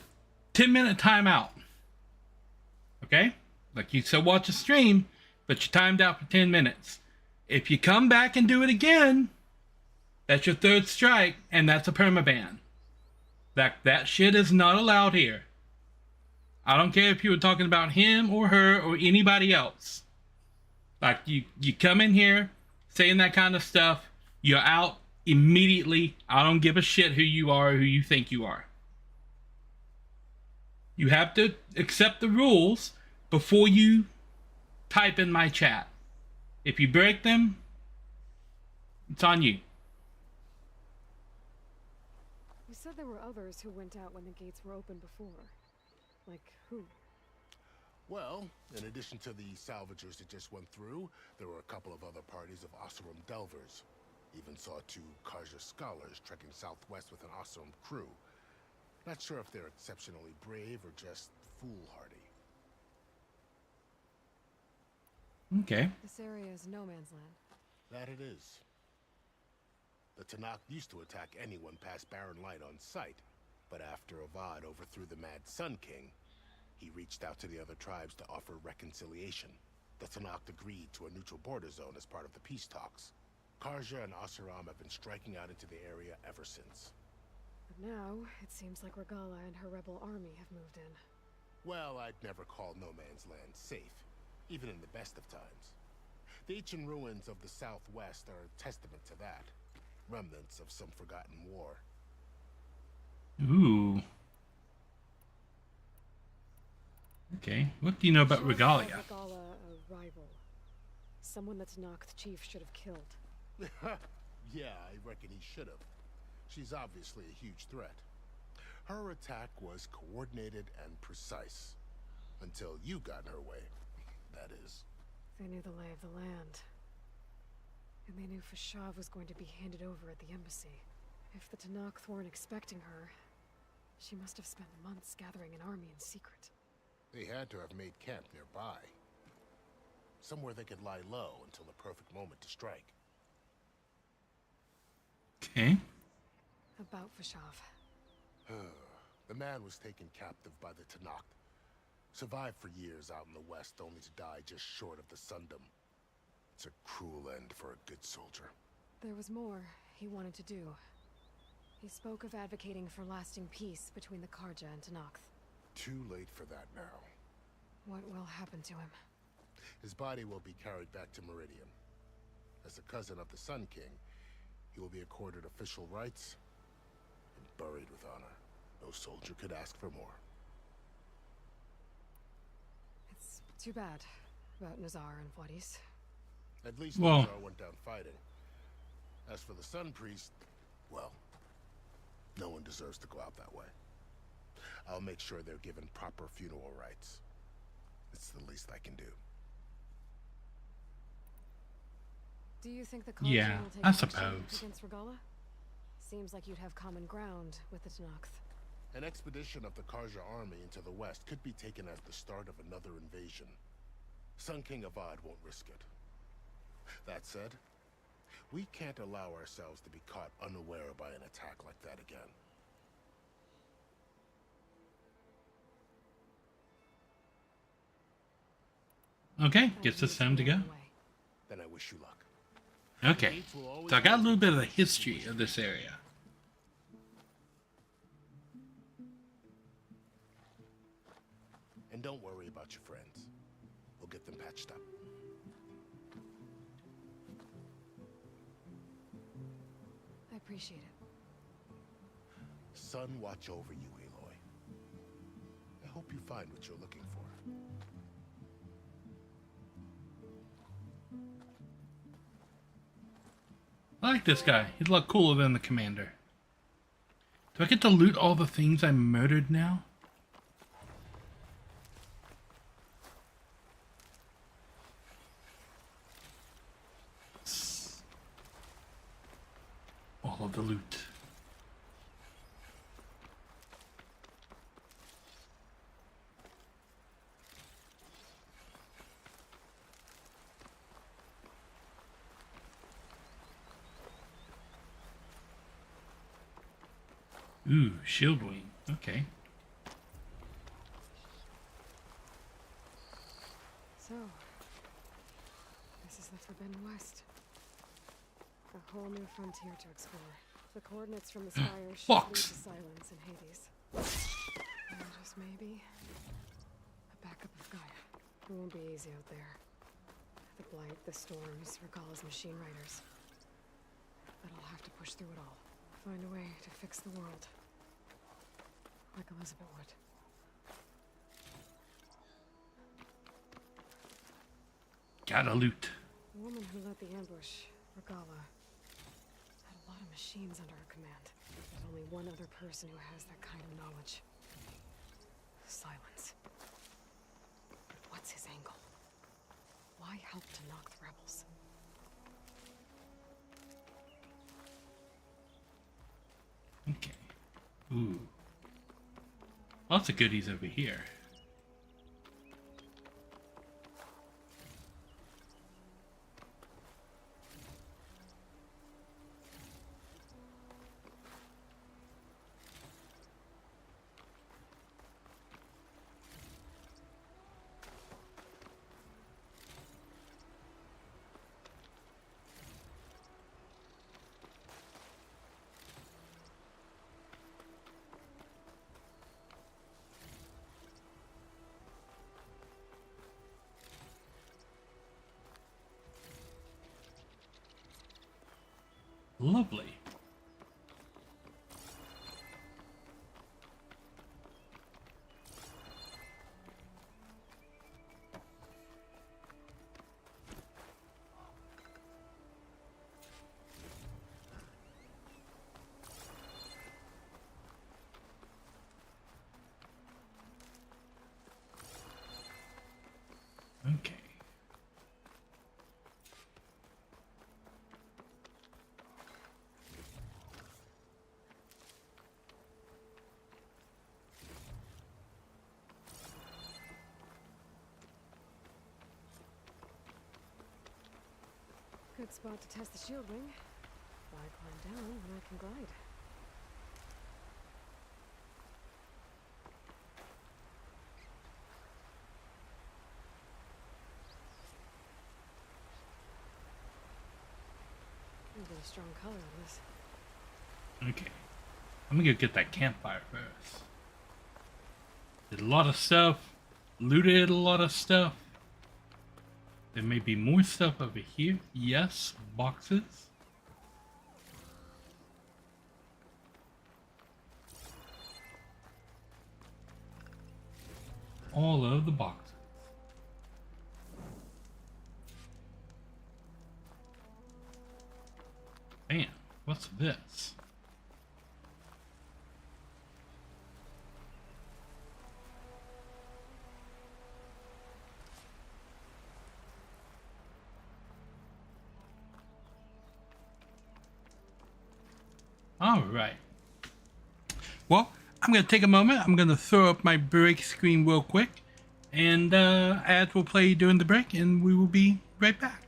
10-minute timeout. Okay? Like, you still watch the stream, but you timed out for 10 minutes. If you come back and do it again, that's your third strike, and that's a permaban. That shit is not allowed here. I don't care if you were talking about him or her or anybody else. Like, you come in here saying that kind of stuff, you're out immediately. I don't give a shit who you are or who you think you are. You have to accept the rules before you type in my chat. If you break them, it's on you. You said there were others who went out when the gates were open before. Like who? Well, in addition to the salvagers that just went through, there were a couple of other parties of Oseram delvers. Even saw 2 Karja scholars trekking southwest with an Oseram crew. Not sure if they're exceptionally brave or just foolhardy. Okay. This area is no man's land. That it is. The Tanakh used to attack anyone past Barren Light on sight, but after Avad overthrew the Mad Sun King, he reached out to the other tribes to offer reconciliation. The Tanakh agreed to a neutral border zone as part of the peace talks. Karja and Oseram have been striking out into the area ever since. But now, it seems like Regala and her rebel army have moved in. Well, I'd never call no man's land safe, even in the best of times. The ancient ruins of the Southwest are a testament to that. Remnants of some forgotten war. Ooh. Okay, what do you know about Regalia? Regala, a rival. Someone that's Tanakh chief should have killed. Yeah, I reckon he should have. She's obviously a huge threat. Her attack was coordinated and precise. Until you got in her way, that is. They knew the lay of the land. And they knew Fashav was going to be handed over at the embassy. If the Tanakh weren't expecting her, she must have spent months gathering an army in secret. They had to have made camp nearby. Somewhere they could lie low until the perfect moment to strike. Okay. About Fashav. The man was taken captive by the Tanakh. Survived for years out in the west, only to die just short of the Sundom. It's a cruel end for a good soldier. There was more he wanted to do. He spoke of advocating for lasting peace between the Karja and Tanakh. Too late for that now. What will happen to him? His body will be carried back to Meridian. As a cousin of the Sun King, he will be accorded official rights and buried with honor. No soldier could ask for more. It's too bad about Nazar and Wadis. At least Nazar went down fighting. As for the Sun Priest, well, no one deserves to go out that way. I'll make sure they're given proper funeral rites. It's the least I can do. Do you think the Karja will take action against Regala? Seems like you'd have common ground with the Tanakh. An expedition of the Karja army into the west could be taken as the start of another invasion. Sun King Avad won't risk it. That said, we can't allow ourselves to be caught unaware by an attack like that again. Okay, guess it's time to go. Then I wish you luck. Okay, so I got a little bit of the history of this area. And don't worry about your friends. We'll get them patched up. I appreciate it. Sun watch over you, Aloy. hope you find what you're looking for. I like this guy. He's a lot cooler than the commander. Do I get to loot all the things I murdered now? All of the loot. Ooh, shield wing. Okay. So, this is the Forbidden West. A whole new frontier to explore. The coordinates from the spires should lead to silence in Hades. And just maybe a backup of Gaia. It won't be easy out there. The blight, the storms, Regalla's machine riders. But I'll have to push through it all. Find a way to fix the world. Like Elizabeth would. Gotta loot. The woman who led the ambush, Regalla, had a lot of machines under her command. There's only one other person who has that kind of knowledge. Silence. But what's his angle? Why help to knock the rebels? Okay. Ooh. Lots of goodies over here. Lovely. Okay. Good spot to test the shield wing. Why climb down when I can glide? I'm gonna get a strong color on this. Okay. I'm gonna go get that campfire first. Did a lot of stuff. Looted a lot of stuff. There may be more stuff over here. Yes, boxes. All of the boxes. Man, what's this? All right. Well, I'm going to take a moment. I'm going to throw up my break screen real quick. And ads will play during the break, and we will be right back.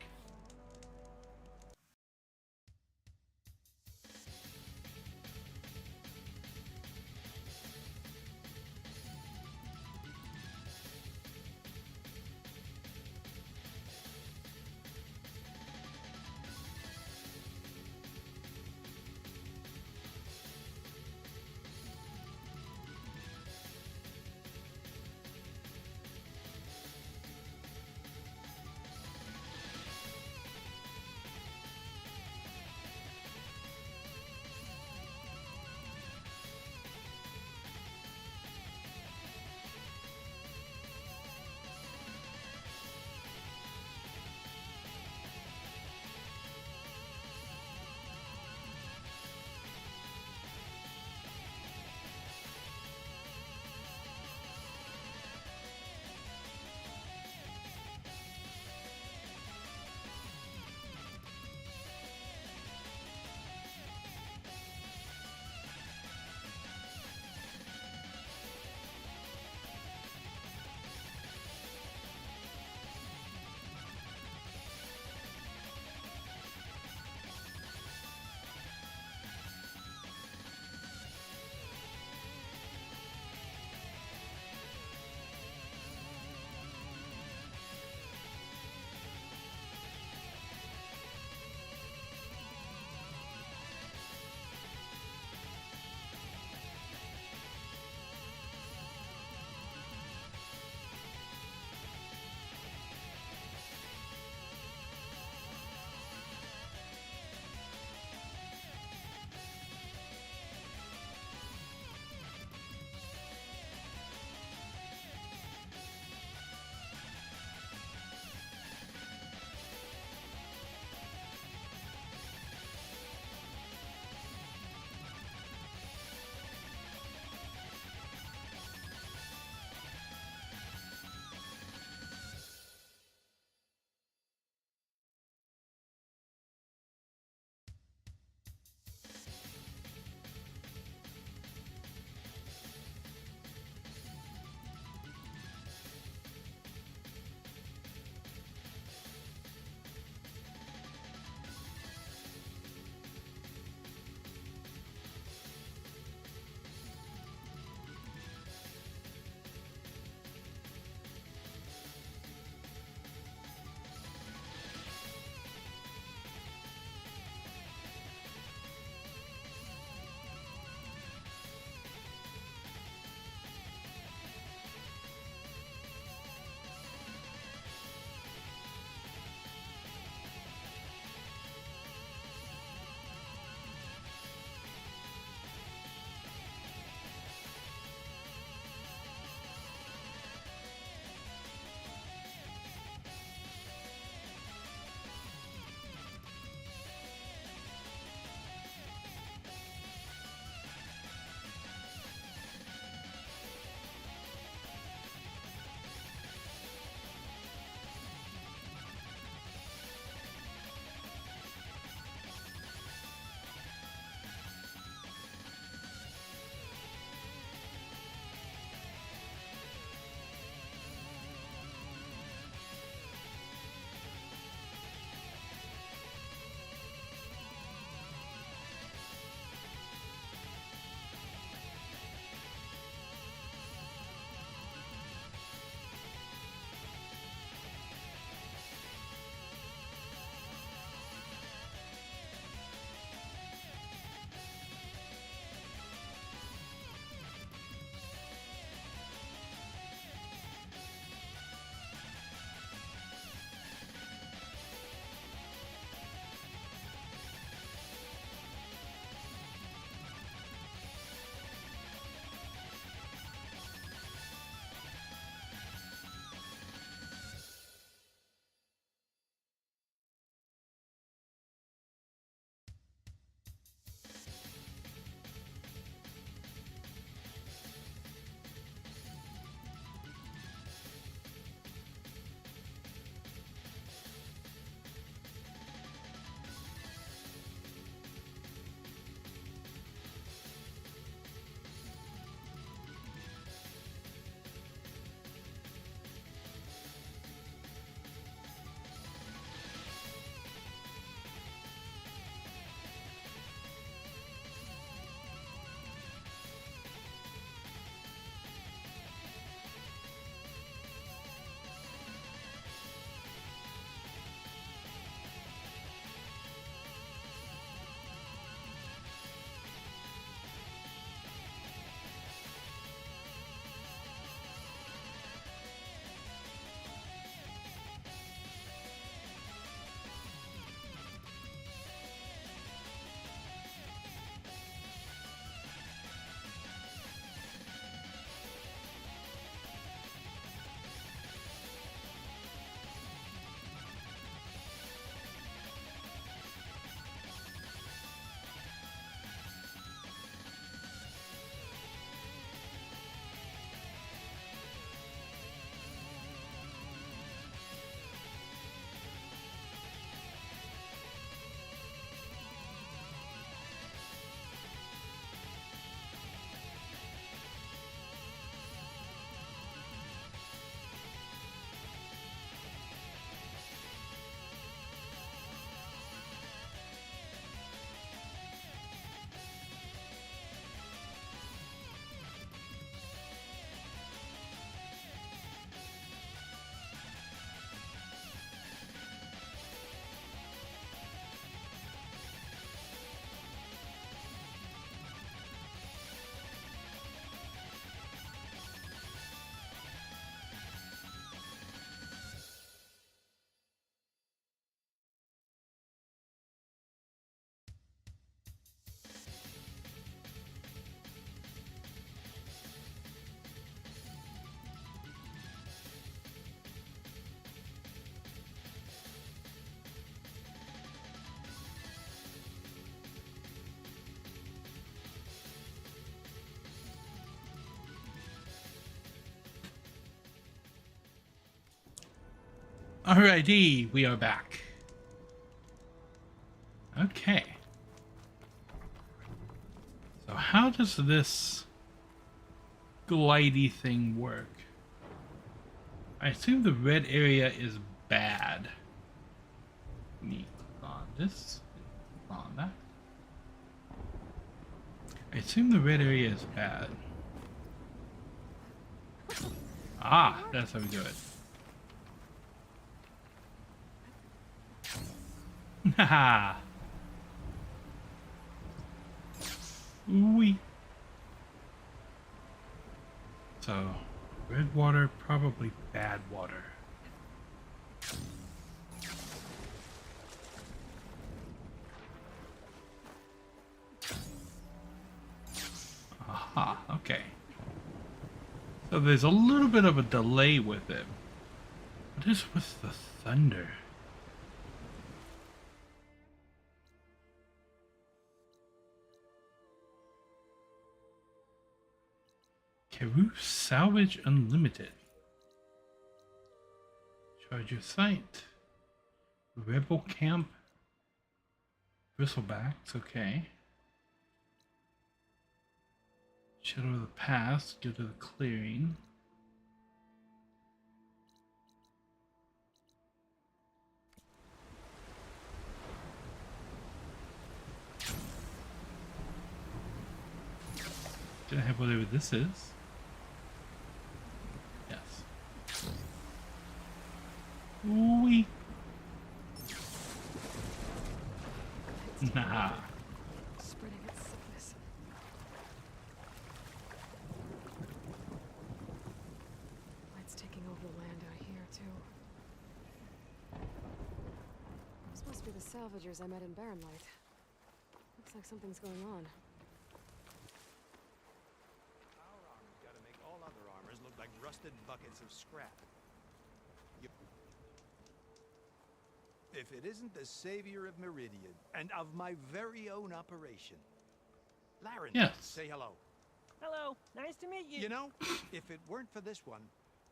Alrighty, we are back. Okay. So how does this glidey thing work? I assume the red area is bad. Me on this, on that. I assume the red area is bad. Ah, that's how we do it. Haha. Ooh. So, red water, probably bad water. Aha, okay. So there's a little bit of a delay with it. What is with the thunder? Karoo Salvage Unlimited. Charge your site. Rebel Camp. Bristlebacks, okay. Shadow of the Past, go to the clearing. Can I have whatever this is? Yes. Wee. Nah. Spreading its sickness. Light's taking over the land out here, too. This must be the salvagers I met in Barren Light. Looks like something's going on. Our armor's gotta make all other armors look like rusted buckets of scrap. If it isn't the savior of Meridian, and of my very own operation. Laren, yes. Say hello. Hello, nice to meet you. You know, if it weren't for this one,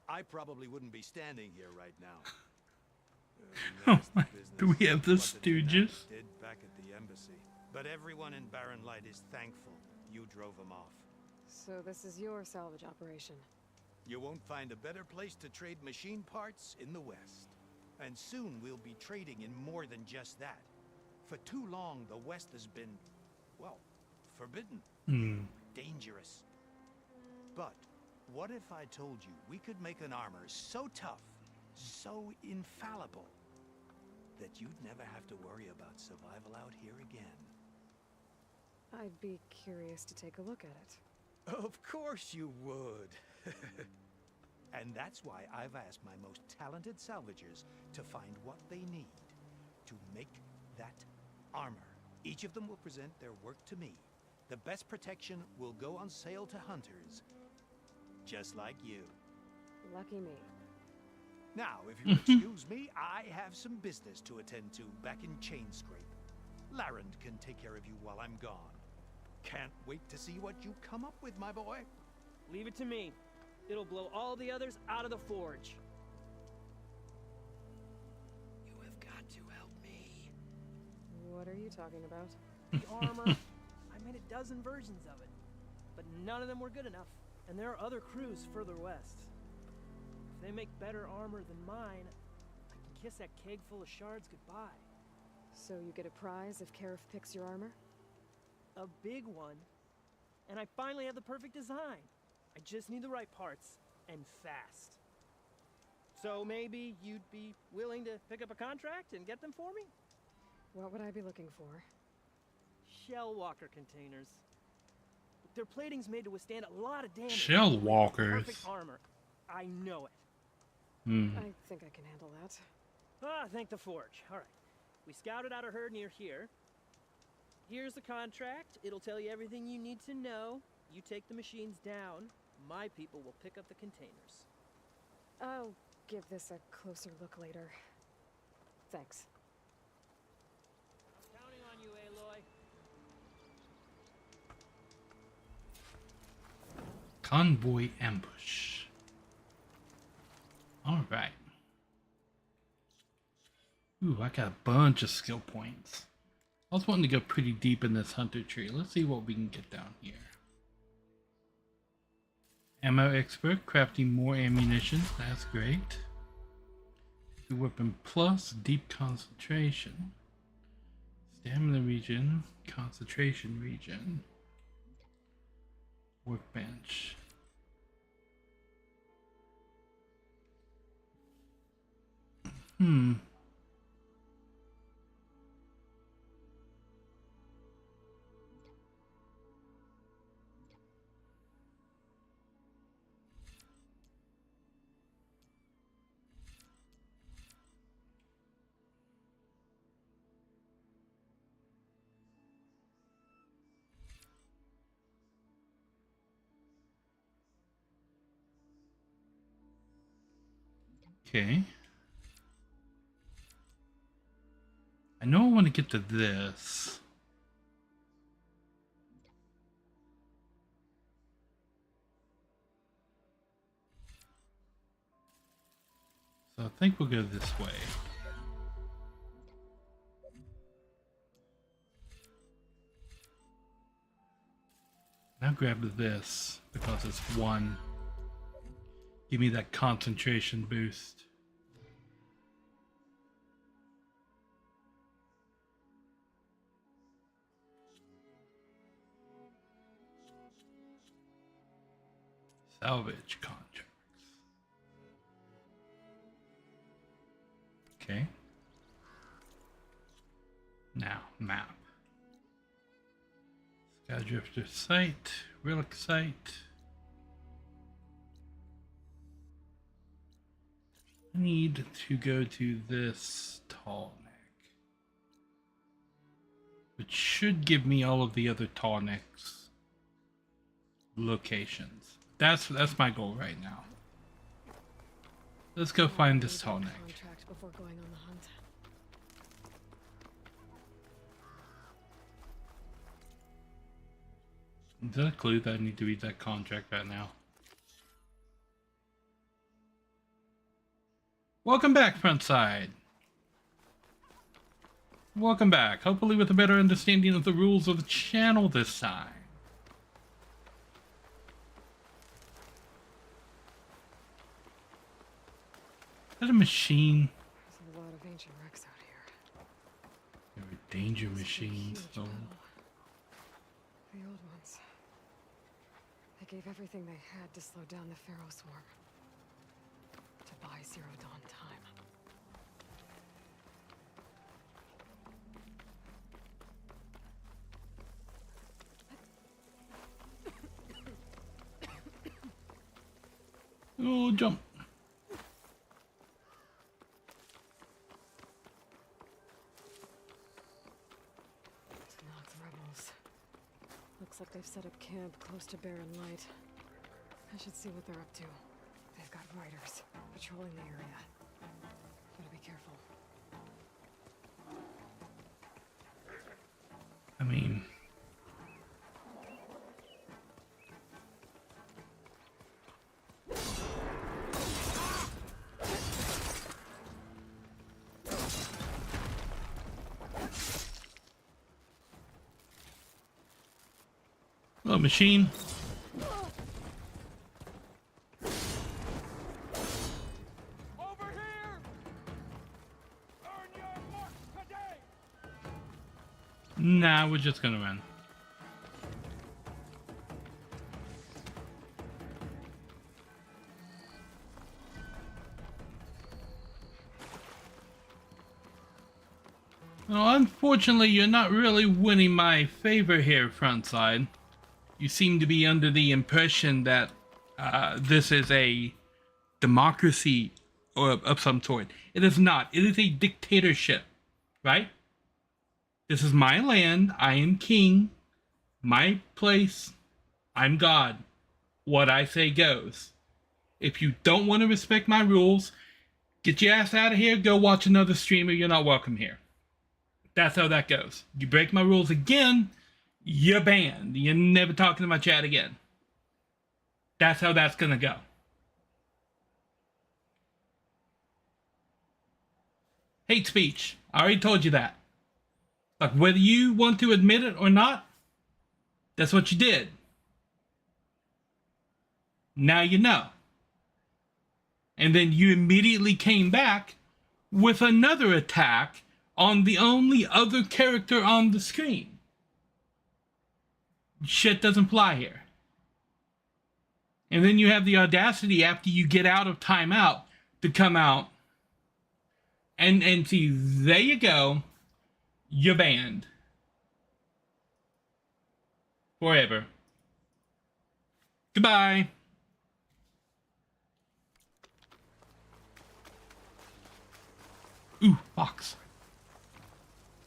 I probably wouldn't be standing here right now. Do we have the Stooges? Did back at the embassy. But everyone in Barren Light is thankful you drove them off. So this is your salvage operation? You won't find a better place to trade machine parts in the West. And soon we'll be trading in more than just that. For too long, the West has been, well, forbidden. Dangerous. But what if I told you we could make an armor so tough, so infallible, that you'd never have to worry about survival out here again? I'd be curious to take a look at it. Of course you would. And that's why I've asked my most talented salvagers to find what they need to make that armor. Each of them will present their work to me. The best protection will go on sale to hunters, just like you. Lucky me. Now, if you'll excuse me, I have some business to attend to back in Chainscrape. Laren can take care of you while I'm gone. Can't wait to see what you come up with, my boy. Leave it to me. It'll blow all the others out of the forge. You have got to help me. What are you talking about? The armor. I made a dozen versions of it, but none of them were good enough. And there are other crews further west. If they make better armor than mine, I can kiss that keg full of shards goodbye. So you get a prize if Karif picks your armor? A big one. And I finally have the perfect design. I just need the right parts, and fast. So maybe you'd be willing to pick up a contract and get them for me? What would I be looking for? Shell walker containers. Their plating's made to withstand a lot of damage. Shell walkers. Perfect armor. I know it. I think I can handle that. Ah, thank the forge. All right. We scouted out a herd near here. Here's the contract. It'll tell you everything you need to know. You take the machines down. My people will pick up the containers. I'll give this a closer look later. Thanks. I'm counting on you, Aloy. Convoy ambush. All right. Ooh, I got a bunch of skill points. I was wanting to go pretty deep in this hunter tree. Let's see what we can get down here. Ammo expert, crafting more ammunition. That's great. Weapon plus, deep concentration. Stamina region, concentration region. Workbench. Okay. I know I want to get to this. So I think we'll go this way. Now grab this because it's one. Give me that concentration boost. Salvage contracts. Okay. Now, map. Skydrifter site, relic site. I need to go to this tall neck, which should give me all of the other tall necks locations. That's my goal right now. Let's go find this tall neck. Contract before going on the hunt. Is that a clue that I need to read that contract right now? Welcome back, Frontside. Welcome back. Hopefully with a better understanding of the rules of the channel this time. Is that a machine? There's a lot of ancient wrecks out here. There are danger machines. Oh. The old ones. They gave everything they had to slow down the Pharaoh swarm. To buy Zero Dawn time. Oh, jump. Tanakh's rebels. Looks like they've set up camp close to Barren Light. I should see what they're up to. They've got riders patrolling the area. Gotta be careful. I mean... Hello, machine. Over here! Earn your mark today! Nah, we're just gonna run. Well, unfortunately, you're not really winning my favor here, Frontside. You seem to be under the impression that this is a democracy of some sort. It is not. It is a dictatorship, right? This is my land. I am king. My place. I'm God. What I say goes. If you don't want to respect my rules, get your ass out of here. Go watch another streamer. You're not welcome here. That's how that goes. You break my rules again, you're banned. You're never talking to my chat again. That's how that's gonna go. Hate speech. I already told you that. Like, whether you want to admit it or not, that's what you did. Now you know. And then you immediately came back with another attack on the only other character on the screen. Shit doesn't fly here. And then you have the audacity after you get out of timeout to come out and see, there you go, you're banned. Forever. Goodbye. Ooh, fox.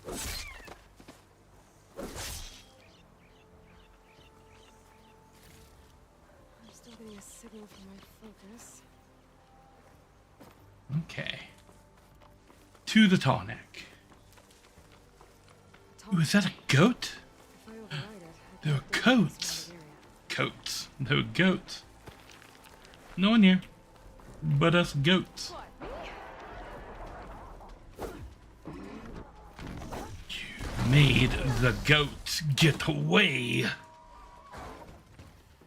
I'm still getting a signal from my focus. Okay. To the tall neck. Ooh, is that a goat? There are goats. Goats. There are goats. No one here. But us goats. You made the goats get away.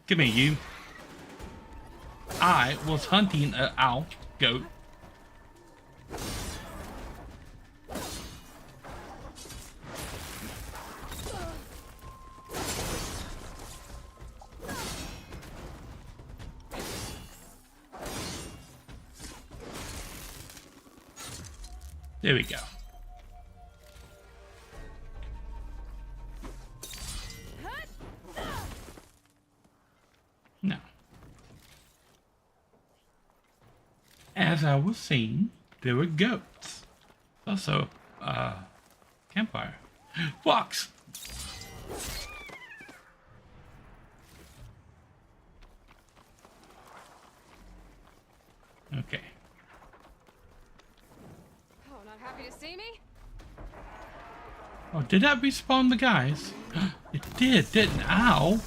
Come here, you. I was hunting an owl goat. There we go. Now, as I was saying, there were goats. Also, campfire. Fox! Okay. Oh, not happy to see me? Oh, did that respawn the guys? It did, didn't it? Ow!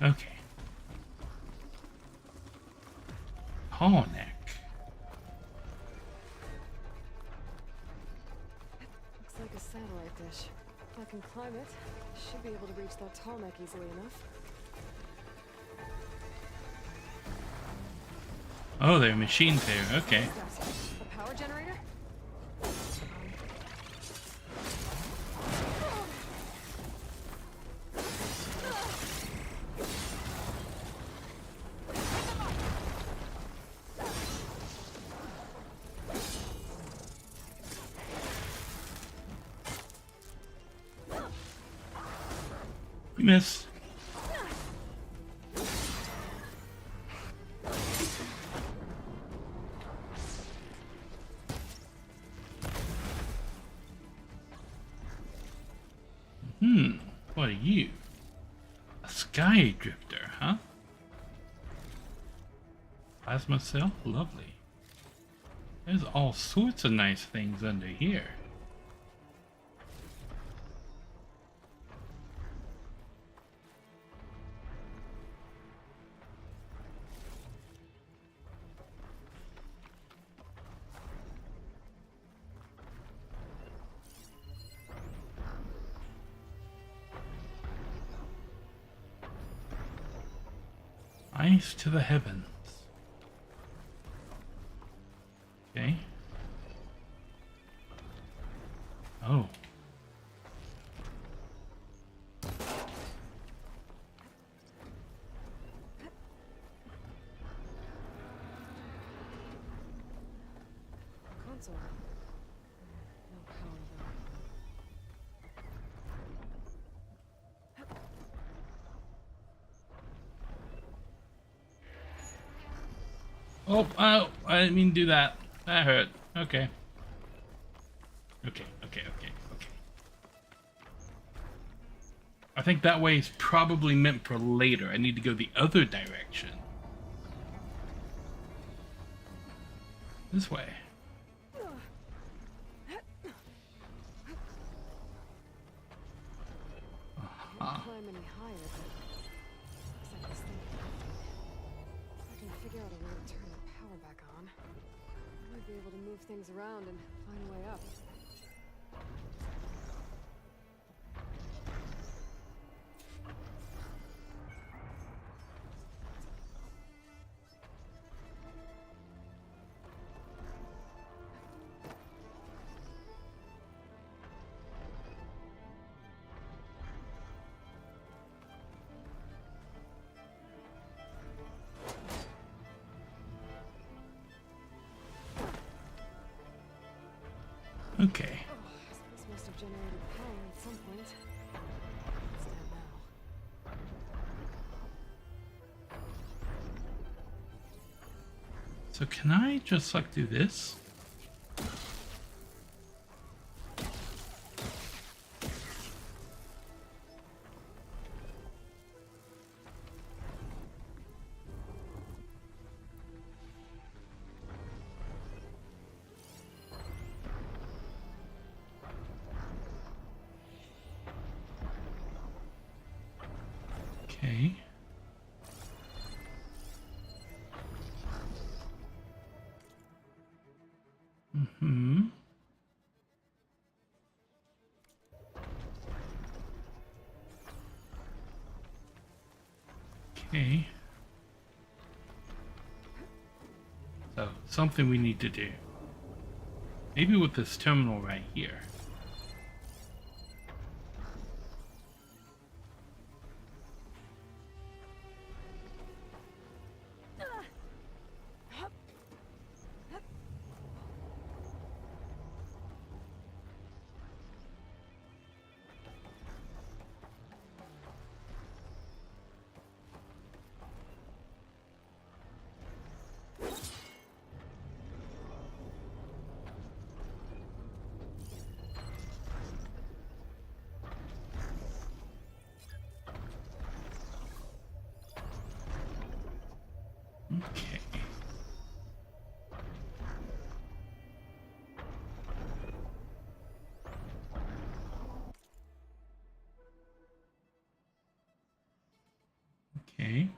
Okay. Tall neck. Looks like a satellite dish. If I can climb it, I should be able to reach that tall neck easily enough. Oh, there are machines here. Okay. A power generator? You missed. What are you? A sky drifter, huh? Plasma cell? Lovely. There's all sorts of nice things under here. Eyes to the heavens. Okay. Oh. Console. No power though. Oh, I didn't mean to do that. That hurt. Okay. Okay. I think that way is probably meant for later. I need to go the other direction This way. Can't climb any higher, but looks like this thing can if I can figure out a way to turn the power back on, I might be able to move things around and find a way up. Okay. This must have generated power at some point. It's down now. So can I just like do this? Okay. Mm-hmm. Okay. So, something we need to do. Maybe with this terminal right here. Okay. Okay.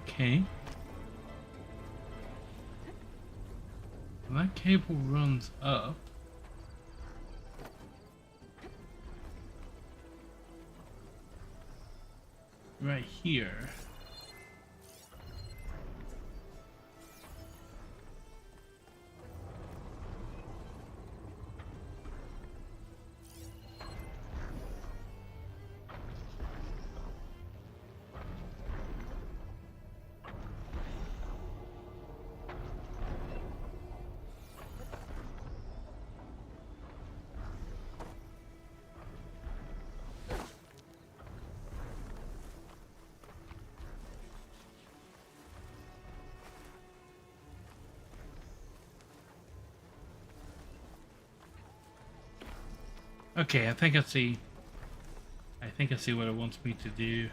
Okay. Well, that cable runs up. Right here. Okay, I think I see what it wants me to do.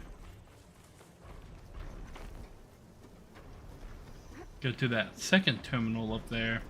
Go to that second terminal up there.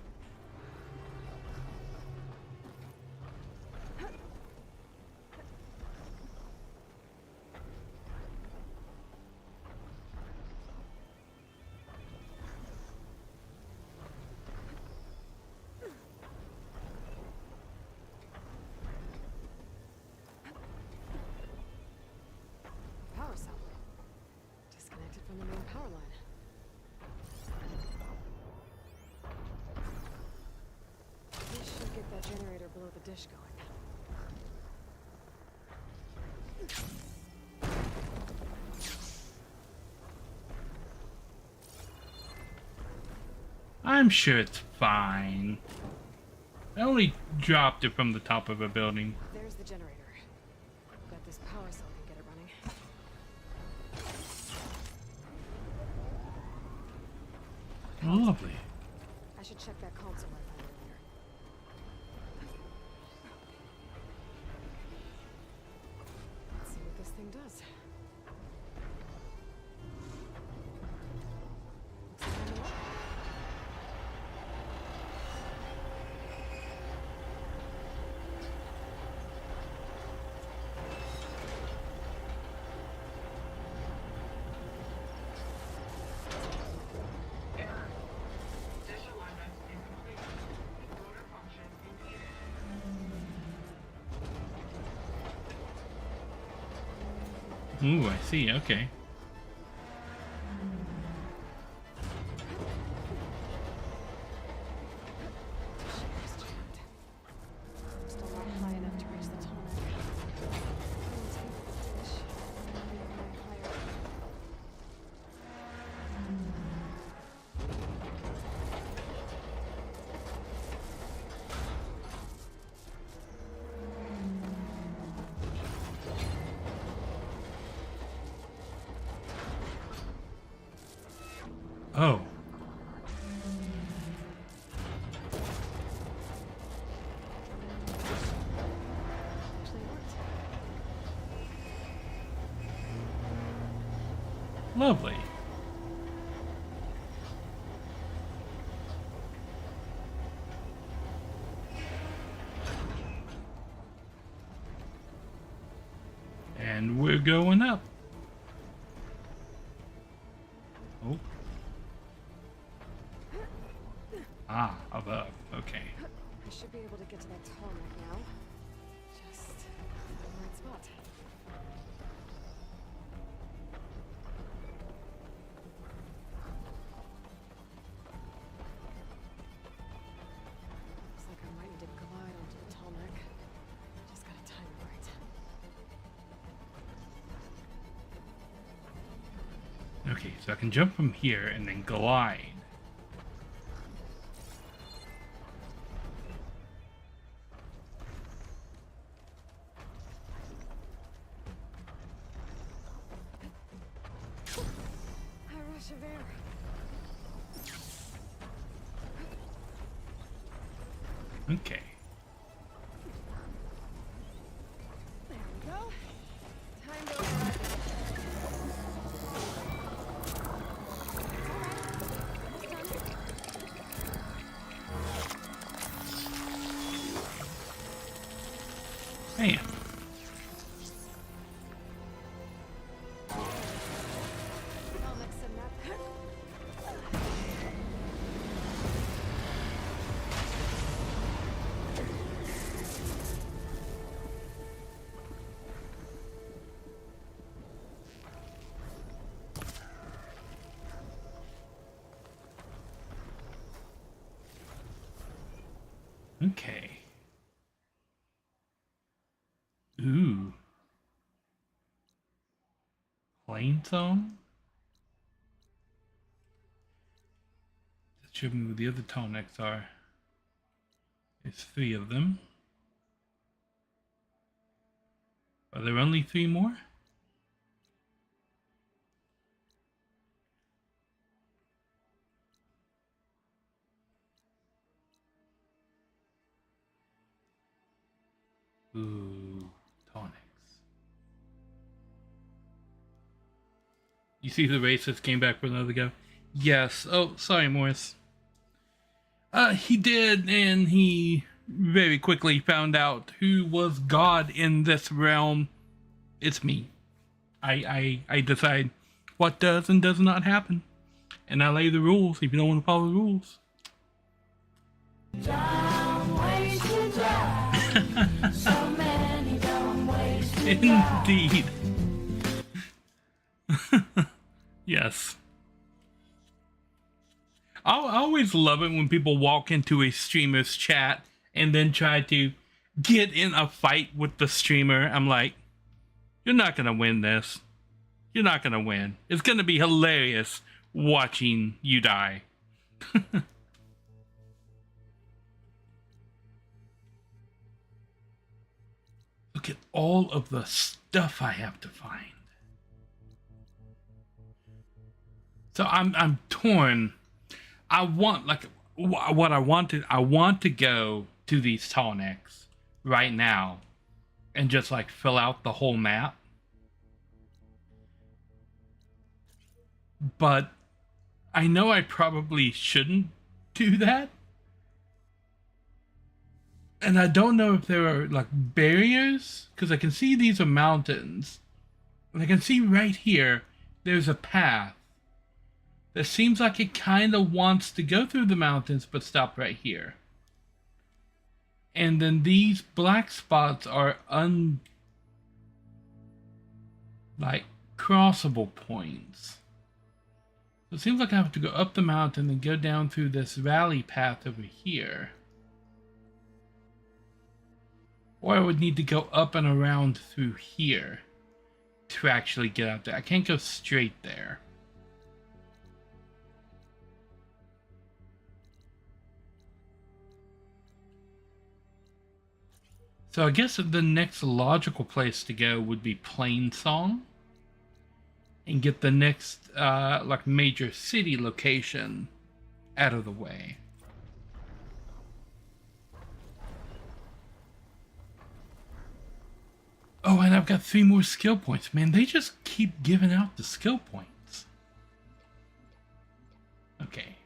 dish going. I'm sure it's fine. I only dropped it from the top of a building. There's the generator. Bet this power cell can get it running. Lovely. I should check that console I found earlier. Let's see what this thing does. Ooh, I see. Okay. Still not high enough to reach the tonic. Oh. Lovely. And we're going up. Oh. Ah, above. Okay. I should be able to get to that tonic now. Just the right spot. Looks like I might need to glide onto the tonic. Just gotta time it right. Okay, so I can jump from here and then glide. A rush of air. Okay. There we go. Time to arrive. Man. I'll mix in that. Okay. Ooh. Plain song? That shows me where the other tonics are. There's 3 of them. Are there only 3 more? Ooh, tonics. You see the racist came back for another go? Yes. Oh, sorry, Morris. He did, and he very quickly found out who was God in this realm. It's me. I decide what does and does not happen. And I lay the rules if you don't want to follow the rules. So many dumb ways to Indeed. Yes. I always love it when people walk into a streamer's chat and then try to get in a fight with the streamer. I'm like, you're not gonna win this. You're not gonna win. It's gonna be hilarious watching you die. Look at all of the stuff I have to find. So I'm torn. I want, like, what I wanted. I want to go to these tall necks right now and just like fill out the whole map. But I know I probably shouldn't do that. And I don't know if there are like barriers, because I can see these are mountains. And I can see right here, there's a path that seems like it kind of wants to go through the mountains, but stop right here. And then these black spots are like crossable points. So it seems like I have to go up the mountain and go down through this valley path over here. Or I would need to go up and around through here to actually get out there. I can't go straight there. So I guess the next logical place to go would be Plainsong and get the next like major city location out of the way. Oh, and I've got 3 more skill points. Man, they just keep giving out the skill points. Okay.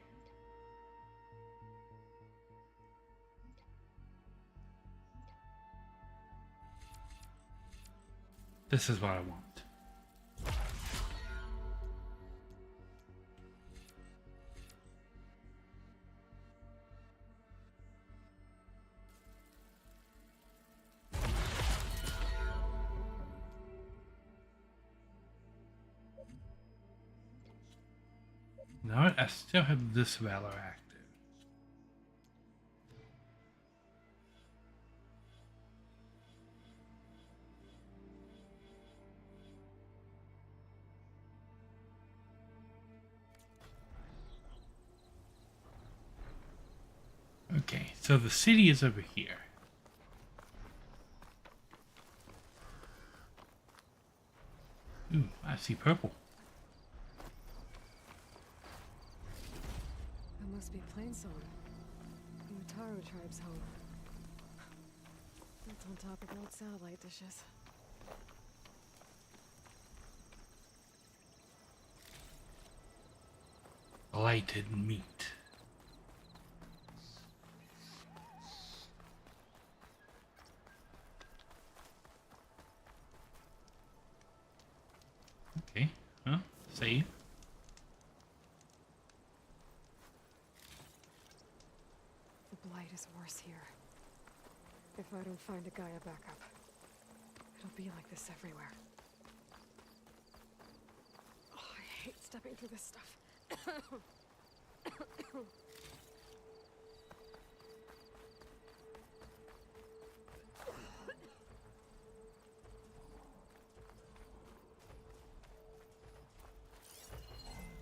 This is what I want. Now I still have this Valor active. Okay, so the city is over here. Ooh, I see purple. That must be Plainsong, the Utaro tribe's home. It's on top of old satellite dishes. Blighted meat. Okay, huh? Save. The blight is worse here. If I don't find a Gaia backup, it'll be like this everywhere. Oh, I hate stepping through this stuff.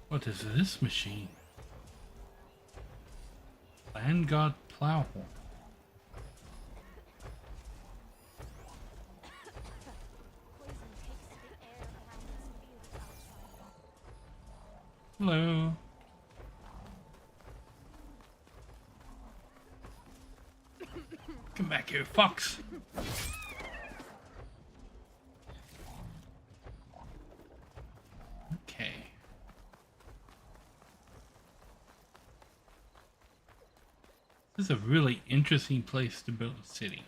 What is this machine? Land God Plowhorn. Hello. Come back here, fox. Okay. This is a really interesting place to build a city.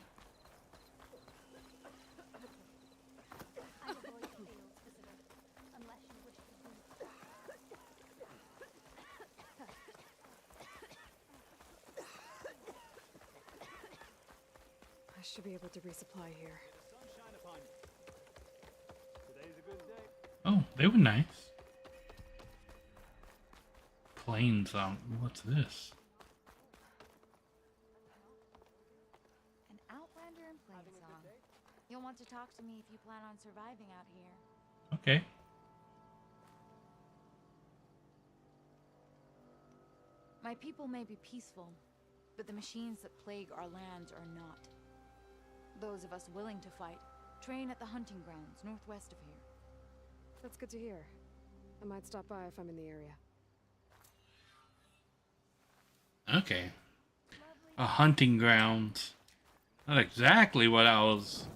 I should be able to resupply here. Sunshine upon you. Today's a good day. Oh, they were nice. Plains on. What's this? An outlander in want to talk to me if you plan on surviving out here. Okay. My people may be peaceful, but the machines that plague our land are not. Those of us willing to fight train at the hunting grounds northwest of here. That's good to hear. I might stop by if I'm in the area. Okay. A hunting ground. Not exactly what I was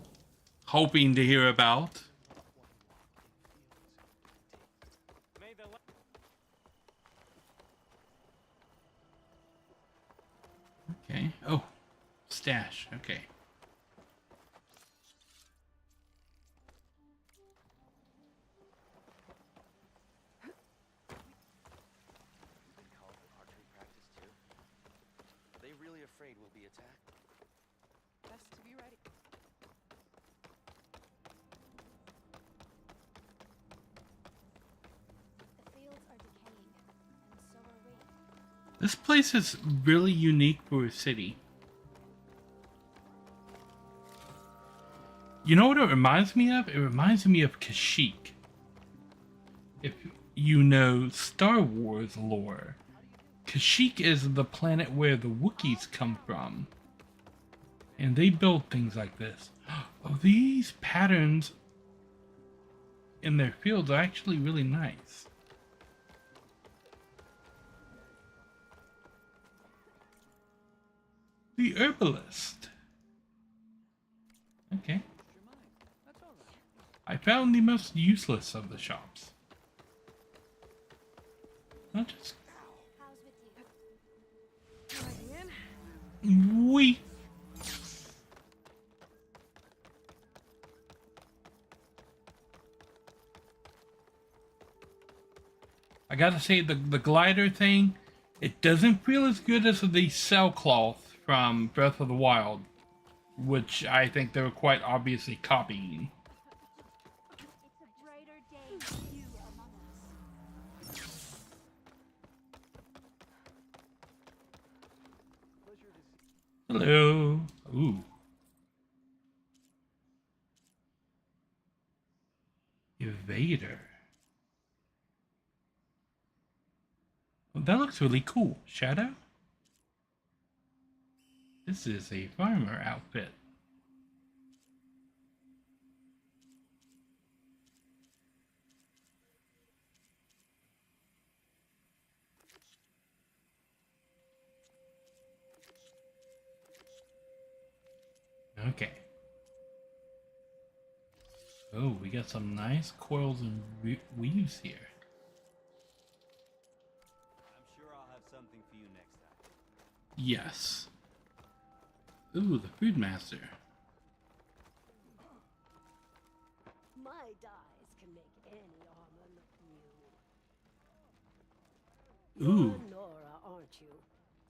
hoping to hear about. Okay. Oh, stash. Okay. Are they really afraid we'll be attacked? Best to be ready. The fields are decaying, and so are we. This place is really unique for a city. You know what it reminds me of? It reminds me of Kashyyyk. If you know Star Wars lore, Kashyyyk is the planet where the Wookiees come from. And they build things like this. Oh, these patterns in their fields are actually really nice. The herbalist. Okay. I found the most useless of the shops. Not just. We. I gotta say, the glider thing, it doesn't feel as good as the sailcloth from Breath of the Wild, which I think they were quite obviously copying. Hello. Ooh. Evader. Well, that looks really cool. Shadow? This is a farmer outfit. Okay. Oh, we got some nice coils and weaves here. I'm sure I'll have something for you next time. Yes. Ooh, the food master. My dyes can make any armor look new. Ooh. You're Nora, aren't you?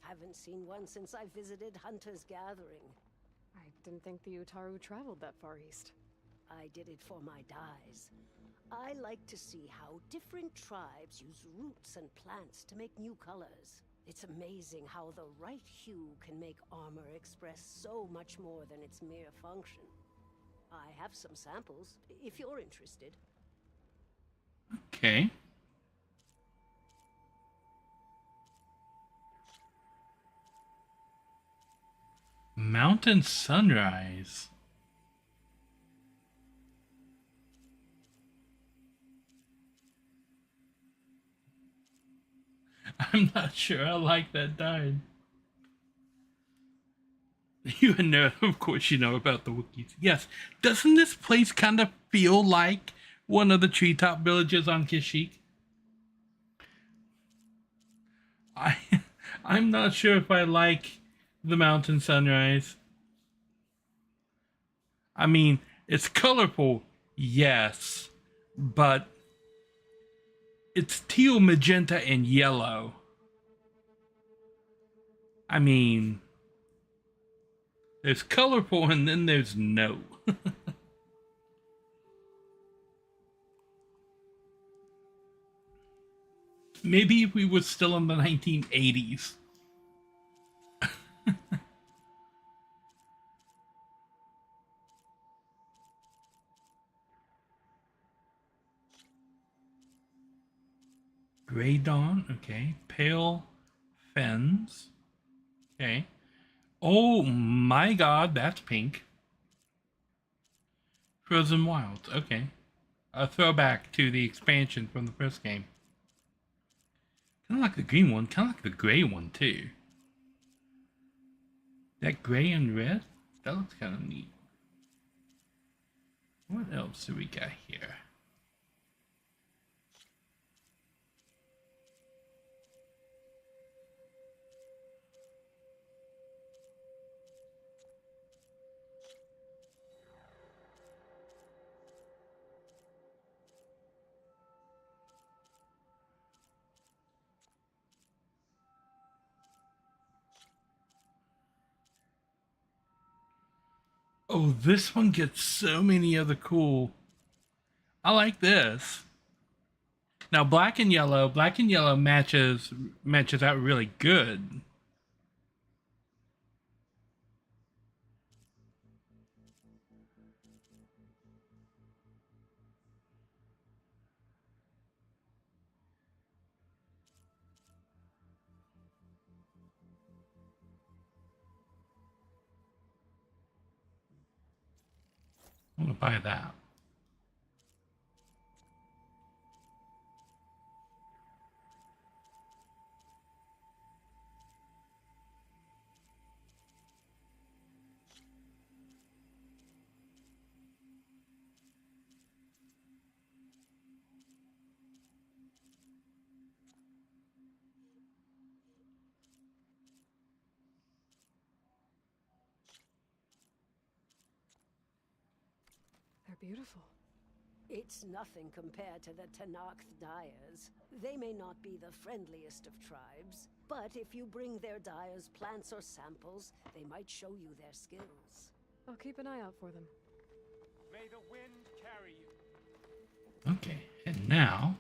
Haven't seen one since I visited Hunter's Gathering. I didn't think the Utaru traveled that far east. I did it for my dyes. I like to see how different tribes use roots and plants to make new colors. It's amazing how the right hue can make armor express so much more than its mere function. I have some samples, if you're interested. Okay. Mountain Sunrise. I'm not sure I like that dye. You know, of course you know about the Wookiees. Yes, doesn't this place kind of feel like one of the treetop villages on Kashyyyk? I'm not sure if I like the Mountain Sunrise. I mean, it's colorful, yes, but it's teal, magenta, and yellow. I mean, there's colorful and then there's no. Maybe if we were still in the 1980s. Grey Dawn, okay. Pale Fens, okay. Oh my god, that's pink. Frozen Wilds, okay. A throwback to the expansion from the first game. Kind of like the green one, kind of like the gray one too. That gray and red, that looks kind of neat. What else do we got here? Oh, this one gets so many other cool. I like this. Now black and yellow matches out really good. I'm gonna buy that. They're beautiful. It's nothing compared to the Tanakh dyers. They may not be the friendliest of tribes, but if you bring their dyers plants or samples, they might show you their skills. I'll keep an eye out for them. May the wind carry you. Okay, and now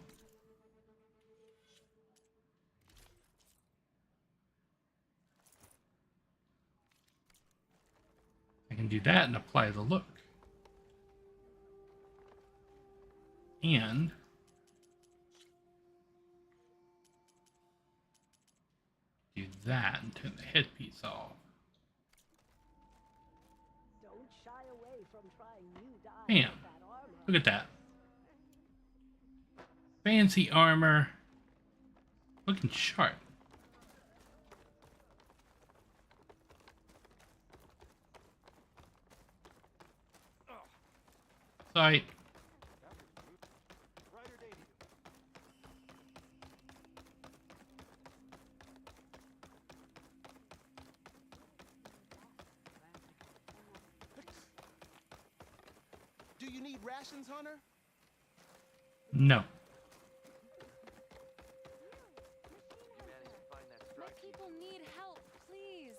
I can do that and apply the look. And do that and turn the headpiece off. Don't shy away from trying new dyes Bam! with that armor. Look at that. Fancy armor. Looking sharp. Sorry. Do you need rations, Hunter? No. My people need help, please.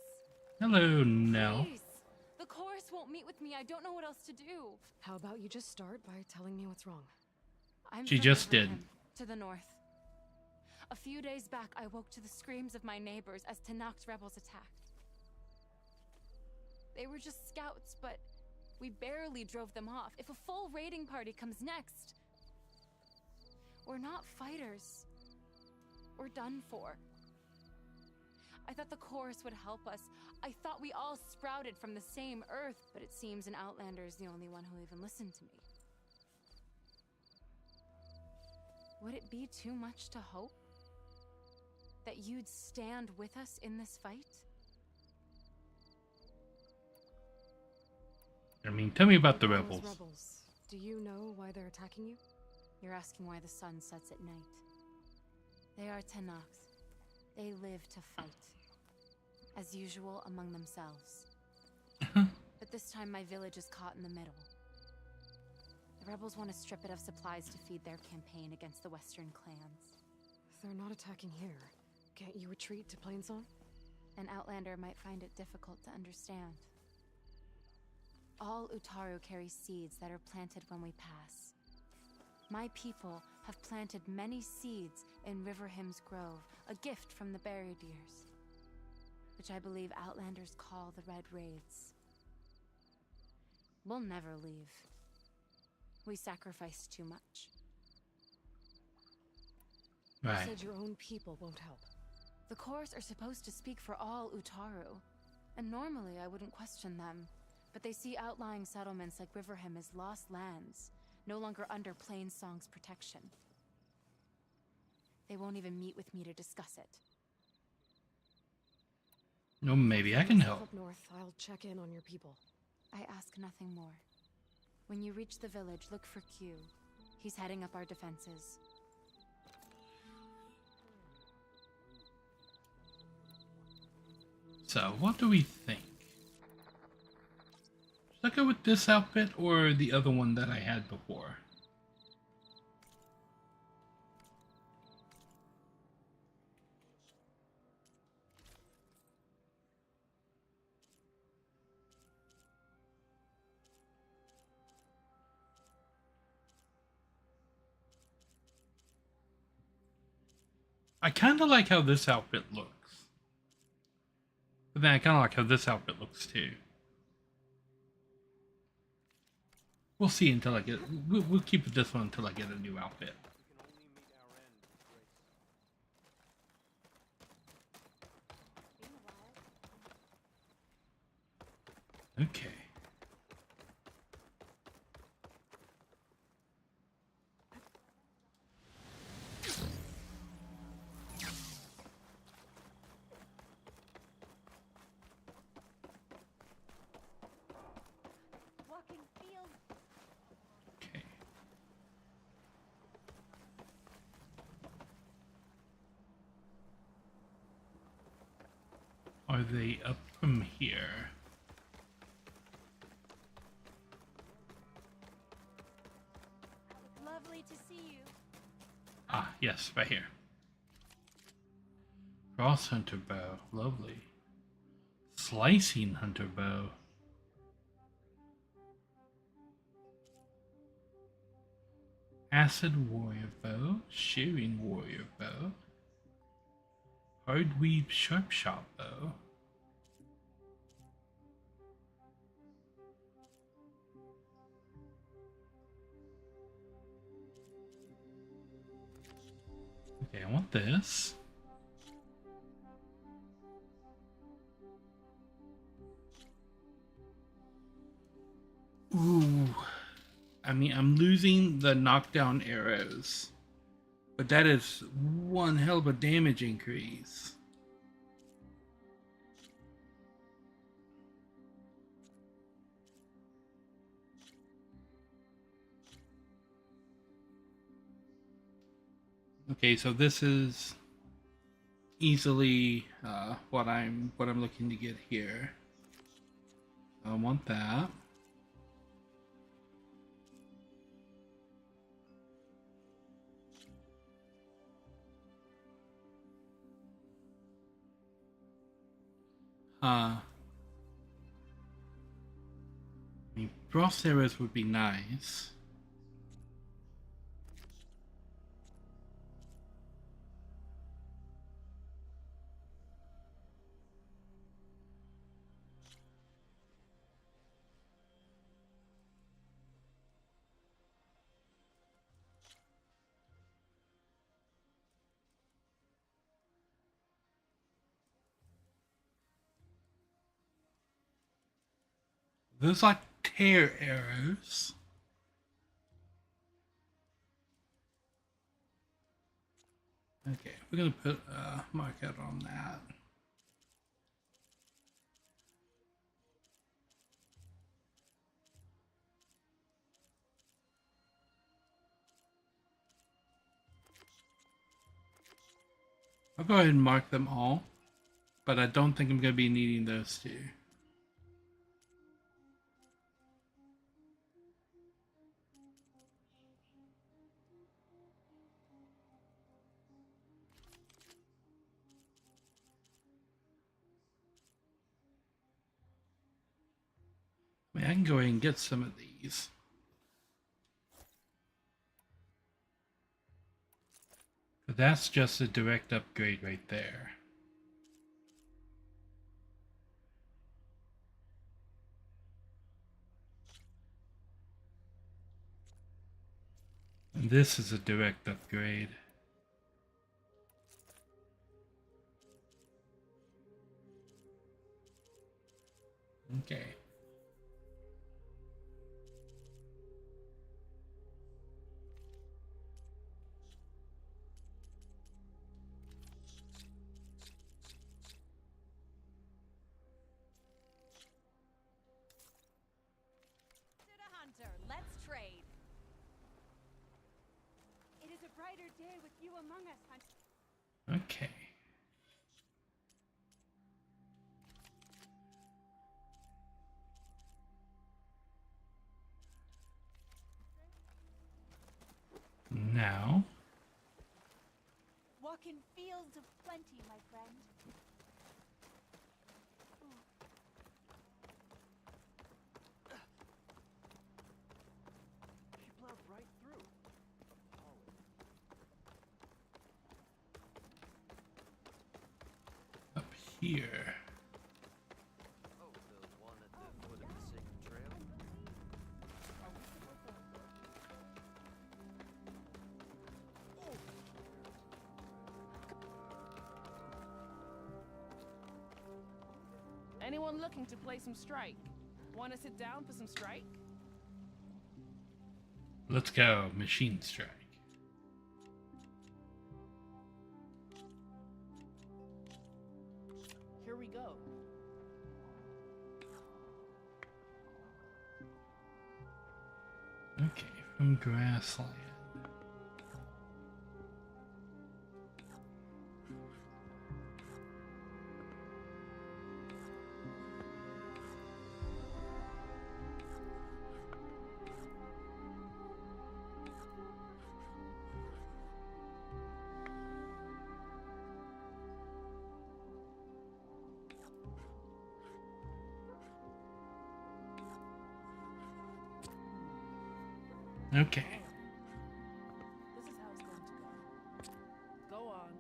Hello, Nell. Please. The chorus won't meet with me. I don't know what else to do. How about you just start by telling me what's wrong? I'm She from just did. Riverham, to the north. A few days back, I woke to the screams of my neighbors as Tanakh's rebels attacked. They were just scouts, but we barely drove them off. If a full raiding party comes next, we're not fighters. We're done for. I thought the chorus would help us. I thought we all sprouted from the same earth, but it seems an outlander is the only one who even listened to me. Would it be too much to hope that you'd stand with us in this fight? I mean, tell me about the Those rebels. rebels. Do you know why they're attacking you? You're asking why the sun sets at night. They are Tanakhs. They live to fight. As usual, among themselves. But this time my village is caught in the middle. The rebels want to strip it of supplies to feed their campaign against the western clans. They're not attacking here. Can't you retreat to Plainsong? An outlander might find it difficult to understand. All Utaru carry seeds that are planted when we pass. My people have planted many seeds in Riverhym's Grove, a gift from the buried years, which I believe outlanders call the Red Raids. We'll never leave. We sacrificed too much. Right. You said your own people won't help. The Chorus are supposed to speak for all Utaru, and normally I wouldn't question them, but they see outlying settlements like Riverham as lost lands, no longer under Plainsong's protection. They won't even meet with me to discuss it. No, maybe I can help. Up north, I'll check in on your people. I ask nothing more. When you reach the village, look for Q. He's heading up our defenses. So, what do we think? Should I go with this outfit or the other one that I had before? I kind of like how this outfit looks. But then I kind of like how this outfit looks too. We'll see until I get... We'll keep with this one until I get a new outfit. Okay. Okay. Are they up from here? Lovely to see you. Ah, yes, right here. Cross hunter bow, lovely. Slicing hunter bow. Acid warrior bow, shearing warrior bow. Hardweave sharp shot bow. Okay, I want this. Ooh. I mean, I'm losing the knockdown arrows. But that is one hell of a damage increase. Okay, so this is easily what I'm looking to get here. I want that. I mean, frost arrows would be nice. Those like tear arrows. Okay, we're gonna put a mark out on that. I'll go ahead and mark them all, but I don't think I'm gonna be needing those two. I mean, I can go ahead and get some of these. But that's just a direct upgrade right there. And this is a direct upgrade. Okay. Hunter, let's trade. It is a brighter day with you among us, Hunter. Okay. Now. Walk in fields of plenty, my friend. She plowed right through. Up here. Oh, the one at the foot of the sacred trail? Anyone looking to play some strike? Want to sit down for some strike? Let's go, Machine Strike. Here we go. Okay, from Grassland. Okay. This is how it's going to go. Go on.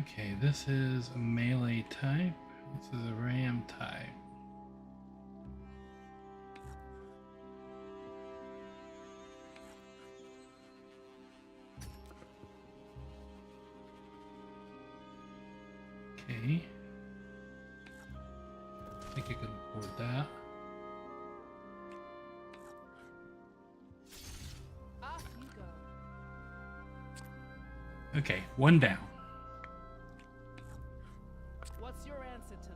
Okay, this is a melee type. This is a ram type. Okay. I think I can afford that. Off you go. Okay, one down. What's your answer to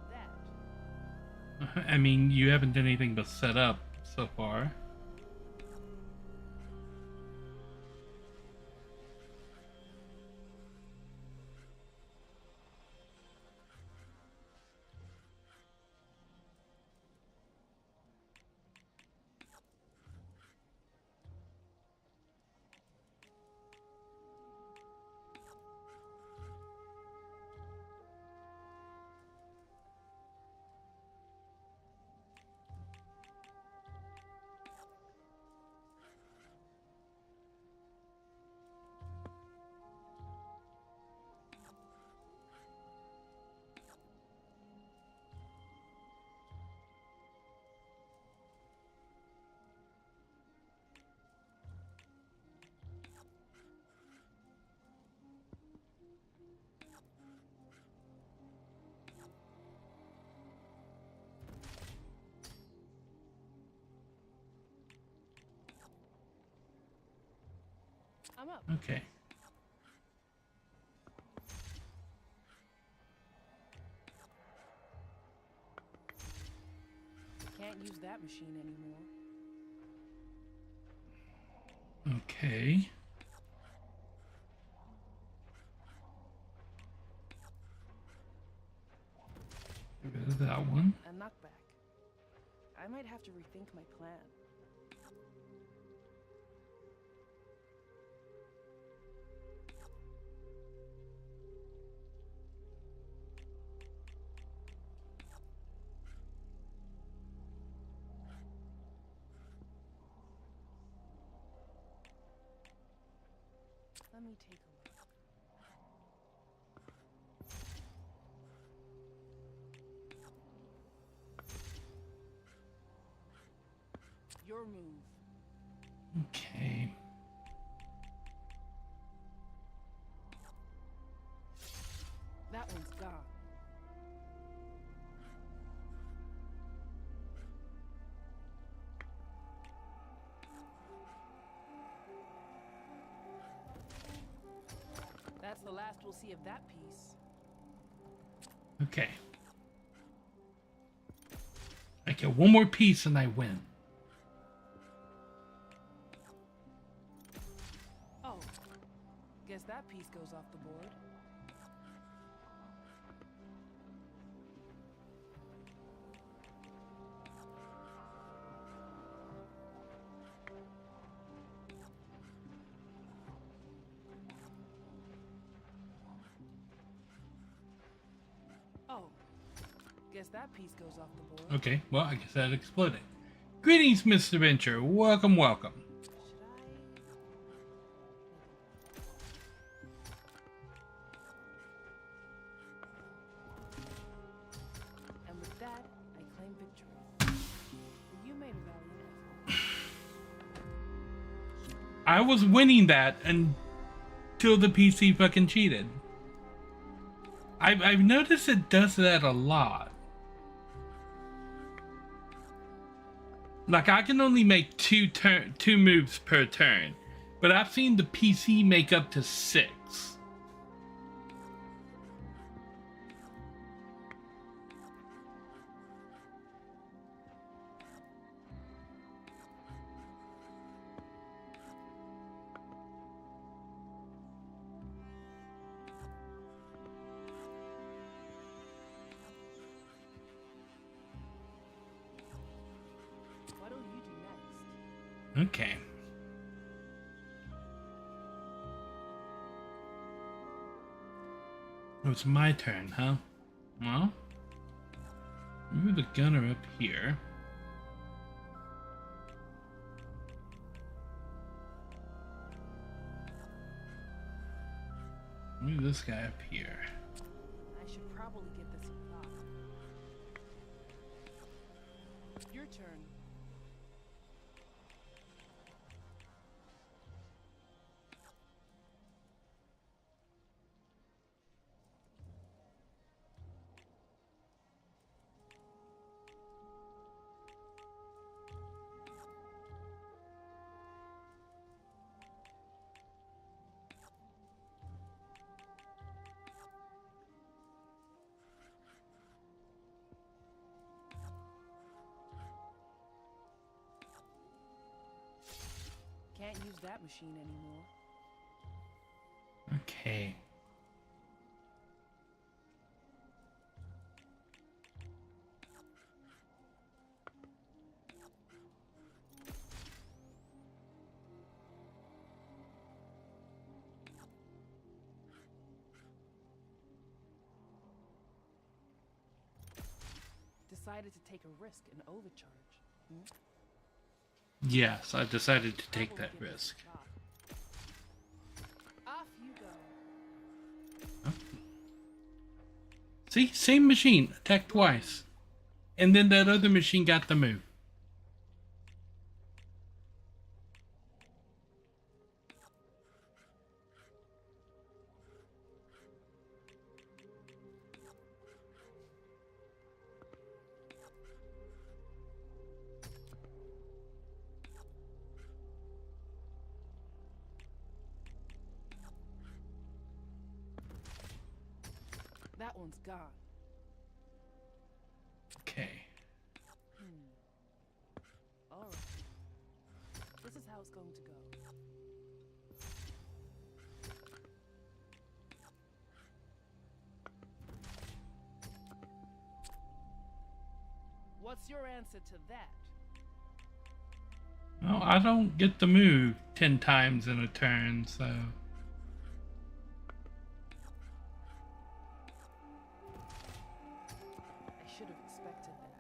that? I mean, you haven't done anything but set up so far. I'm up. Okay. Can't use that machine anymore. Okay. Get rid of that one. A knockback. I might have to rethink my plan. Let me take a look. Your move. Okay. That one's gone. the last we'll see of that piece. Okay. I get one more piece and I win. Oh, guess that piece goes off the board. Oh, guess that piece goes off the board. Okay, well, I guess that exploded. Greetings, Mr. Venture. Welcome, welcome. And with that, I claim victory. You made a valiant effort. I was winning that until the PC fucking cheated. I've noticed it does that a lot. Like, I can only make two moves per turn, but I've seen the PC make up to 6. What will you do next? Okay. Oh, it's my turn, huh? Well, move the gunner up here. Move this guy up here. I should probably get this in thought. Your turn. Can't use that machine anymore. Okay. Decided to take a risk and overcharge. Hmm? Yes, I decided to take that risk. Off you go. See? Same machine. Attacked twice. And then that other machine got the move. That one's gone. Okay. Alright. This is how it's going to go. What's your answer to that? Well, I don't get to move 10 times in a turn, so... I should have expected that.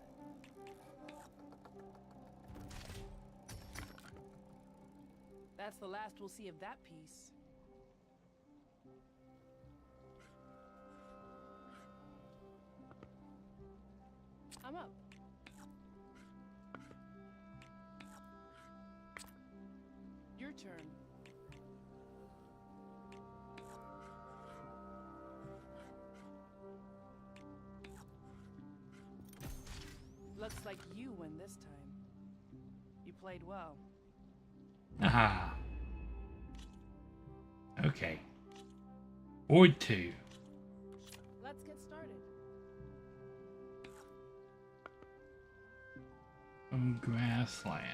That's the last we'll see of that piece. I'm up. Your turn. Looks like you win this time. You played well. Aha. Okay. Or 2. Let's get started. From grasslands.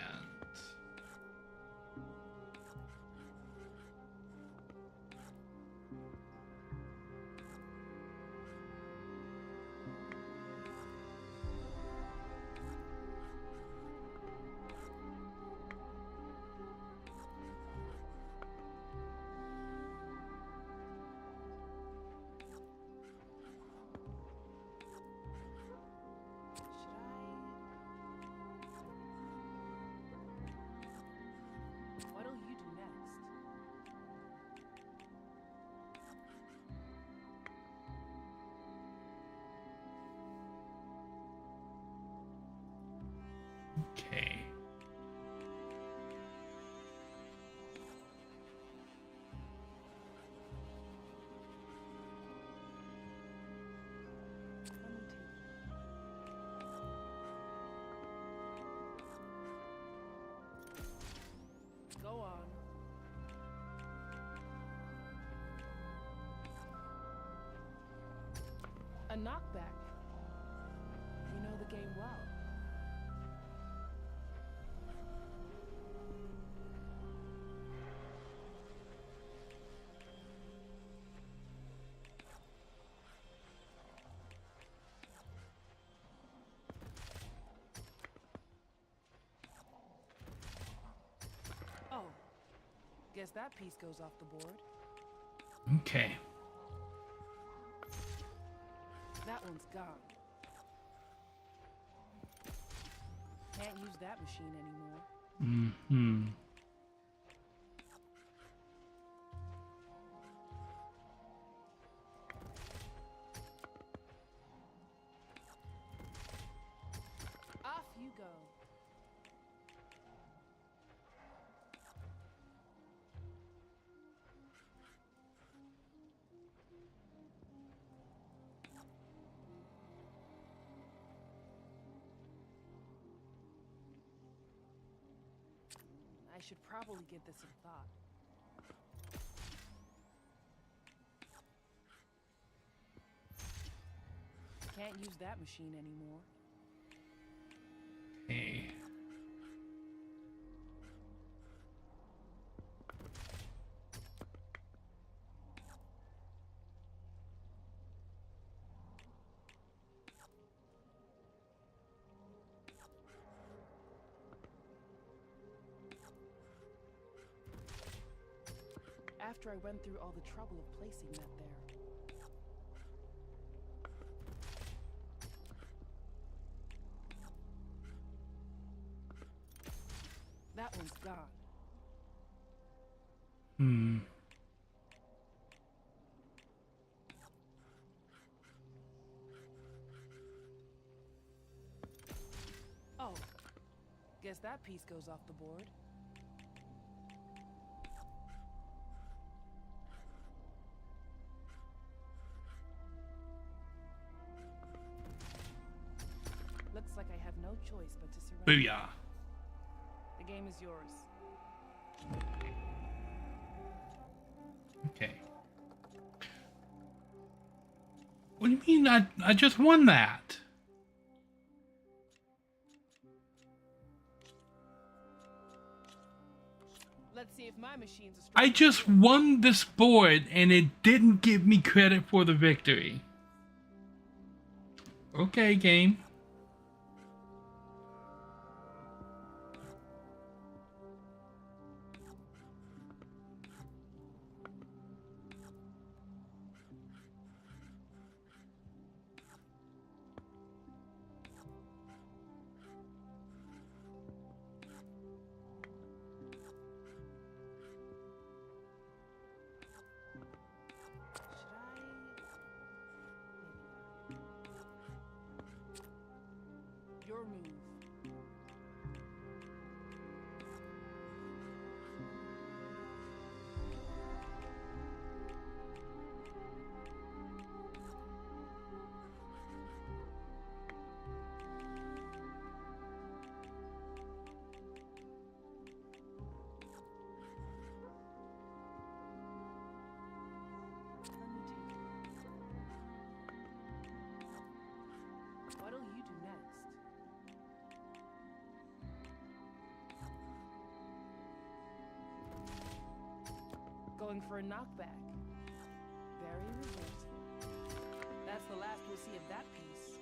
What'll you do next? Okay. Go on. A knockback. You know the game well. Oh, guess that piece goes off the board. Okay. That one's gone. Can't use that machine anymore. Mm-hmm. Off you go. I should probably give this some thought. Can't use that machine anymore. Okay. After I went through all the trouble of placing that there. That one's gone. Hmm. Oh, guess that piece goes off the board. Looks like I have no choice but to surrender. Booyah. The game is yours. Okay. What do you mean I just won that? Let's see if my machine's a I just won this board and it didn't give me credit for the victory. Okay, game. Your move. Let me Going for a knockback. Very resourceful. That's the last we'll see of that piece.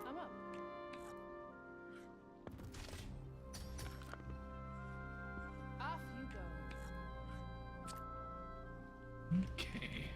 I'm up. Off you go. Okay.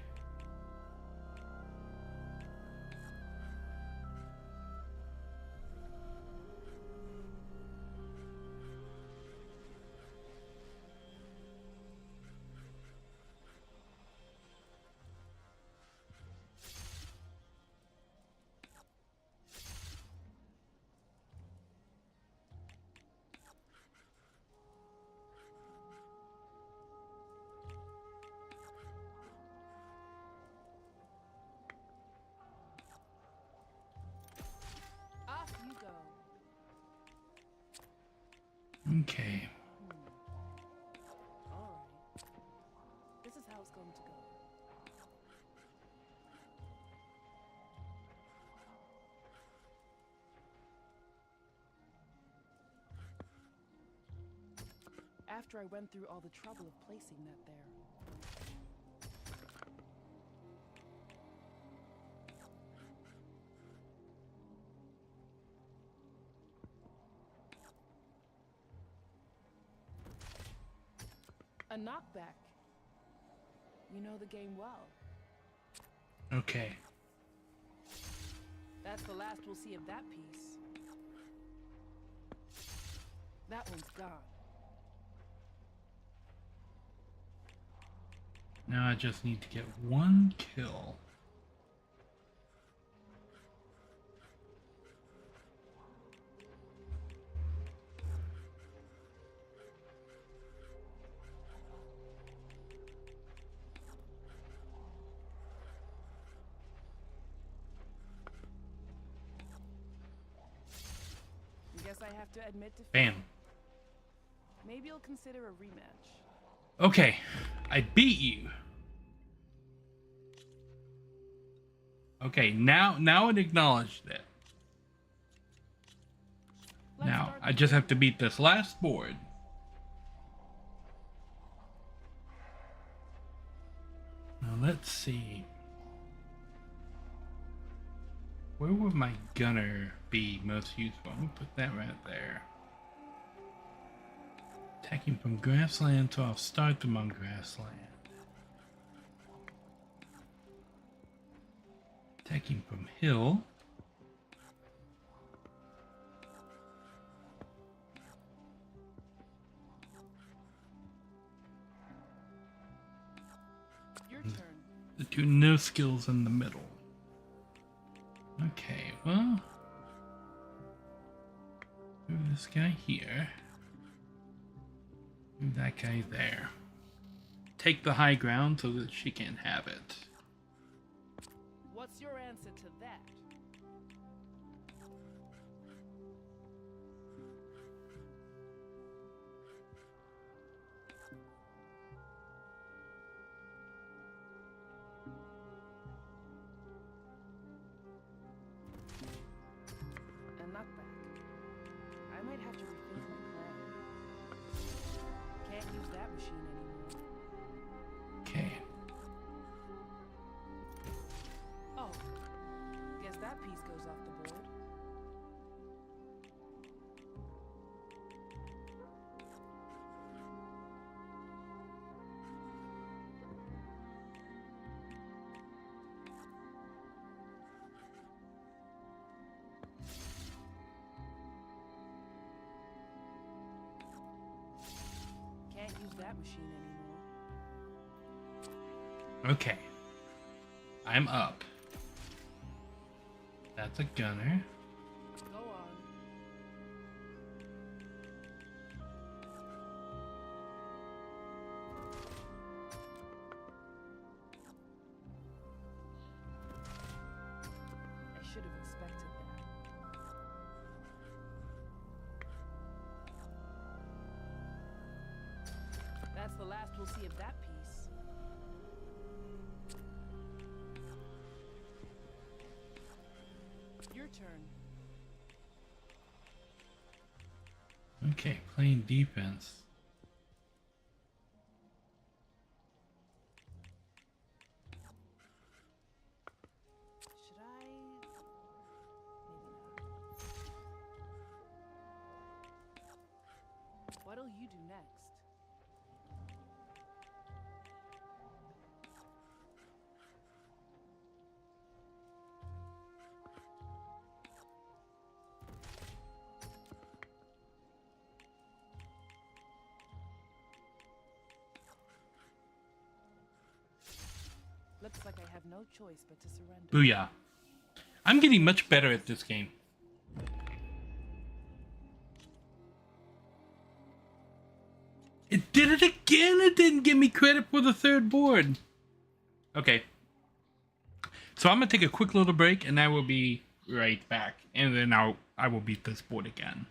Off you go. Okay. Alright. This is how it's going to go. After I went through all the trouble of placing that there. A knockback. You know the game well. Okay. That's the last we'll see of that piece. That one's gone. Now I just need to get one kill. Guess I have to admit defeat. Bam. Maybe you'll consider a rematch. Okay, I beat you. Okay, now it acknowledged it. Now I just have to beat this last board. Now let's see. Where would my gunner be most useful? I'm gonna put that right there. Attacking from grassland, so I'll start them on grassland. Attacking from hill. Your turn. The two no skills in the middle. Okay, well, move this guy here. Move that guy there. Take the high ground so that she can have it. What's your answer to that? A knockback. I might have to rethink my plan. Can't use that machine anymore. Okay. Oh, guess that piece goes off the board. Can't use that machine anymore. Okay. I'm up. That's a gunner. Go on. I should have expected that. That's the last we'll see of that piece. your turn. Okay, playing defense. Should I? Maybe not. What'll you do next? Looks like I have no choice but to surrender. Booyah. I'm getting much better at this game. It did it again! It didn't give me credit for the third board. Okay. So I'm gonna take a quick little break and I will be right back. And then I will beat this board again.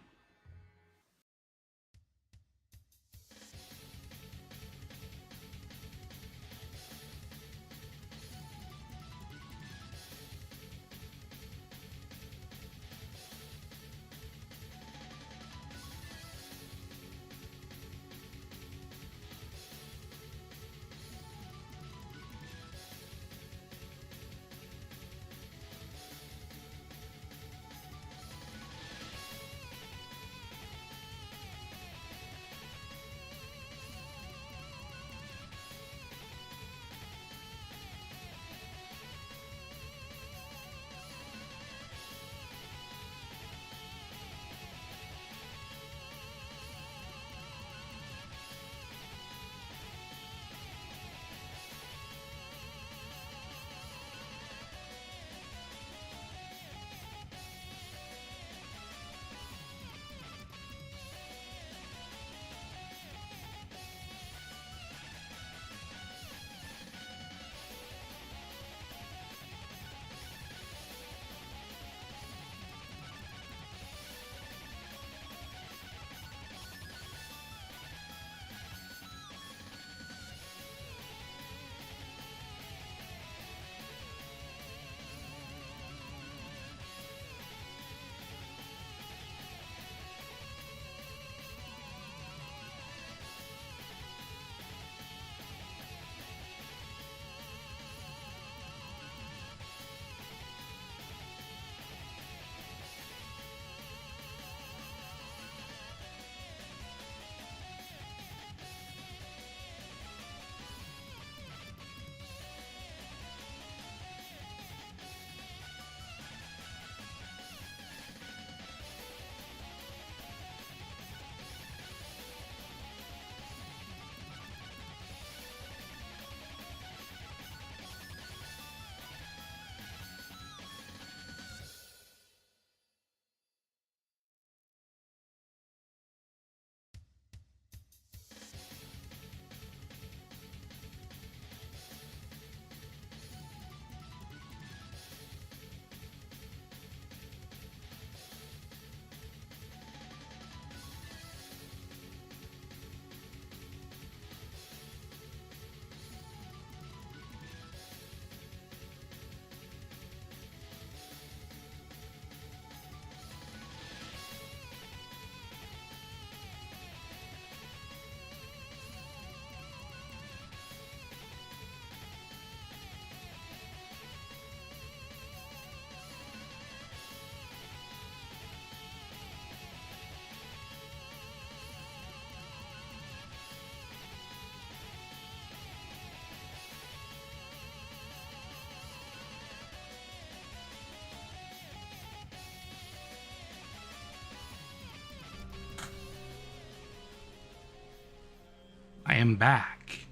I am back.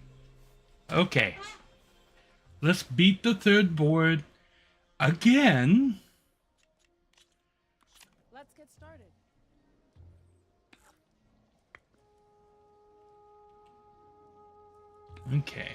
Okay. Let's beat the third board again. Let's get started. Okay.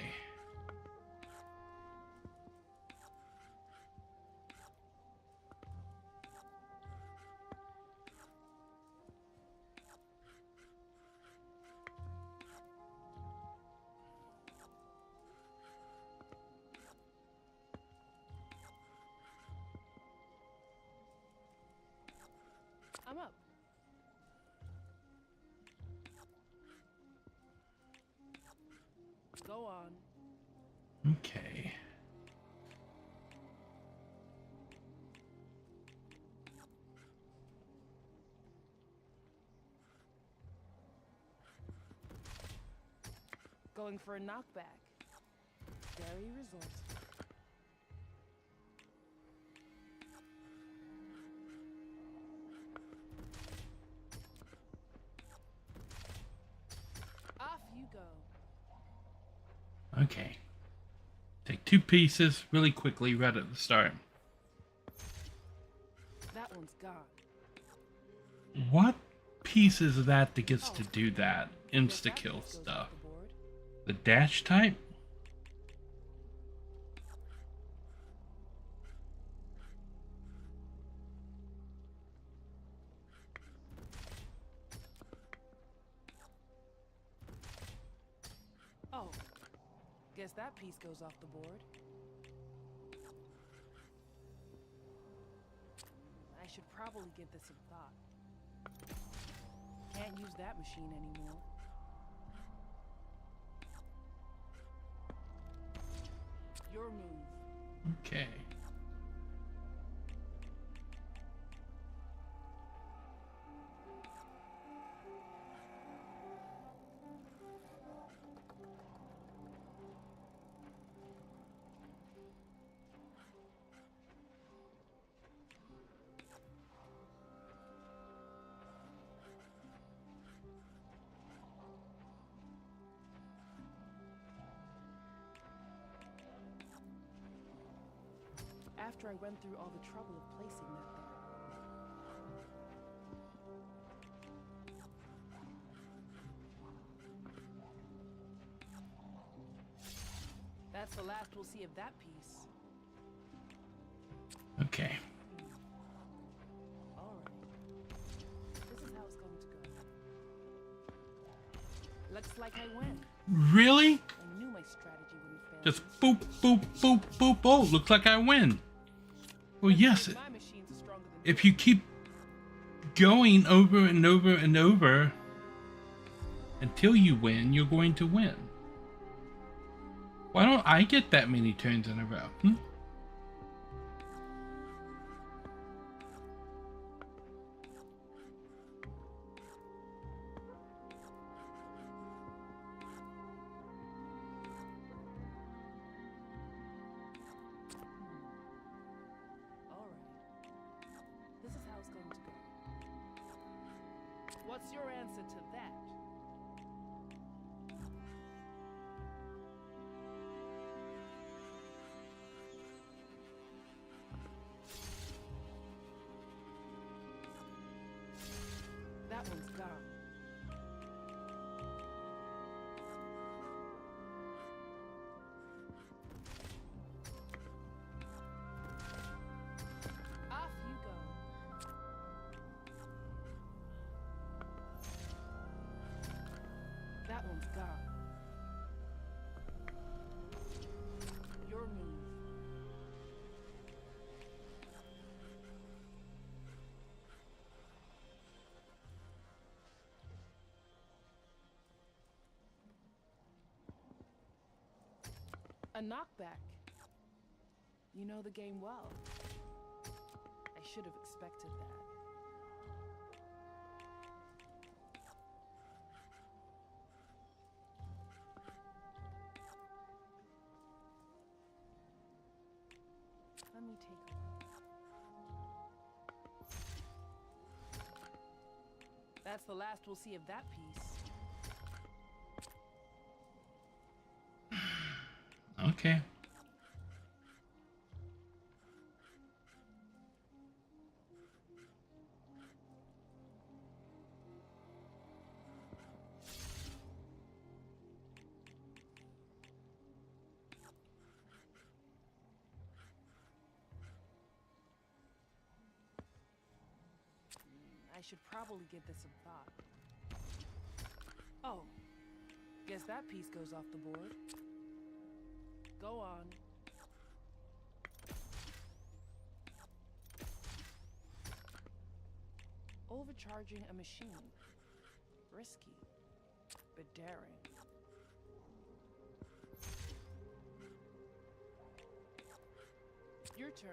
I'm up. Go on. Okay. Going for a knockback. Very resourceful. Off you go. Okay. Take 2 pieces really quickly right at the start. That one's gone. What piece is that gets to do that insta-kill stuff? The dash type? Oh, guess that piece goes off the board. I should probably give this some thought. Can't use that machine anymore. Your move. Okay. After I went through all the trouble of placing that there. That's the last we'll see of that piece. Okay. Alright. This is how it's going to go. Looks like I win. Really? I knew my strategy wouldn't fail. Just boop, boop, boop, boop. Oh, looks like I win. Well, yes. My machines are stronger than If you keep going over and over and over until you win, you're going to win. Why don't I get that many turns in a row? This is how it's going to go. What's your answer to that? That one's gone. Off you go. That one's gone. Your move. A knockback. You know the game well. I should have expected that. Let me take a look. That's the last we'll see of that piece. Okay. I should probably give this some thought. Oh, guess that piece goes off the board. Go on. Oh. overcharging a machine. Risky, but daring. Your turn.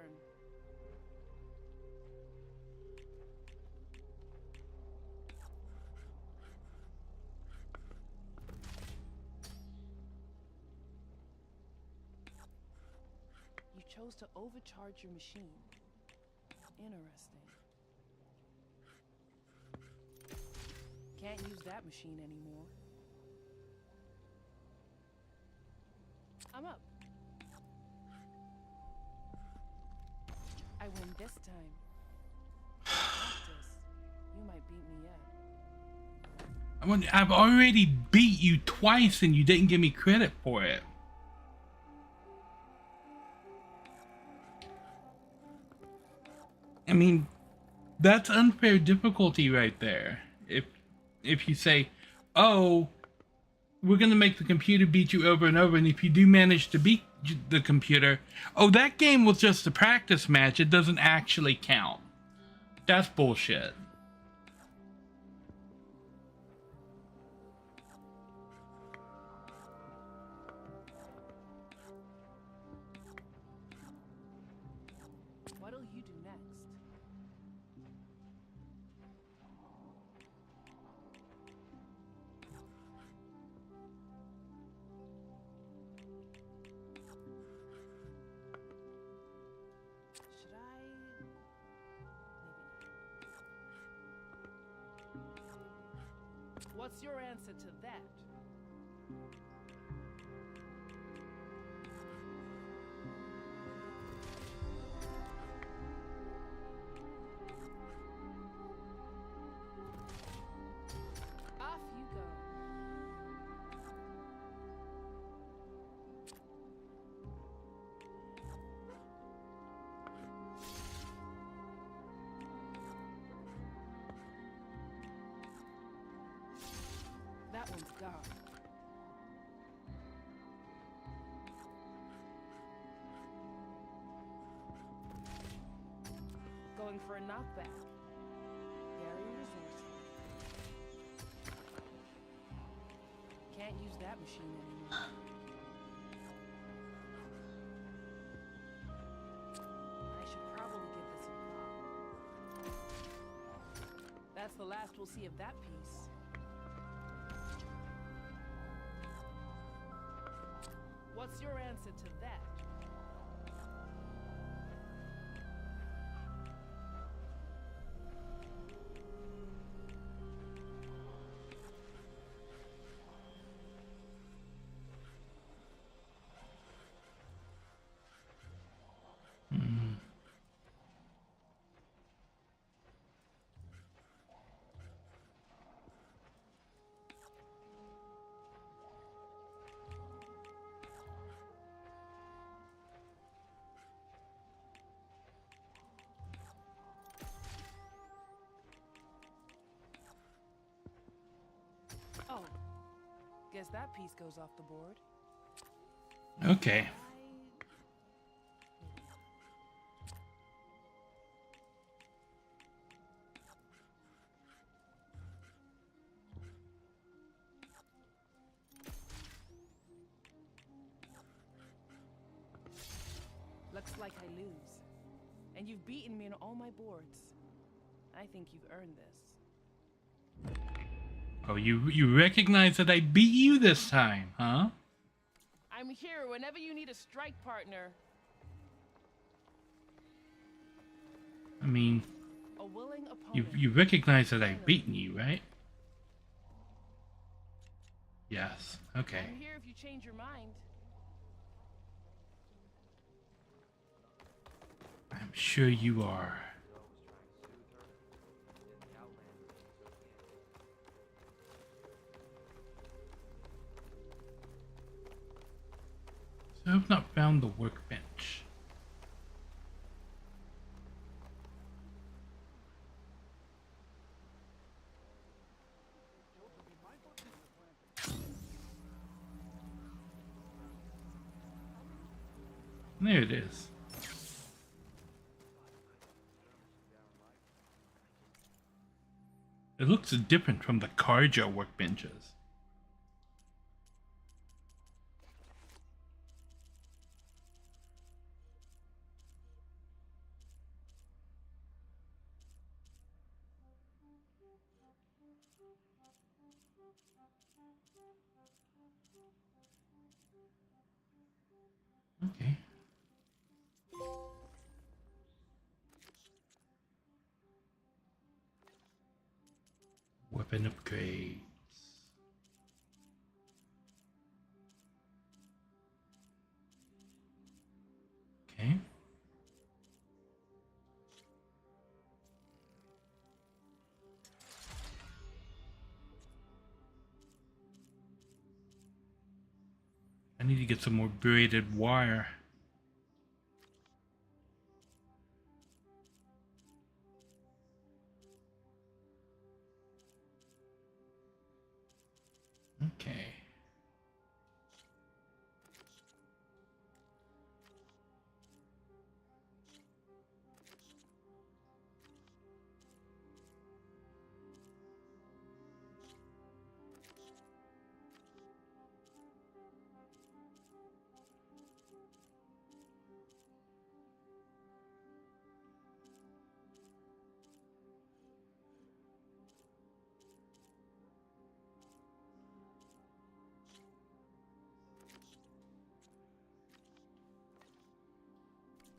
You chose to overcharge your machine. Interesting. Can't use that machine anymore. I'm up. I win this time. Practice. You might beat me yet. I've already beat you twice and you didn't give me credit for it. I mean, that's unfair difficulty right there. If you say, oh, we're going to make the computer beat you over and over, and if you do manage to beat the computer, oh, that game was just a practice match, it doesn't actually count. That's bullshit. What'll you do next? Should I? Maybe not. What's your answer to that? Off you go. That one's gone. Going for a knockback. Very resourceful. Can't use that machine anymore. I should probably give this a thought. That's the last we'll see of that piece. What's your answer to that? Oh, guess that piece goes off the board. Okay. Looks like I lose. And you've beaten me on all my boards. I think you've earned this. Oh, you recognize that I beat you this time, huh? I'm here whenever you need a strike partner. I mean, A willing opponent. you recognize that I've beaten you, right? Yes. Okay. I'm here if you change your mind. I'm sure you are. So I've not found the workbench. There it is. It looks different from the Karja workbenches. Okay. Weapon upgrades. Okay. I need to get some more braided wire. Okay.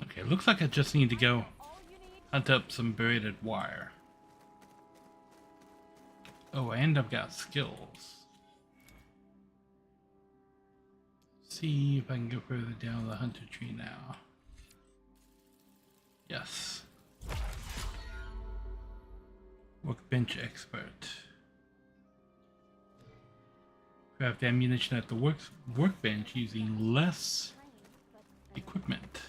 Okay, looks like I just need to go hunt up some braided wire. Oh, and I've got skills. See if I can go further down the hunter tree now. Yes. Workbench expert. Craft ammunition at the workbench using less equipment.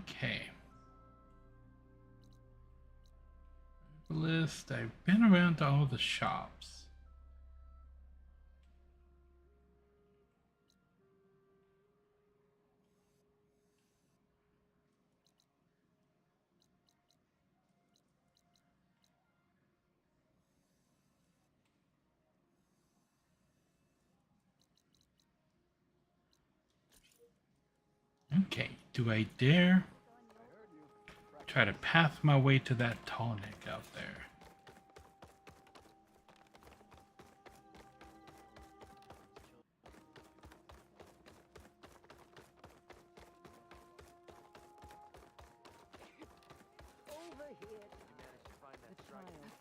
Okay. List. I've been around to all the shops. Okay, do I dare try to path my way to that tonic out there? Over here. The child's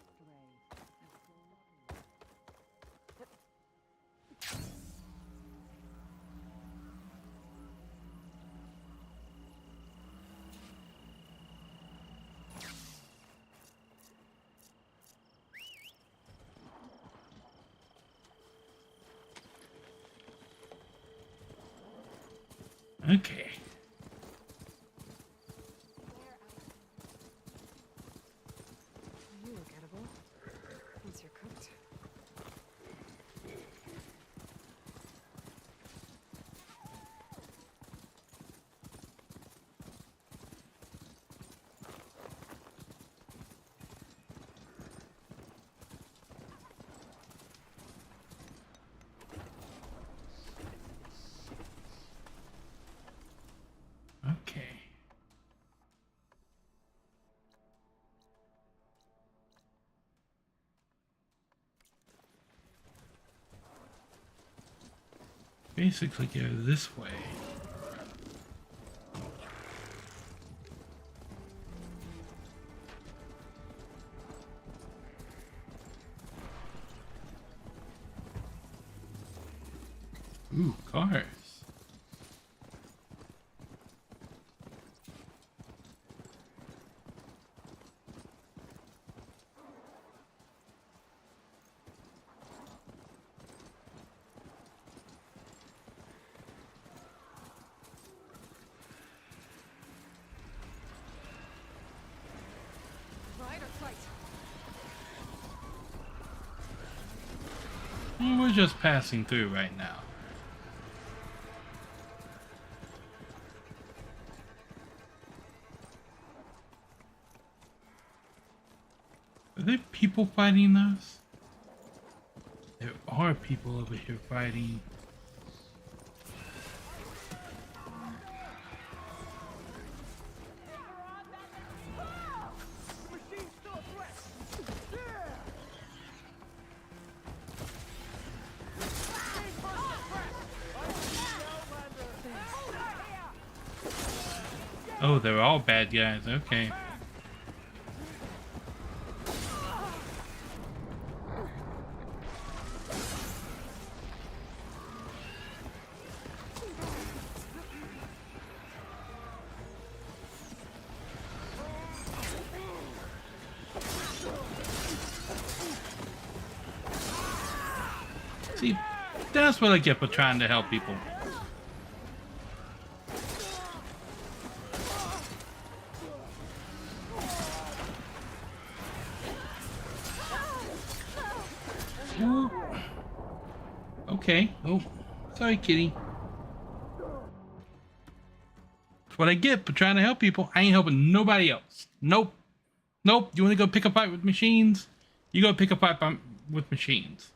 Okay. You look edible. Once you're cooked. Okay. Basically go this way. Ooh, cars. Right or fight? We're just passing through right now. Are there people fighting those? There are people over here fighting. Oh, they're all bad guys. Okay. See, that's what I get for trying to help people. Ooh. Okay. Oh, sorry, kitty. That's what I get for trying to help people. I ain't helping nobody else. Nope. Nope. You want to go pick a fight with machines? You go pick a fight with machines.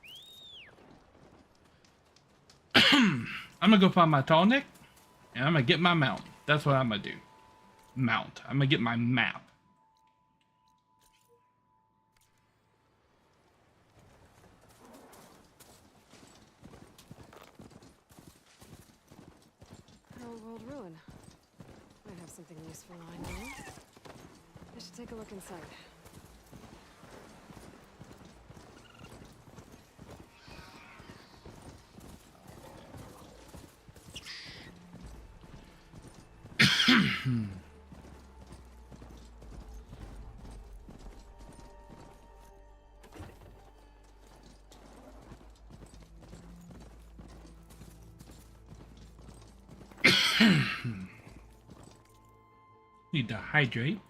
I'm gonna go find my tall neck, and I'm gonna get my mount. That's what I'm gonna do. Mount. I'm gonna get my map. An old world ruin. Might have something useful on you. I should take a look inside. Need to hydrate.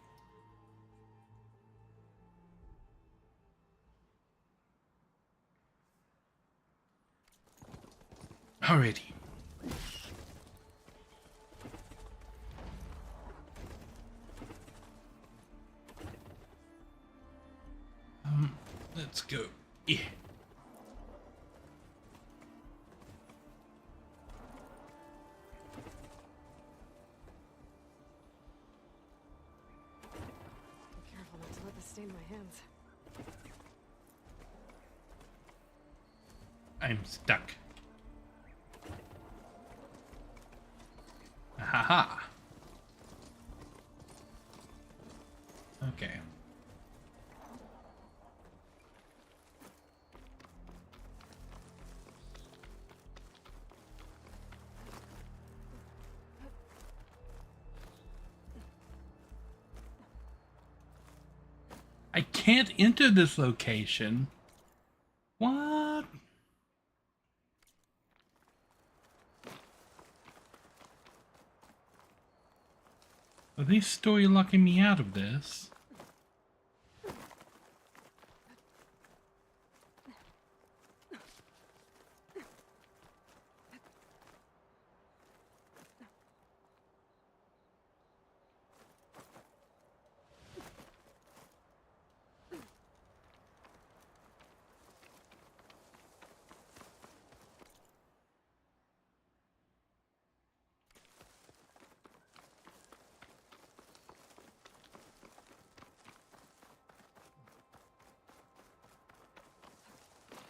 Alrighty. Let's go. Yeah. Be careful not to let this stain my hands. I'm stuck. Haha. Okay. I can't enter this location. What? Are they story locking me out of this?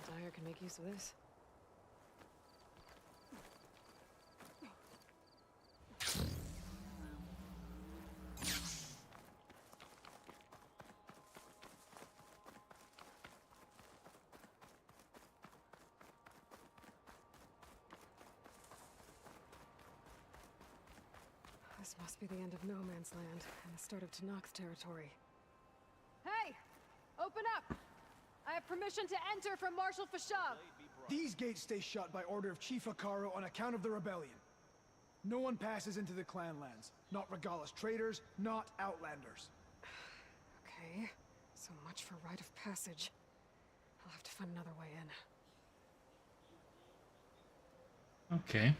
Dyer can make use of this. This must be the end of No Man's Land and the start of Tanakh territory. Hey! Open up! I have permission to enter from Marshal Fashav! These gates stay shut by order of Chief Akaro on account of the rebellion. No one passes into the clan lands. Not Regala's traders, not outlanders. Okay, so much for rite of passage. I'll have to find another way in. Okay.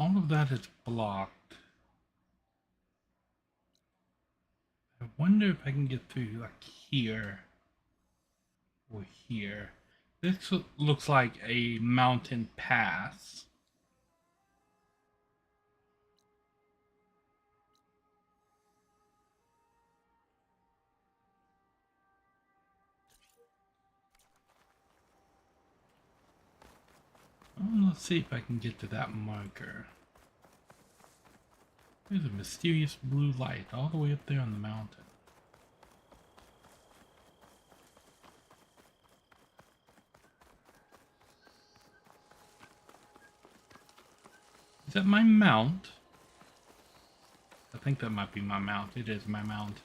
all of that is blocked. I wonder if I can get through like here or here. This looks like a mountain pass. Let's see if I can get to that marker. There's a mysterious blue light all the way up there on the mountain. Is that my mount? I think that might be my mount. It is my mount.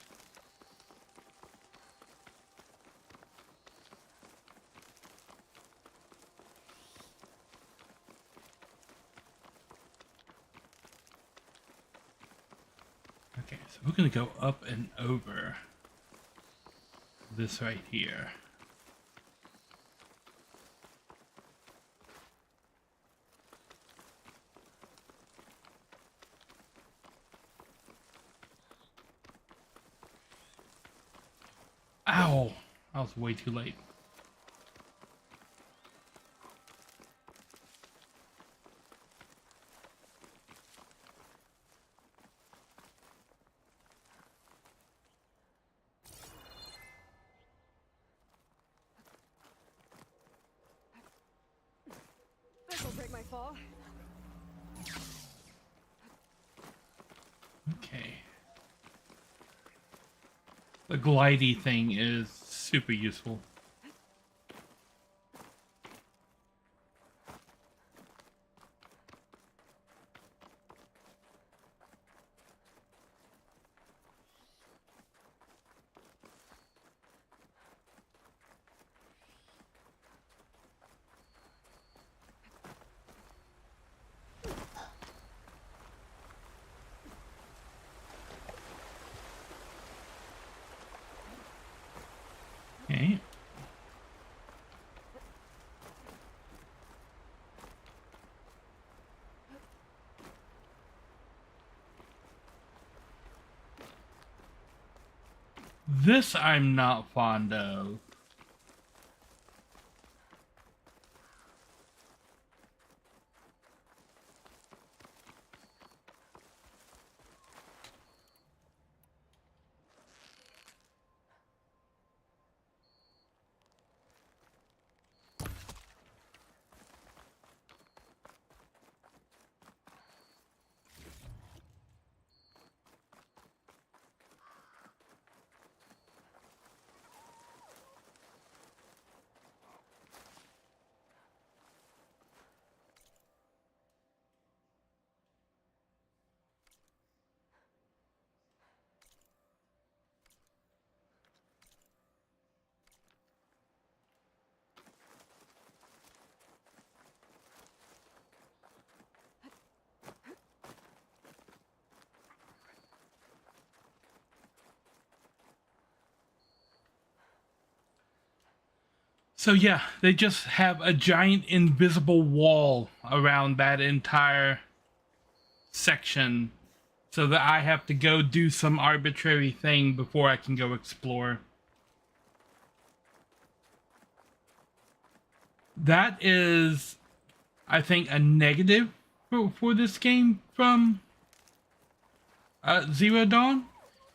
Okay, so we're gonna go up and over this right here. Ow! I was way too late. This'll break my fall. Okay. The glidey thing is super useful. Okay. This I'm not fond of. So yeah, they just have a giant invisible wall around that entire section so that I have to go do some arbitrary thing before I can go explore. That is, I think, a negative for this game from Zero Dawn.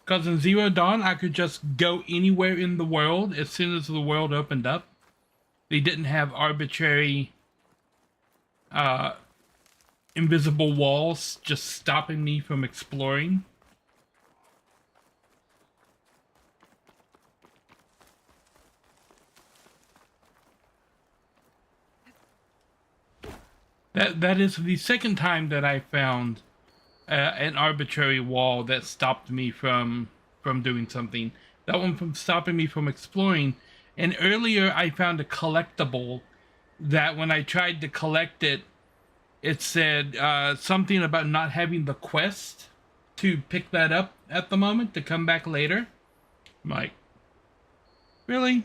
Because in Zero Dawn, I could just go anywhere in the world as soon as the world opened up. They didn't have arbitrary invisible walls just stopping me from exploring. That is the second time that I found an arbitrary wall that stopped me from doing something. That one from stopping me from exploring. And earlier I found a collectible that when I tried to collect it, it said something about not having the quest to pick that up at the moment, to come back later. I'm like, really?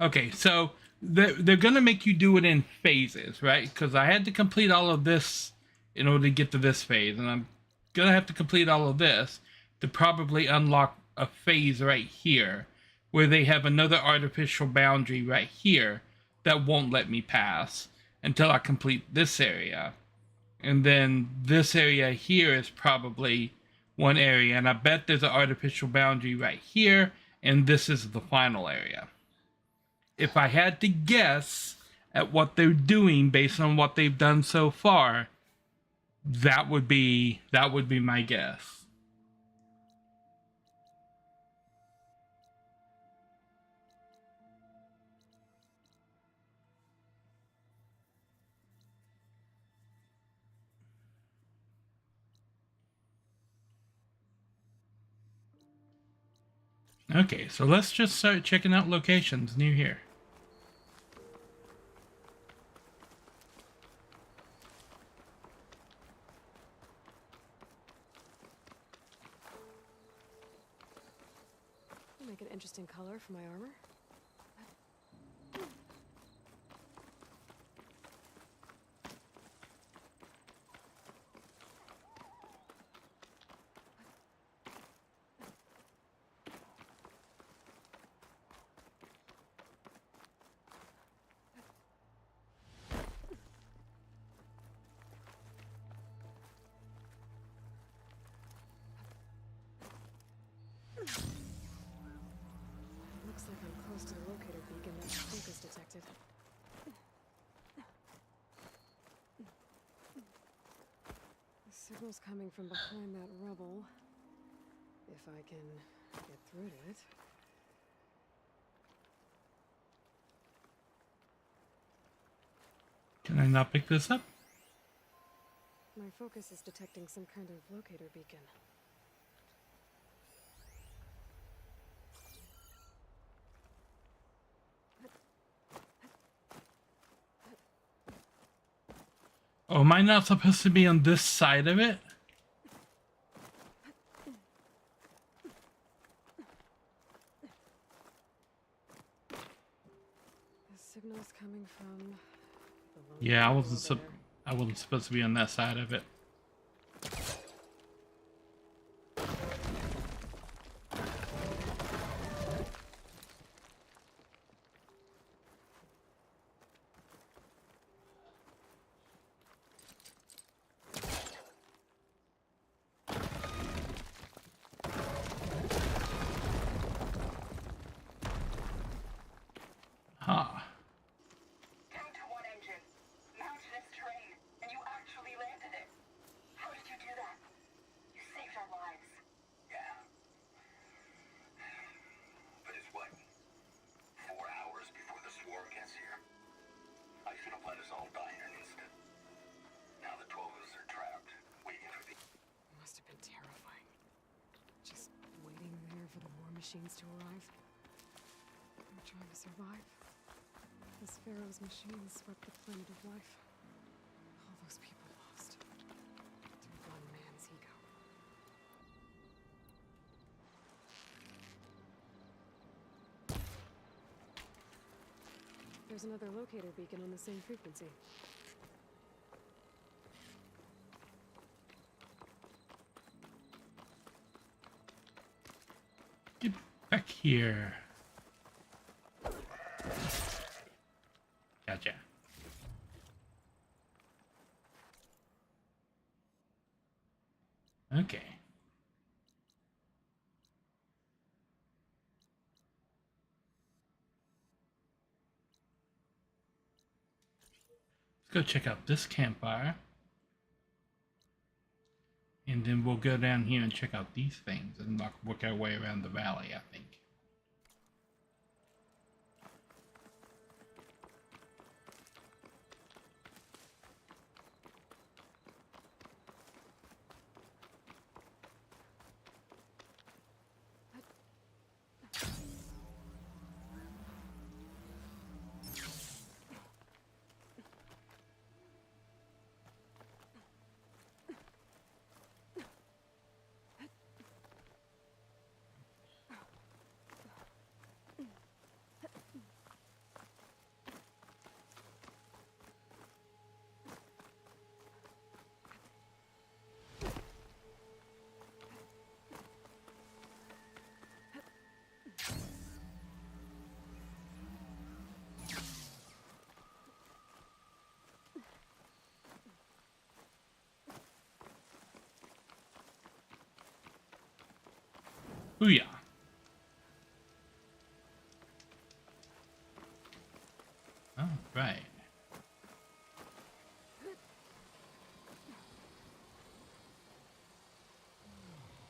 Okay, so they're gonna make you do it in phases, right? Because I had to complete all of this in order to get to this phase, and I'm gonna have to complete all of this to probably unlock a phase right here where they have another artificial boundary right here that won't let me pass until I complete this area. And then this area here is probably one area, and I bet there's an artificial boundary right here, and this is the final area. If I had to guess at what they're doing based on what they've done so far, that would be my guess. Okay, so let's just start checking out locations near here. Make an interesting color for my armor. Looks like I'm close to the locator beacon that my focus detected. The signal's coming from behind that rubble. If I can get through to it. Can I not pick this up? My focus is detecting some kind of locator beacon. Oh, am I not supposed to be on this side of it? The signal's coming from the Yeah, I wasn't supposed to be on that side of it. Huh. Count one engine, mountainous terrain, and you actually landed it. How did you do that? You saved our lives. Yeah. But it's what? 4 hours before the swarm gets here. I should have let us all die in an instant. Now the 12 of us are trapped, waiting for the... It must have been terrifying. Just waiting there for the war machines to arrive. I'm trying to survive. This Pharaoh's machine swept the planet of life. All those people lost. To one man's ego. There's another locator beacon on the same frequency. Get back here. Gotcha. Okay. Let's go check out this campfire. And then we'll go down here and check out these things and work our way around the valley, I think. Booyah. All right.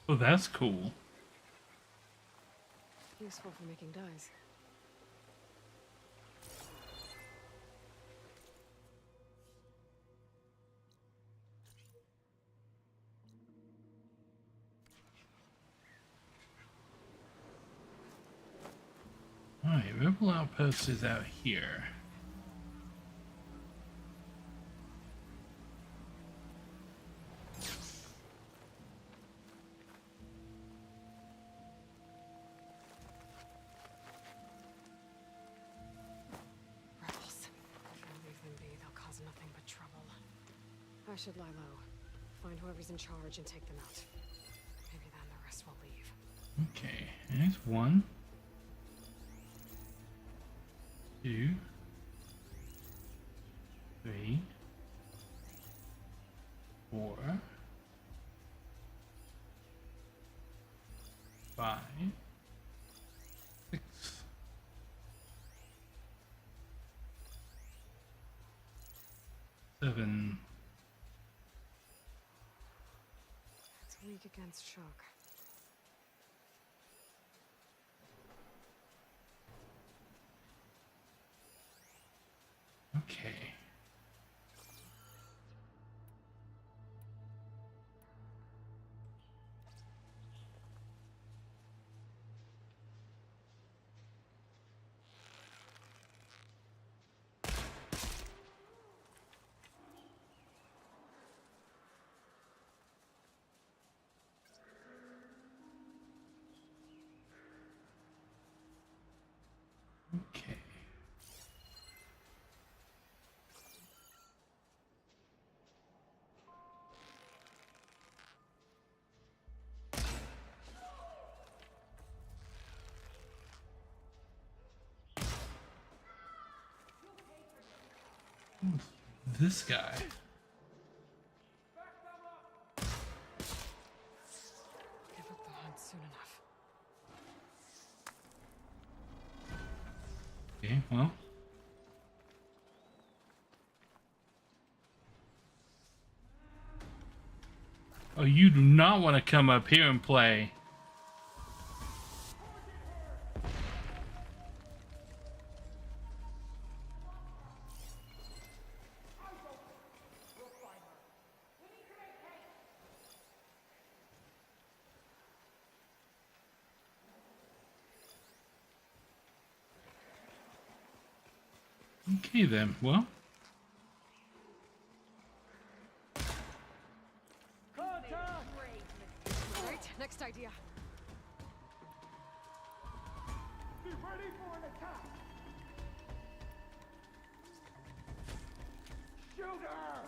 Oh, that's cool. Useful for making dyes. Alright, Rebel Outpost is out here. Rebels. If I leave them be, they'll cause nothing but trouble. I should lie low. Find whoever's in charge and take them out. Maybe then the rest will leave. Okay, there's 1, 2, 3, 4, 5, 6, 7. It's weak against shock. Okay. Okay. This guy. Give up the hunt soon enough. Okay, well. Oh, you do not want to come up here and play. Okay then, well. Alright, next idea. Be ready for an attack! Shoot her!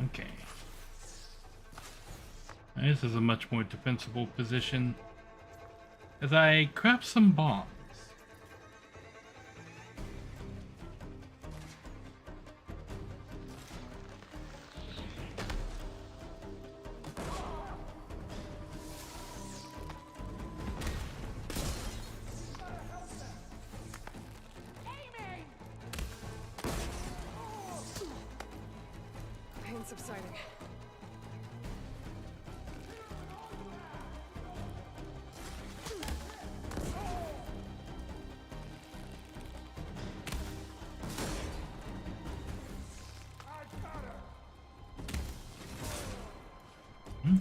Okay. This is a much more defensible position as I grab some bombs. Pain subsiding.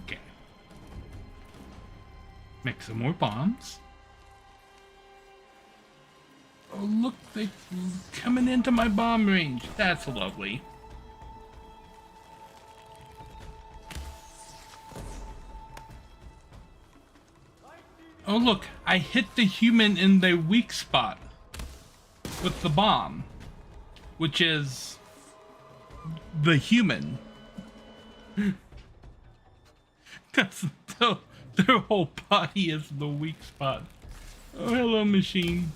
Okay. Make some more bombs. Oh, look, they're coming into my bomb range. That's lovely. Oh, look, I hit the human in their weak spot with the bomb, which is the human. That's so Their whole body is the weak spot. Oh, hello, machine.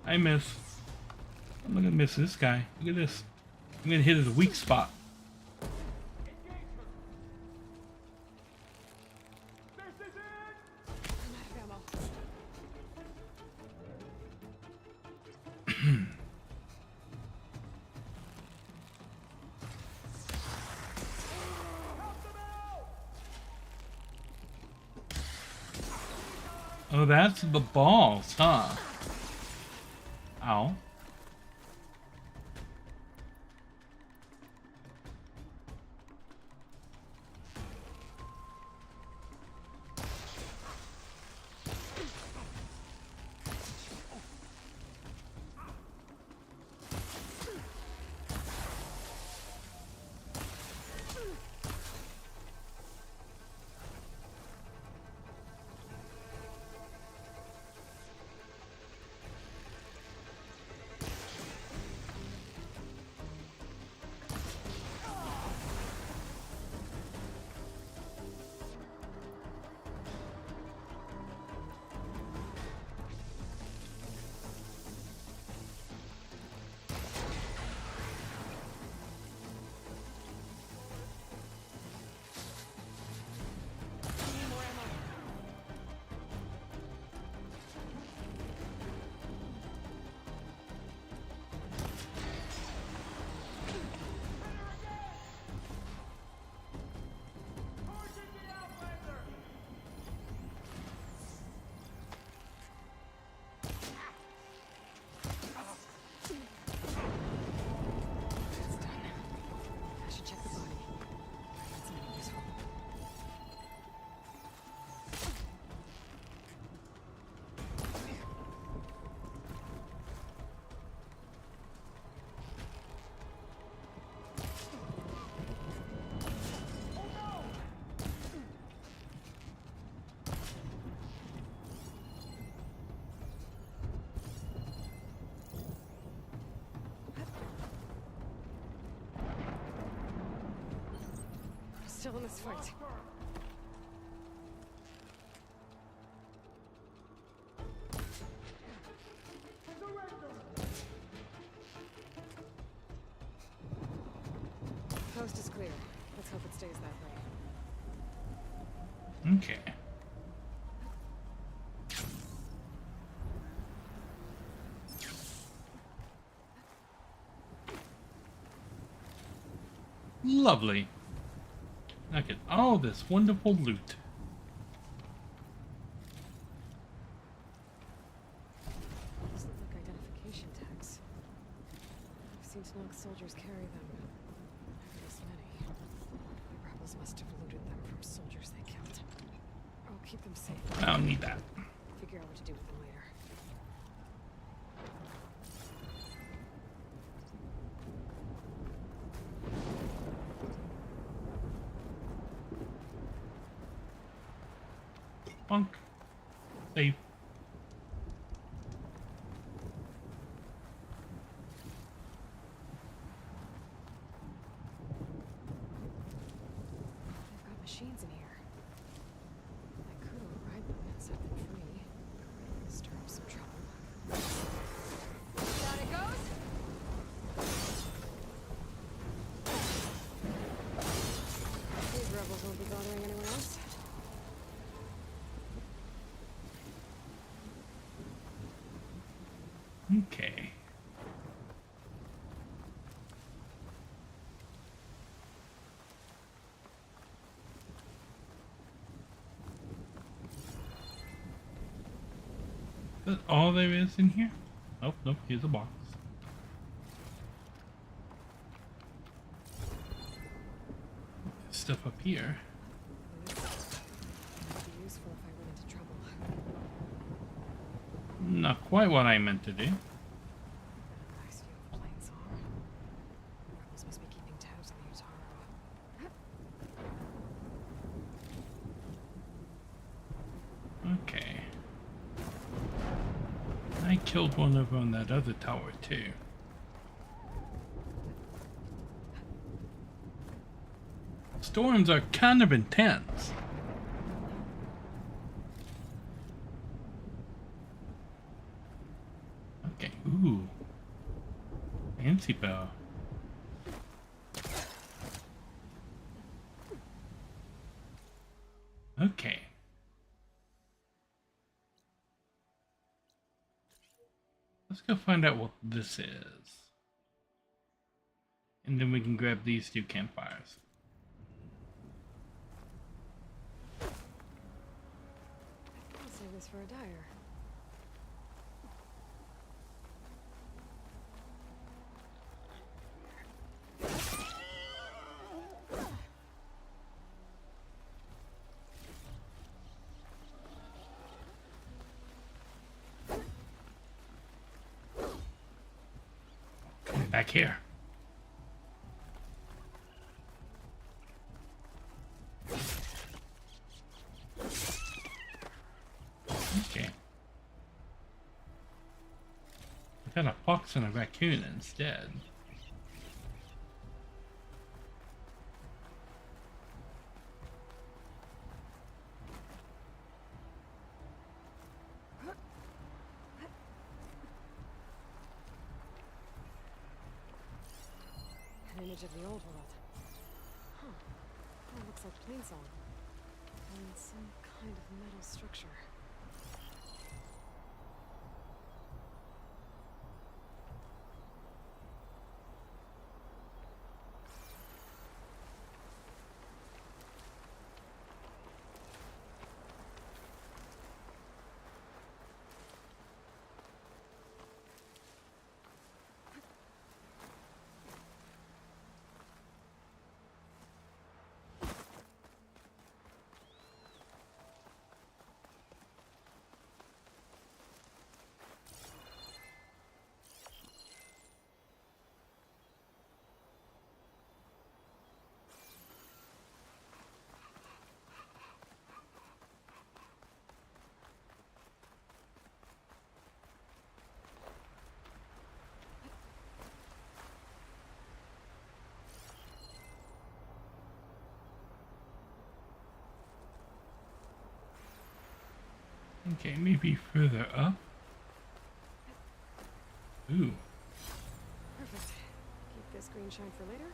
I miss. I'm not gonna miss this guy. Look at this. I'm gonna hit his weak spot. Oh, that's the balls, huh? Ow. Still in this fight. Coast is clear. Let's hope it stays that way. Okay. Lovely. Look at all this wonderful loot. These look like identification tags. I've seen Tanakh soldiers carry them, but never this many. The rebels must have looted them from soldiers they killed. I'll keep them safe. I don't need that. Figure out what to do with them later. Bonk. Save. They've got machines in here. I could override them and set them free. Stir up some trouble. Down it goes! These rebels won't be bothering anyone else. Okay. Is that all there is in here? Oh, nope, here's a box. Stuff up here. Might be useful if I run into trouble. Not quite what I meant to do. Nice view of Plainsong. Rebels must be keeping tabs on the Utaro. Okay. I killed one over on that other tower too. Storms are kind of intense. empty barrel. Okay. Let's go find out what this is. And then we can grab these two campfires. I'll save this for a dyer. Come back here. Okay. I got a fox and a raccoon instead. An image of the old world. Huh. That looks like plainsong. And some kind of metal structure. Okay, maybe further up. Ooh. Perfect. Keep this green shine for later.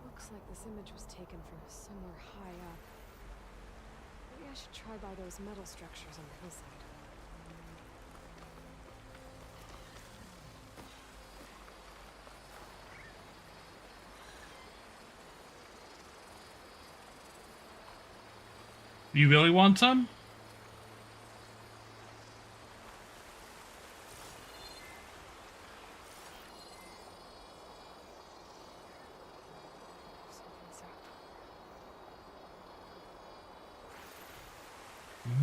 Looks like this image was taken from somewhere high up. Maybe I should try by those metal structures on the hillside. You really want some?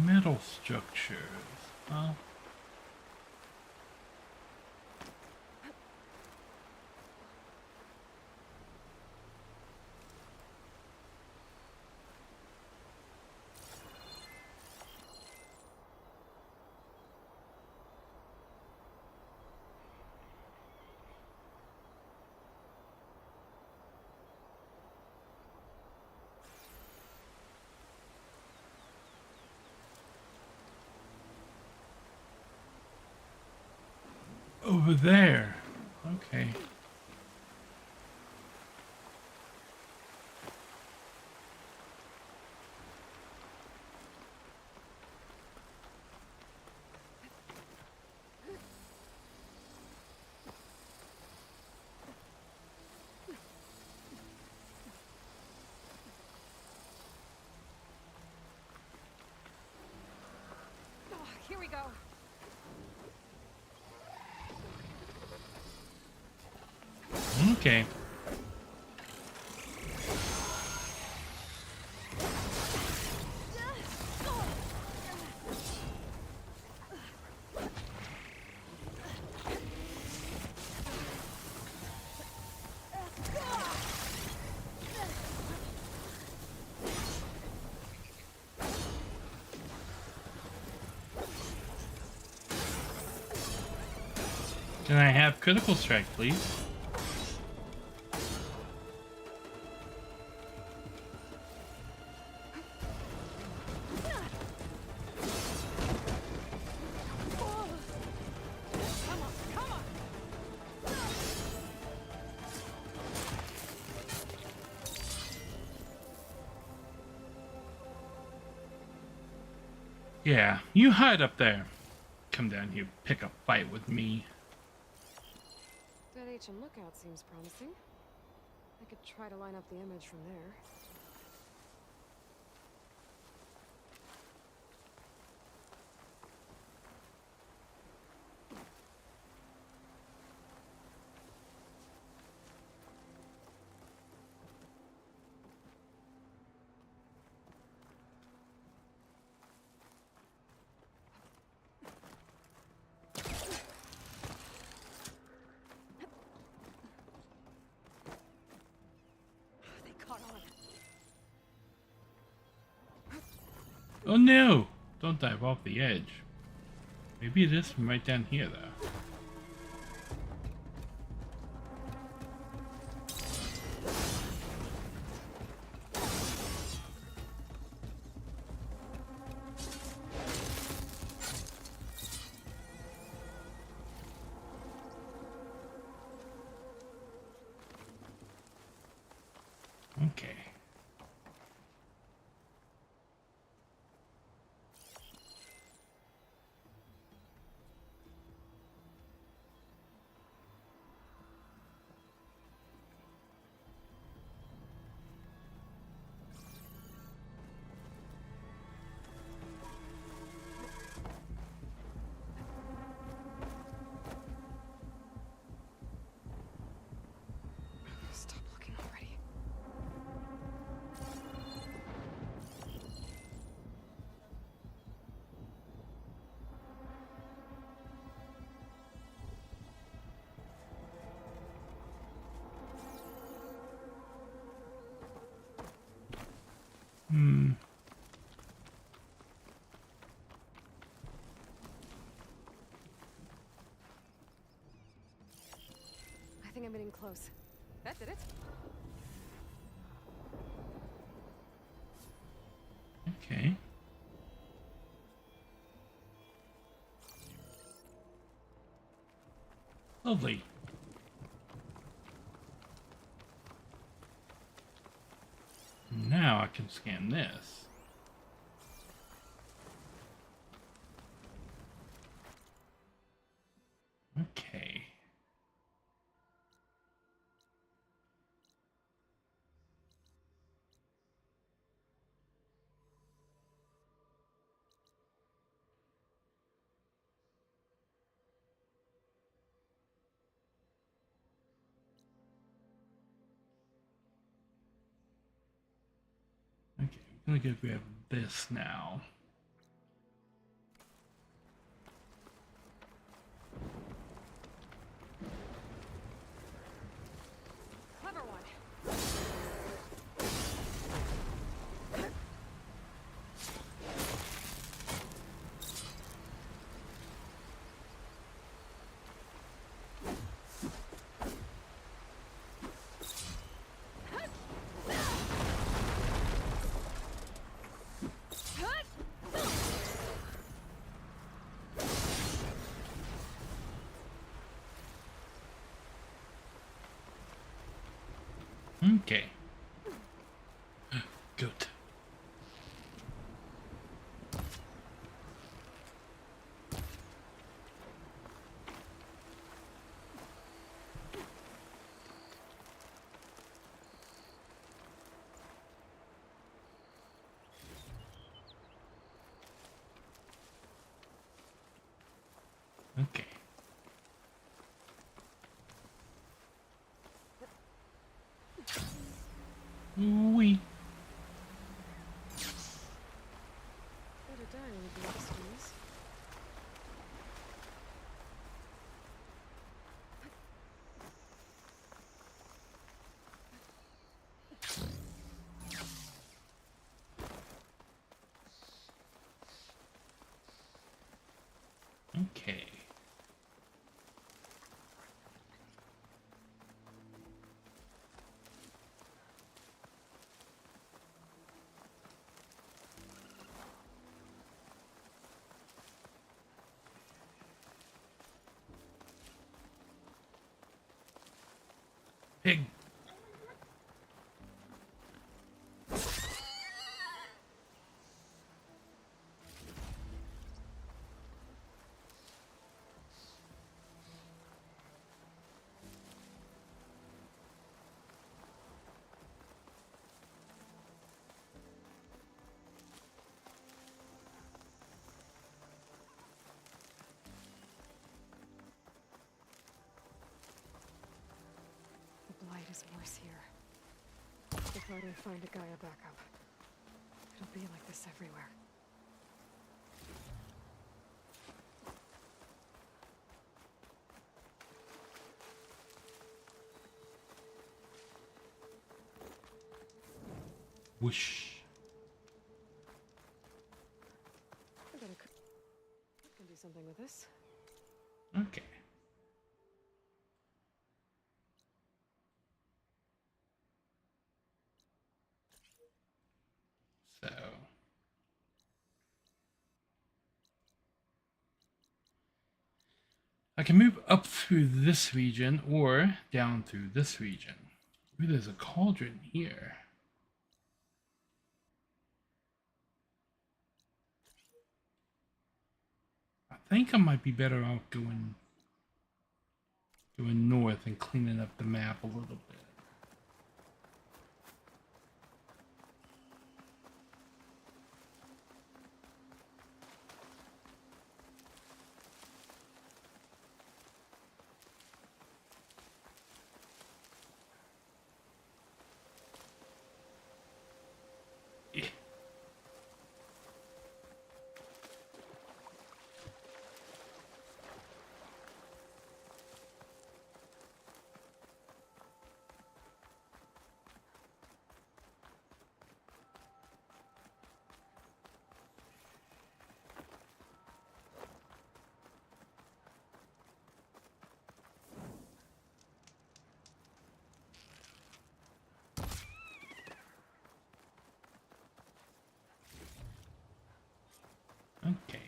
Metal structures, huh? Over there. Okay. Oh, here we go. Okay. Can I have critical strike, please? Yeah, you hide up there. Come down here, pick a fight with me. That HM lookout seems promising. I could try to line up the image from there. Oh no! Don't dive off the edge. Maybe it is from right down here, though. Okay. Stop looking already. I think I'm getting close. That did it. Okay. Lovely. Now I can scan this. Okay. Okay, I'm gonna go grab this now. Clever one. Okay. Good. Okay. Wee. Better die when we do this. Okay. us here. If I don't find a Gaia backup, it'll be like this everywhere. Whoosh. I can do something with this. Okay. So I can move up through this region or down through this region. Ooh, there's a cauldron here. I think I might be better off going north and cleaning up the map a little bit. Okay.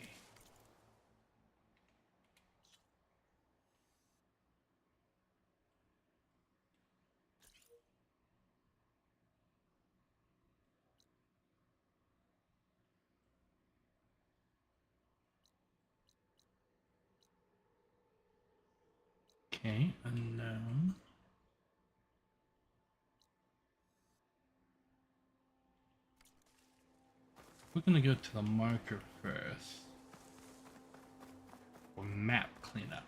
Okay, unknown. We're gonna go to the marker first. For map cleanup.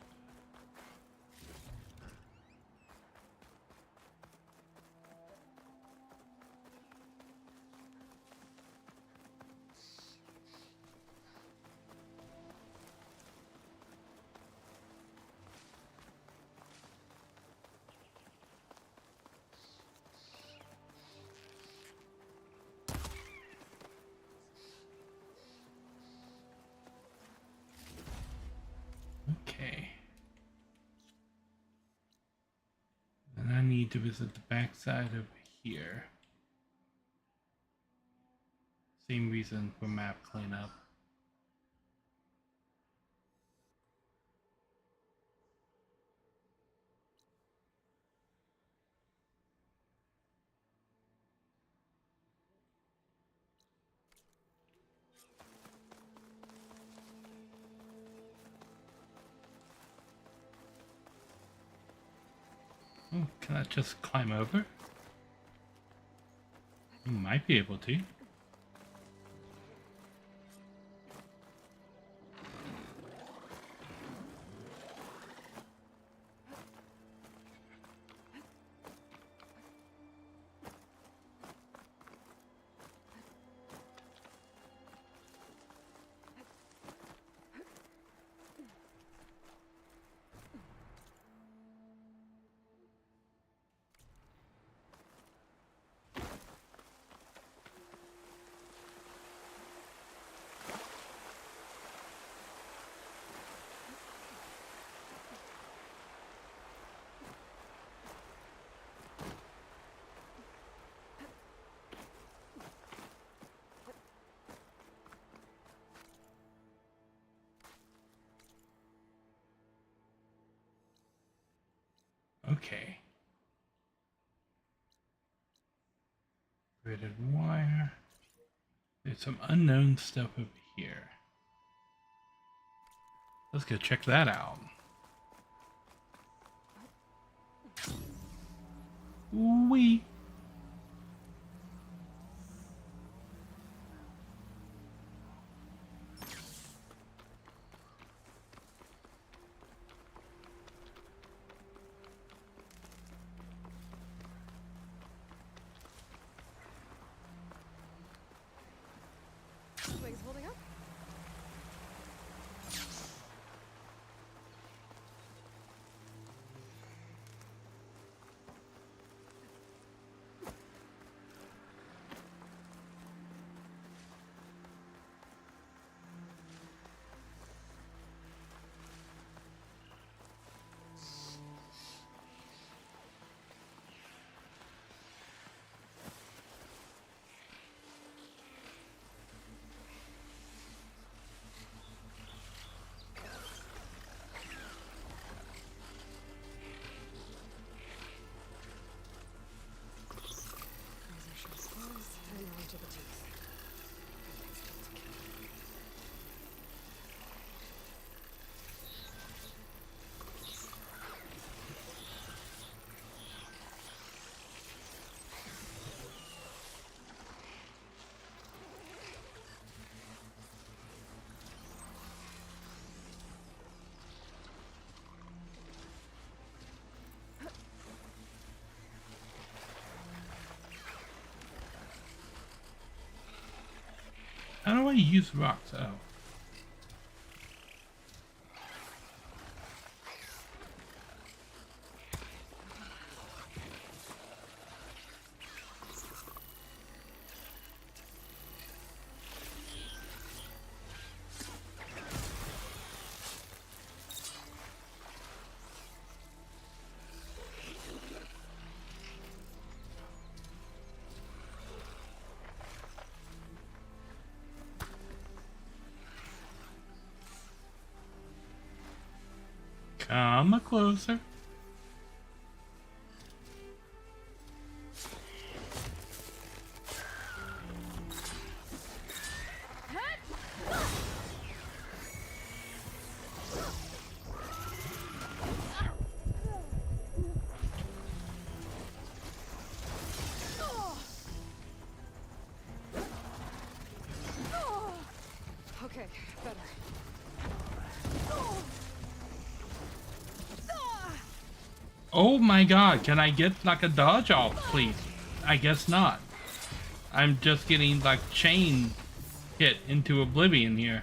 Okay. And I need to visit the backside over here. Same reason for map cleanup. Oh, can I just climb over? You might be able to. Okay. Threaded wire. There's some unknown stuff over here. Let's go check that out. Wee. holding up? And on to the teeth. How do I use rocks? Oh. Come closer. Okay, better. Oh my god, can I get like a dodge off, please? I guess not. I'm just getting like chain hit into oblivion here.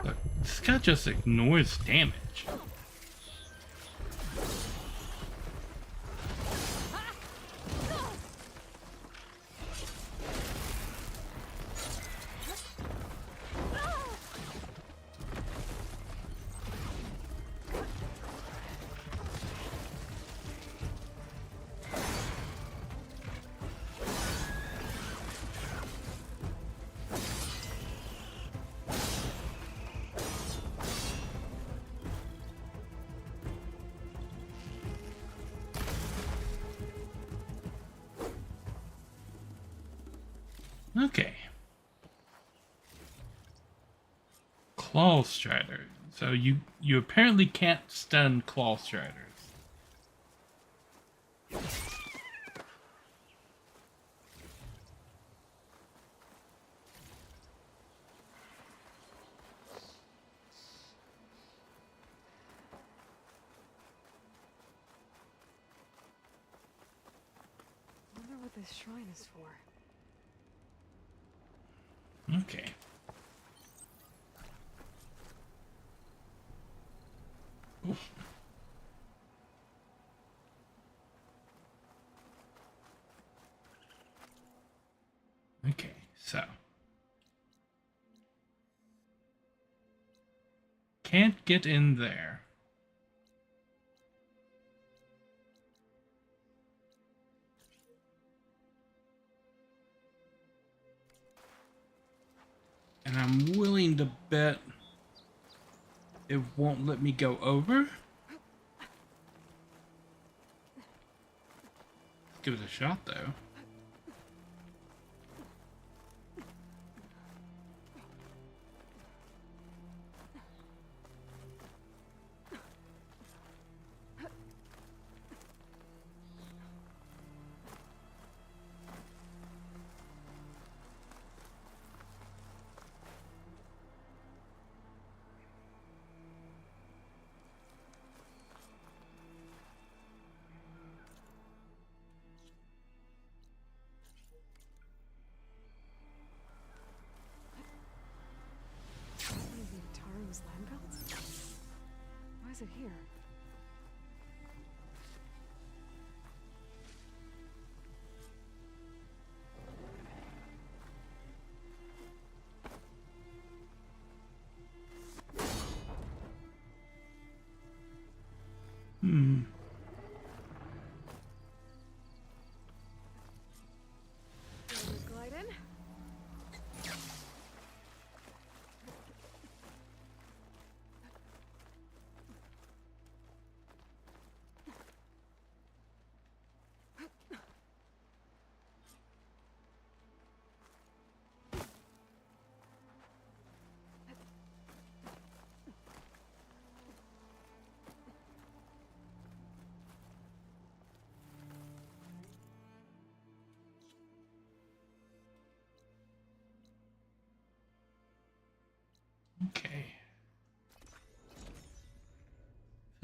Look, this guy just ignores damage. Okay. Claw Strider. So you apparently can't stun Claw Striders. Wonder what this shrine is for. Okay. Oof. Okay, so. Can't get in there. And I'm willing to bet it won't let me go over. Give it a shot though.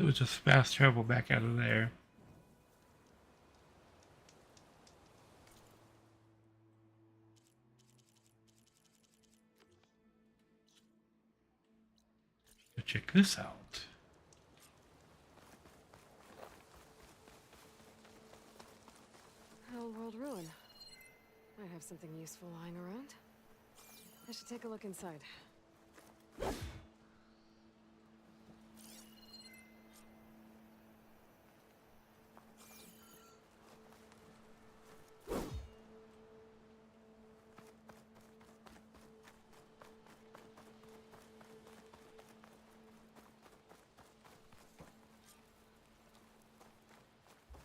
So just fast travel back out of there. So check this out. Old world ruin. Might have something useful lying around. I should take a look inside.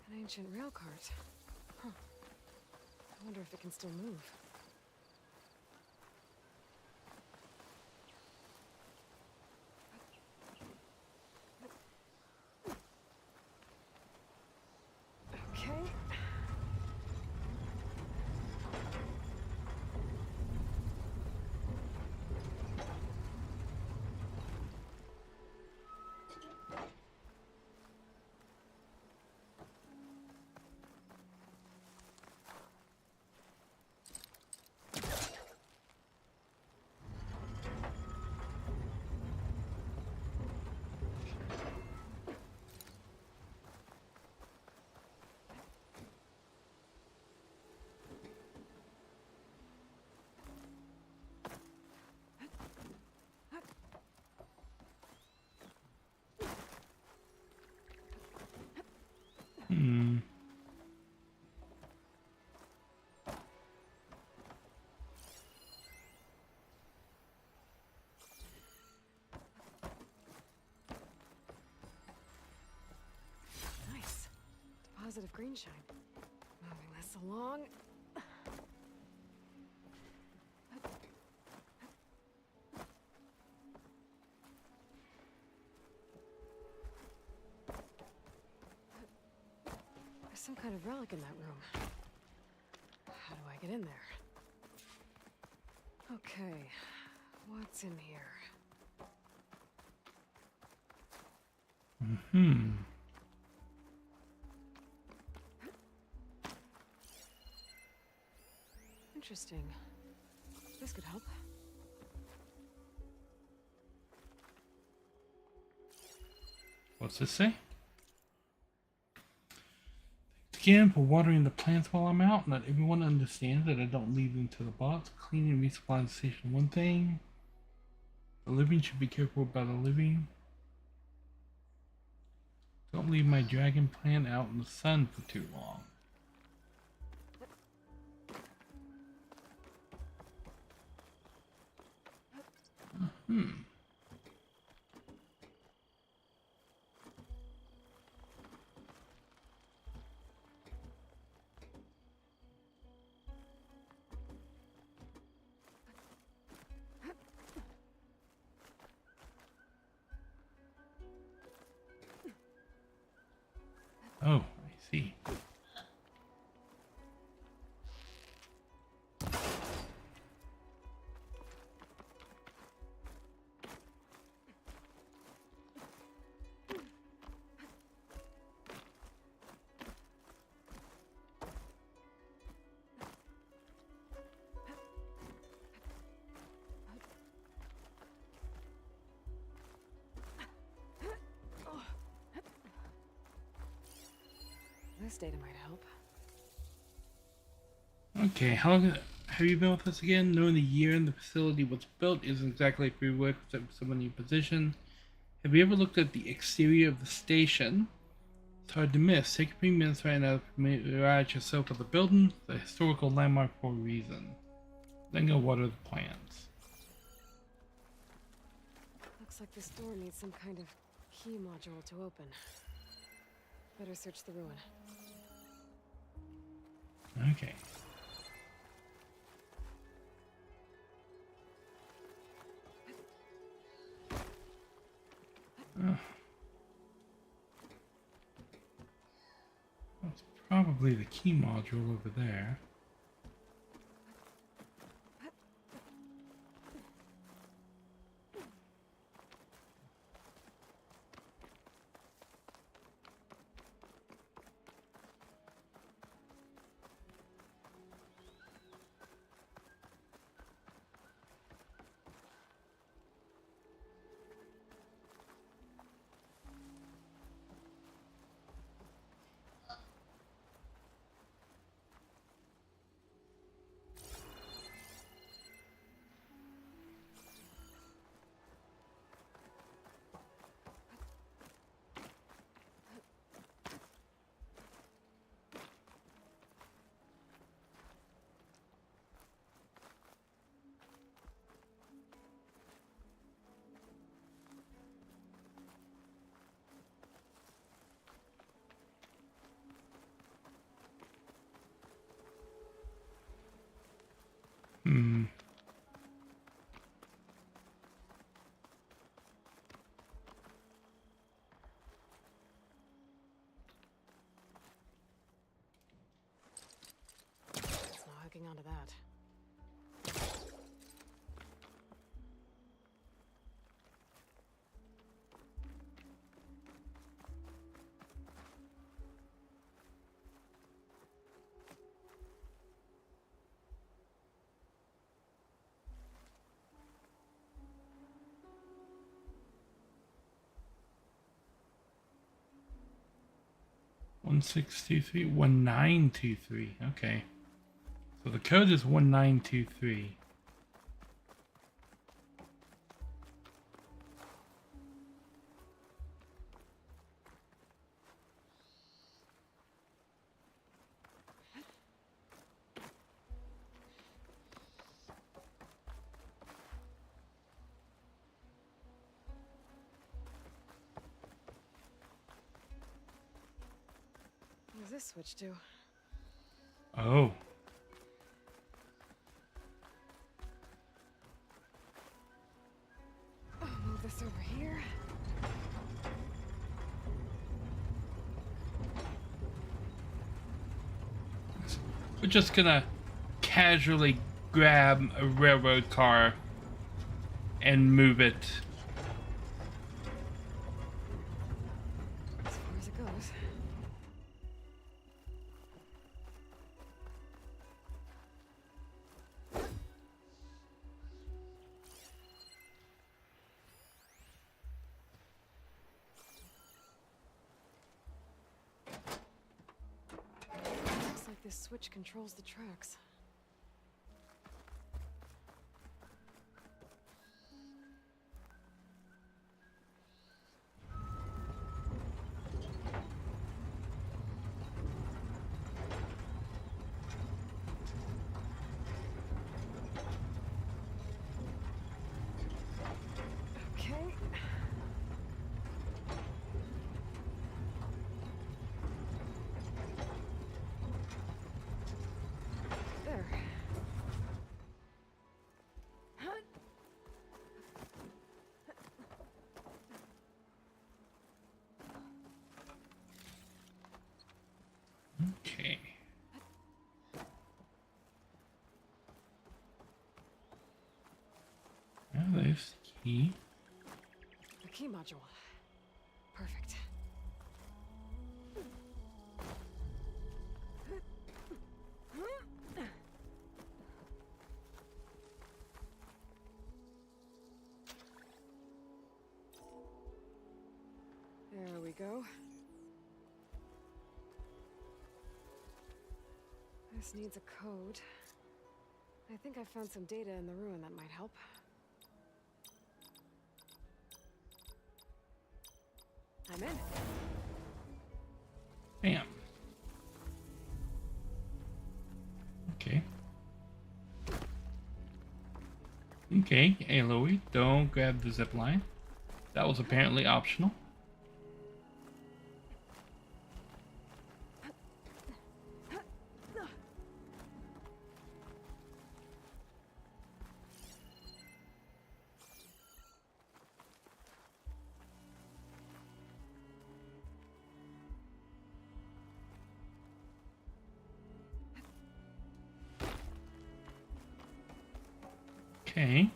An ancient rail cart. Huh. I wonder if it can still move. Okay. Hmm. Nice. Deposit of green shine. Moving this along. There's some kind of relic in that room. How do I get in there? Okay, what's in here? Hmm. Interesting. This could help. What's this say? Thanks again for watering the plants while I'm out. Not everyone understands that I don't leave them to the boss. Cleaning and resupplying the station one thing. The living should be careful about the living. Don't leave my dragon plant out in the sun for too long. Hmm. Oh, I see. This data might help. Okay, how long have you been with us again? Knowing the year and the facility was built isn't exactly a prerequisite for someone in your position. Have you ever looked at the exterior of the station? It's hard to miss. Take a few minutes right now to familiarize yourself with the building. It's a historical landmark for a reason. Then go water the plants. Looks like this door needs some kind of key module to open. Better search the ruin. Okay. That's probably the key module over there. It's not hooking onto that. One 623 1923. Okay. So the code is 1923. What does this switch do? Oh. I'll move this over here. We're just gonna casually grab a railroad car and move it. As far as it goes. Looks like this switch controls the tracks. Okay. There. Okay. Now there's the key. The key module. Perfect. There we go. This needs a code. I think I found some data in the ruin that might help. I'm in. Bam. Okay. Okay, Aloy, don't grab the zip line. That was apparently optional. Okay.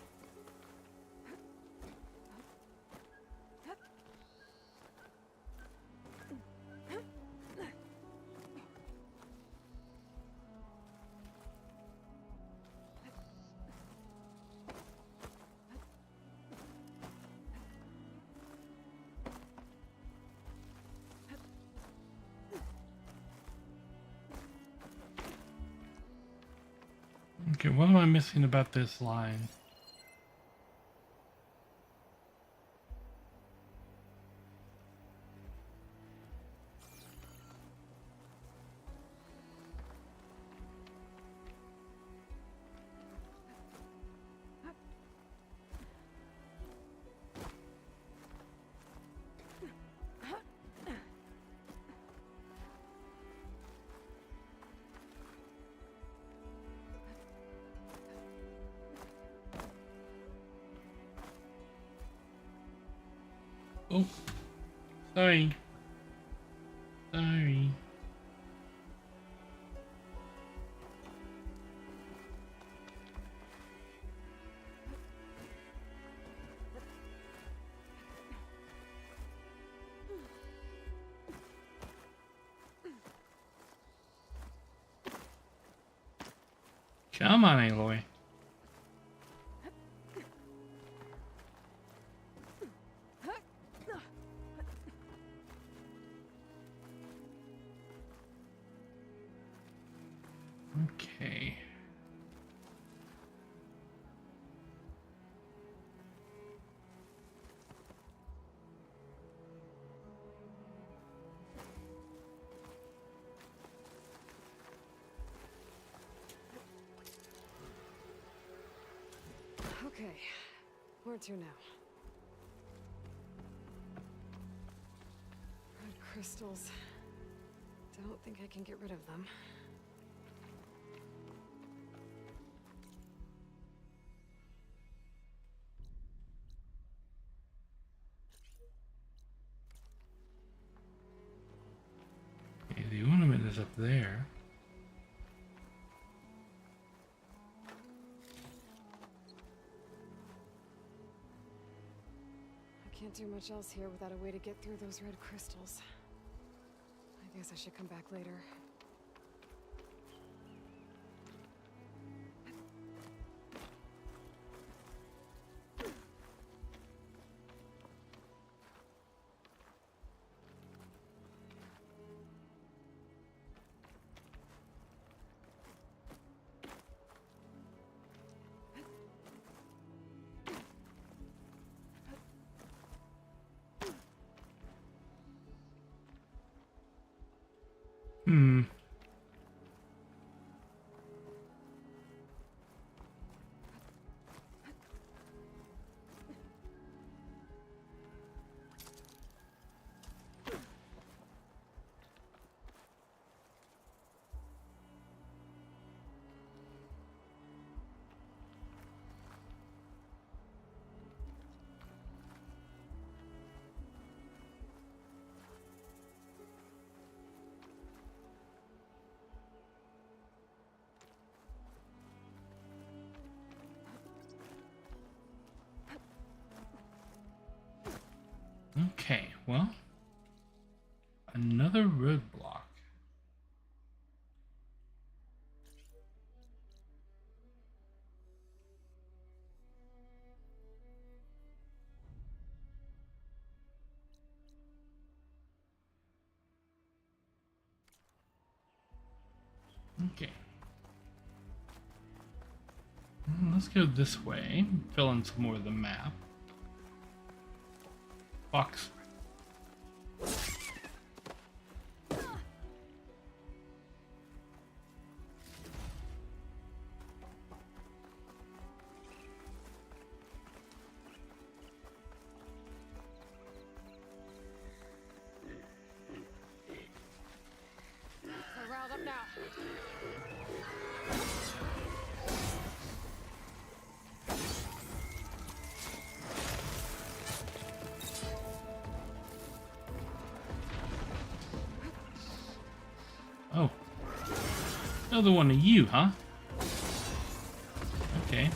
Okay, what am I missing about this line? Oh, sorry. Sorry. Come on, Aloy. Okay. Okay, where to now? Red crystals. Don't think I can get rid of them. Okay, the ornament is up there. I can't do much else here without a way to get through those red crystals. I guess I should come back later. Hmm. Okay, well, another roadblock. Okay. Let's go this way, fill in some more of the map. Box. We're riled up now. Oh. Another one of you, huh? Okay.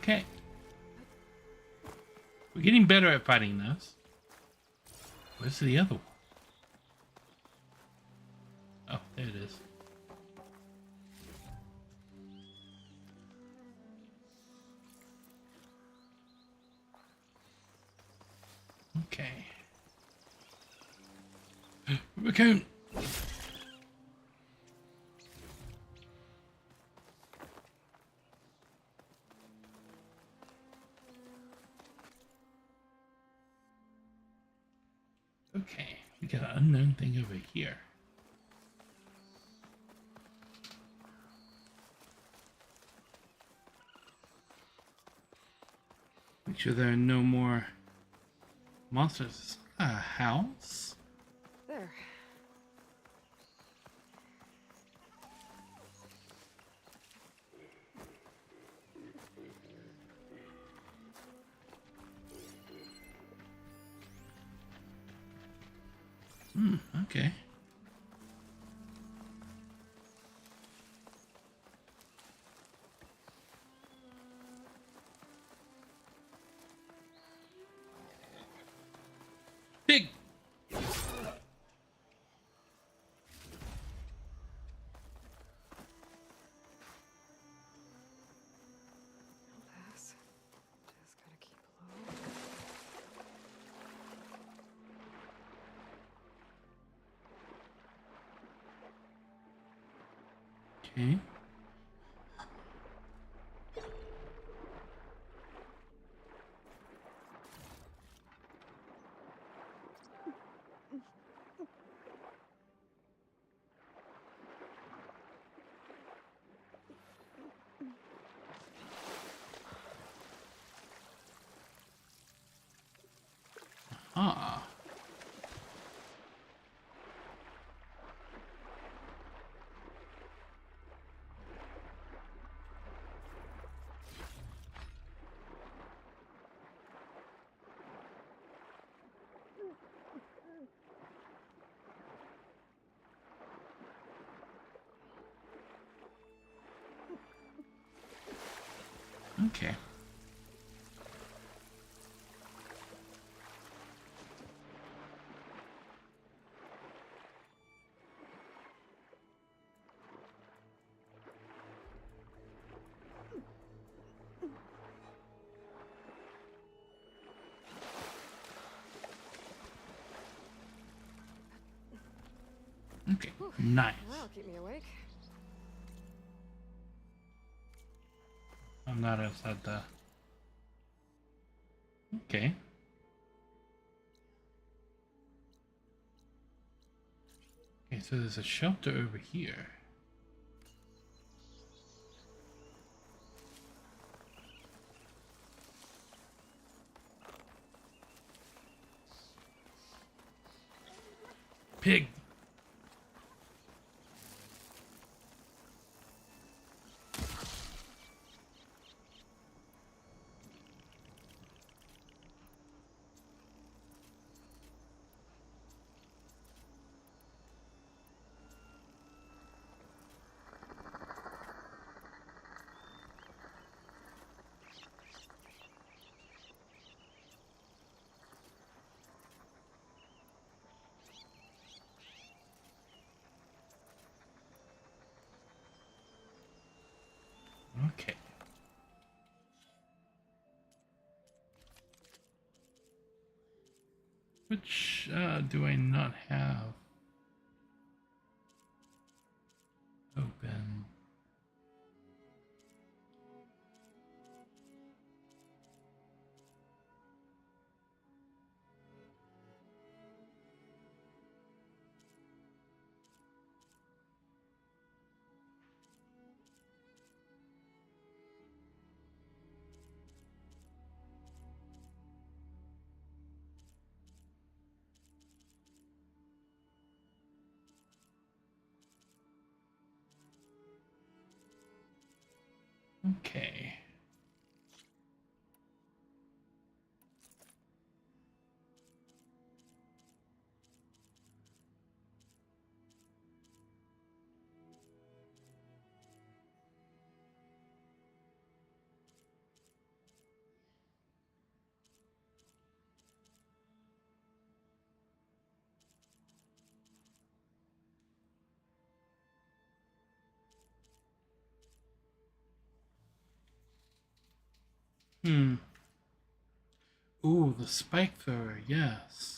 Okay. We're getting better at fighting those. Where's the other one? Oh, there it is. Okay. Raccoon! Okay, we got an unknown thing over here. Make sure there are no more monsters. A house? There. Okay. Big. Pass. Just gotta keep low. Okay. Ah. Okay. Okay, nice. That'll keep me awake. I'm not outside the... Okay. Okay, so there's a shelter over here. Pig. Okay. Which do I not have open? Okay. Ooh, the spike thrower, yes.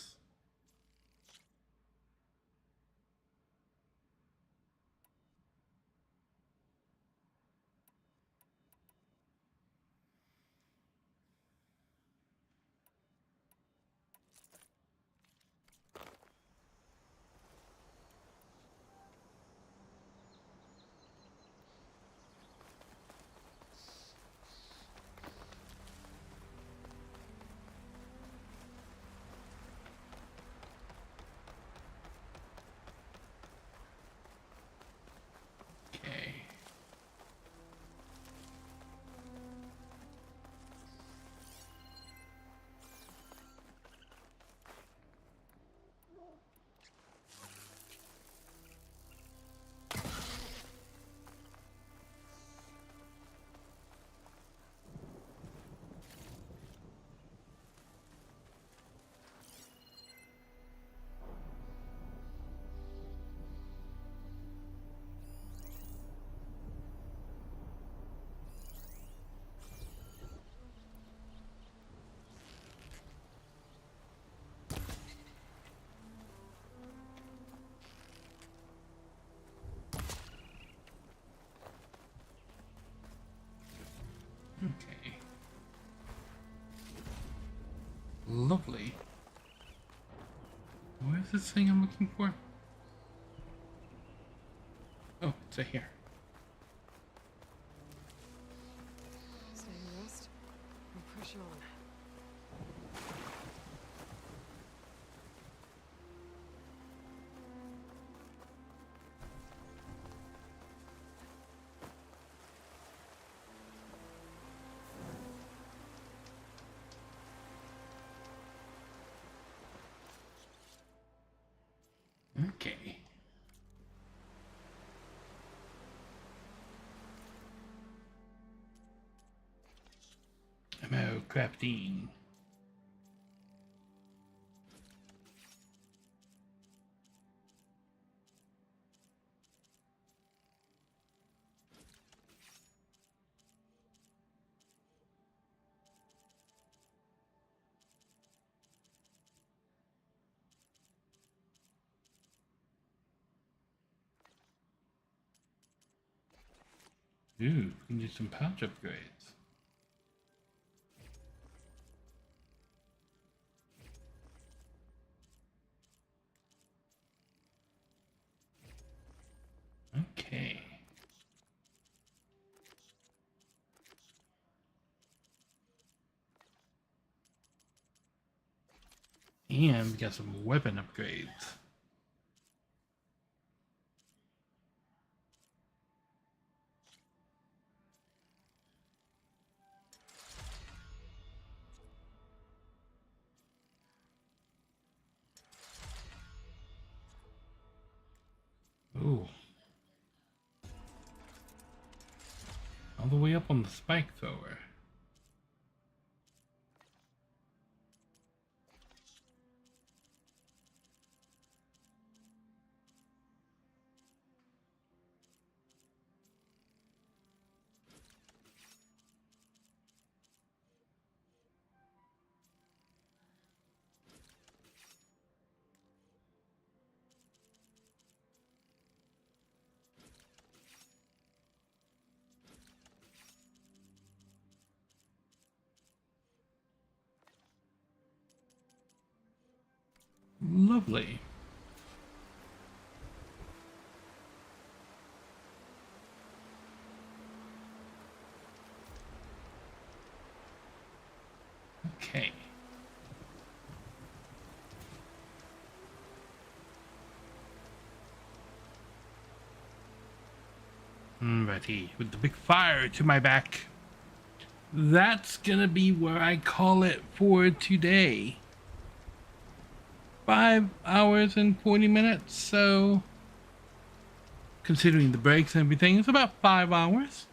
Okay. Okay. Lovely. Where's this thing I'm looking for? Oh, it's right here. Stay in rest and push on. Okay. Ammo crafting. Ooh, we can do some pouch upgrades. Okay. And we got some weapon upgrades. Ooh. All the way up on the spike thrower. Lovely. Okay. Alrighty, with the big fire to my back. That's gonna be where I call it for today. 5 hours and 40 minutes, so considering the breaks and everything, it's about 5 hours.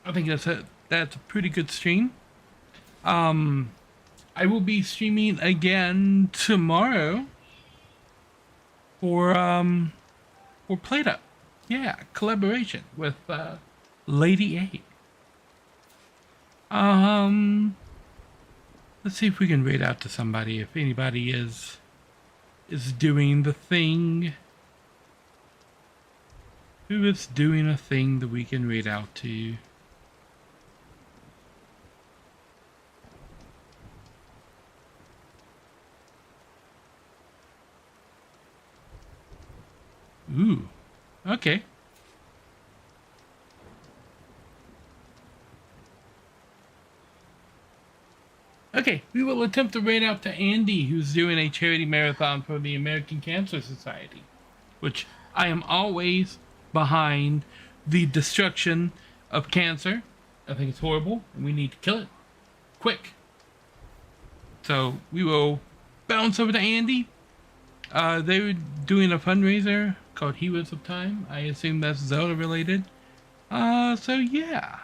I think that's a pretty good stream. I will be streaming again tomorrow for Play Up. Yeah, collaboration with Lady A. Let's see if we can raid out to somebody. If anybody is doing the thing. Who is doing a thing that we can raid out to? Ooh, okay. Okay, we will attempt to raid out to Andy, who's doing a charity marathon for the American Cancer Society, which I am always behind the destruction of cancer. I think it's horrible, and we need to kill it quick. So we will bounce over to Andy. They were doing a fundraiser called Heroes of Time. I assume that's Zelda related. So yeah.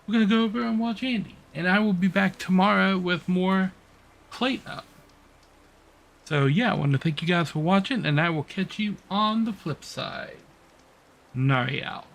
We're gonna go over and watch Andy. And I will be back tomorrow with more Plate Up. So yeah, I want to thank you guys for watching, and I will catch you on the flip side. Nari out.